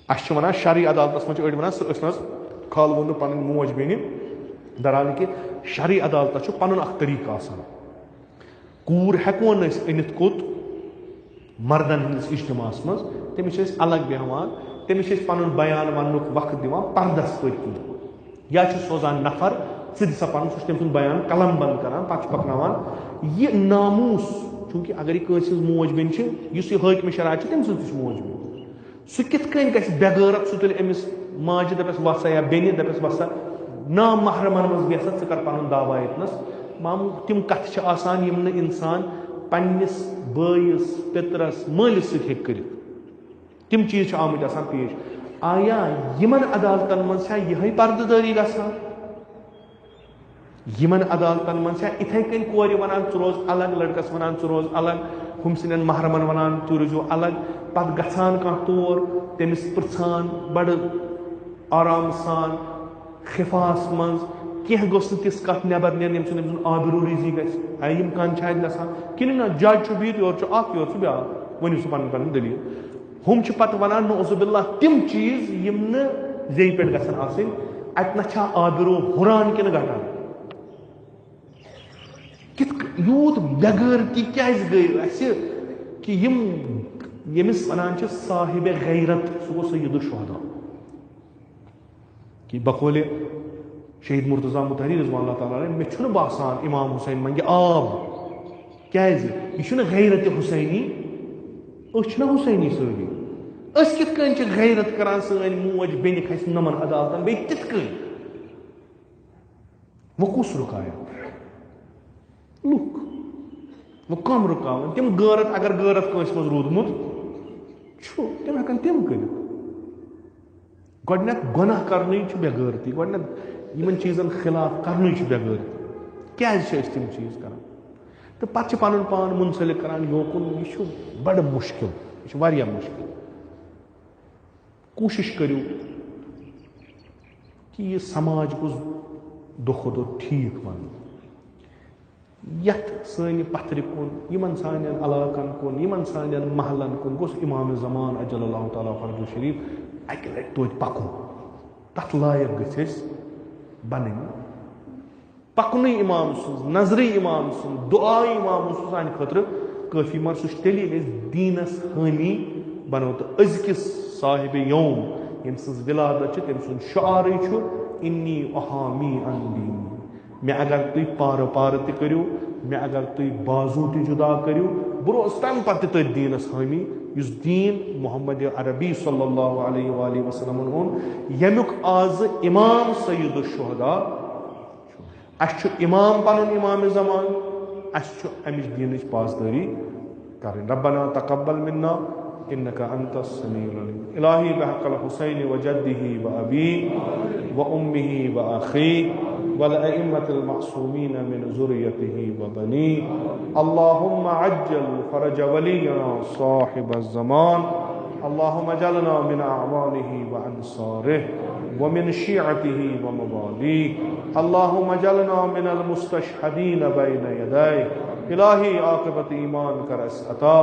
اَسہِ چھِ ونان شرعی عدالتس منٛز چھِ أڑۍ ونان سُہ ٲسۍ نہٕ حظ کھالوُن نہٕ پنٕنۍ موج بیٚنہِ درحال کہِ شرعی عدالتس چھُ پنُن اکھ طریٖقہٕ آسان کوٗر ہٮ۪کون نہٕ أسۍ أنِتھ کوٚت مردن ہٕنٛدِس اجتماعس منٛز تٔمِس چھِ أسۍ الگ بیٚہوان تٔمِس چھِ أسۍ پنُن بیان وننُک وقت دِوان پردس پٔتۍ کِنۍ یا چھِ سوزان نفر ژٕ دِ سا پنُن سُہ چھُ تٔمۍ سُنٛد بیان قلم بنٛد کران پتہٕ چھُ پکناوان یہِ ناموٗس چوٗنٛکہِ اگر یہِ کٲنٛسہِ ہٕنٛز موج بیٚنہِ چھِ یُس یہِ حٲکمہِ شرع چھِ تٔمۍ سٕنٛز تہِ چھِ موج بیٚنہِ سُہ کِتھ کٔنۍ گژھِ بے غٲرت سُہ تُلہِ أمِس ماجہِ دپٮ۪س وسا یا بیٚنہِ دپٮ۪س وسا نامحرمن منٛز بیٚہسا ژٕ کر پنُن دعوا ییٚتنس ماموٗ تِم کتھٕ چھِ آسان یِم نہٕ انسان پننِس بٲیِس پِترس مٲلِس سۭتۍ ہیٚکہِ کٔرِتھ تِم چیٖز چھِ آمٕتۍ آسان پیش آیا یِمن عدالتن منٛز چھا یِہے پردٕ دٲری گژھان یِمن عدالتن منٛز چھا اِتھے کٔنۍ کورِ ونان ژٕ روز الگ لڑکس ونان ژٕ روز الگ ہُم سٕنٛدٮ۪ن محرمن ونان تُہۍ روٗزِو الگ پتہٕ گژھان کانٛہہ تور تٔمِس پرژھان بڑٕ آرام سان خفاہس منٛز کینٛہہ گوٚژھ نہٕ تِژھ کتھ نٮ۪بر نیرٕنۍ ییٚمہِ سُنٛد أمۍ سُنٛد آبروٗ ریٖزی گژھِ یِم کامہِ چھِ اتہِ گژھان کِنہٕ نہ جج چھُ بِہِتھ یورٕ چھُ اکھ یورٕ چھُ بیٛاکھ ؤنِو سُہ پنٕنۍ پنٕنۍ دٔلیٖل ہُم چھِ پتہٕ ونان نعوذ باللہ تِم چیٖز یِم نہٕ زیٚیہِ پٮ۪ٹھ گژھن آسٕنۍ اتہِ نہ چھا آبروٗ ہُران کِنہٕ گٹان یوٗت بے غٲرتی کیازِ گٔے اَسہِ کہِ یِم ییٚمِس ونان چھِ صاحبِ غیرت سُہ گوٚو سید الشہداء کہِ بقولِ شہید مرتضیٰ مطہری رضوان اللہ تعالیٰ علیہ مےٚ چھُنہٕ باسان امام حُسین منگہِ آب کیازِ یہِ چھُنہٕ غیرتِ حُسینی أسۍ چھِنہ حُسینی سٲری اس کت کن چھ غیرت کران سن موج بین کھس نمن عدالتن بی تت کن وہ کس رکایا لوک وہ کم رکاون تم غیرت اگر غیرت کنس مز رودمت چھو تم ہکن تم کر گۄڈنیٚتھ گۄناہ کرنٕے چھُ بے غیرتی گۄڈنیٚتھ یمن چیزن خلاف کرنٕے چھُ بے غیرتی کیازِ چھِ أسۍ تِم چیز کران تہٕ پتہٕ چھِ پنُن پان منسلک کران یوکُن یہِ چھُ بڑٕ مشکل یہِ چھُ واریاہ مشکل کوشش کٔرِو کہ یہ سماج گوٚژھ دۄہ کھۄتہٕ دۄہ ٹھیٖک بنُن یتھ سانہِ پتھرِ کُن یمن سانٮ۪ن علاقن کُن یمن سانٮ۪ن محلن کُن گوٚژھ امام زمان اجل اللہ تعالیٰ فرجُ شریف اکہِ لٹہِ توتہِ پکُن تتھ لایق گٔژھۍ أسۍ بنٕنۍ پکنُے امام سٕنٛز نظرٕے امام سُنٛد دعاے امام سُنٛد سانہِ خٲطرٕ کٲفی مگر سُہ چھُ تیٚلی ییٚلہِ أسۍ دیٖنس حٲمی بنو تہٕ أزکِس صاحبِ یوم ییٚمہِ سٕنٛز ولادت چھِ تٔمۍ سُنٛد شعارٕے چھُ انی احامی ان دینی مےٚ اگر تُہۍ پارٕ پارٕ تہِ کٔرِو مےٚ اگر تُہۍ بازوٗ تہِ جُدا کٔرِو بہٕ روزٕ تمہِ پتہٕ تہِ تٔتھۍ دیٖنس حٲمی یُس دیٖن محمد عربی صلی اللہ علیہ وآلہ وسلمن اوٚن ییٚمیُک آز امام سید الشہدا اس چھُ امام پنُن امام زمان اس چھُ امِچ دیٖنٕچ پاسدٲری کرٕنۍ ربنا تقبل منا انك انت السميع العليم الہی بحق الحسین وجدہ وابیہ وامہ واخیہ والائمة المعصومین من ذریته وبنیہ اللہم عجل فرج ولینا صاحب الزمان اللہم اجعلنا من اعوانہ وانصارہ ومن شیعته وموالیہ اللہم اجعلنا من المستشہدین بین یدیہ الہی عاقبت ایمان کر اس عطا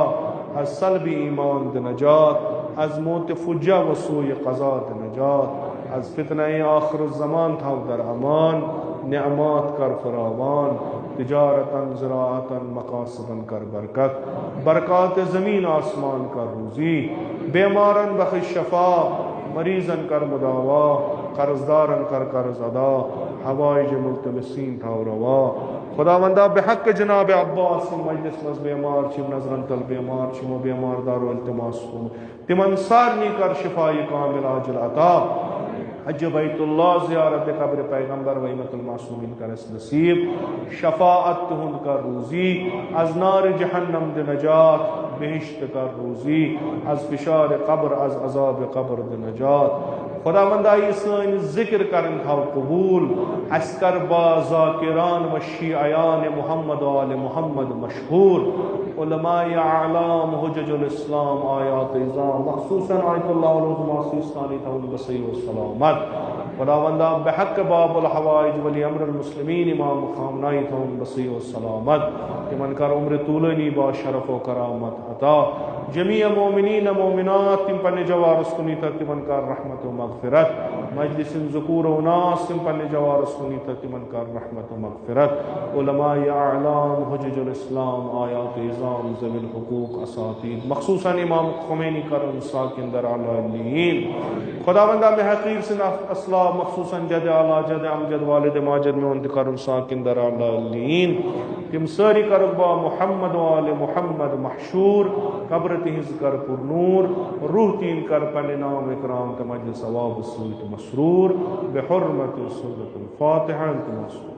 از سلب ایمان د نجات از موت فجہ و سوء قضا د نجات از فتنہ آخر الزمان تھاو در امان نعمات کر فراوان تجارتا زراعتا مقاصدا کر برکت برکات زمین آسمان کر روزی بیمارن بخش شفا مریضن کر مداوا قرضدارن کر قرض ادا حوائج ملتمسین تھاو روا خداوندہ بحق جناب عباس مجلس مز بیمار چھ نظرن تل بیمار چھ بیمار دارو التماس تمن سارنی کر شفائی کامل عاجل عطا حج بیت اللہ زیارت قبر پیغمبر و امت المعصومین کر اس نصیب شفاعت تہند کر روزی از نار جہنم د نجات بہشت کر روزی از فشار قبر از عذاب قبر د نجات خداوندائی سن ذکر کرن تھاو قبول اس کر با ذاکران و شیعیان محمد و آل محمد مشہور علماء اعلام حجج الاسلام آیات ازام مخصوصاً آیت اللہ العظمہ سیستانی تھاون بصیح و سلامت خداوندہ بحق باب الحوائج ولی امر المسلمین امام خامنائی تھاون بصیح و سلامت تمن کر عمر طولنی با شرف و کرامت عطا جمیع مومنین مومنات تم پن جوارس کنی تر تمن کر رحمت و مغفرت مجلس ذکور و ناس تم پن جوارس کنی تر تمن کر رحمت و مغفرت علماء اعلام حجج الاسلام آیات ازام ذوی الحقوق اساتید مخصوصاً امام خمینی کرن ساکن در علیین خداوندہ میں حقیر سن اسلاف مخصوصاً جد اعلیٰ جد امجد والد ماجد میں انتقار ساکن در علیین تم ساری کربا محمد و آل محمد محشور قبر تہذ کر پر نور روح تین کر پن نام اکرام تمجد ثواب سویت مسرور بحرمت سورة الفاتحہ.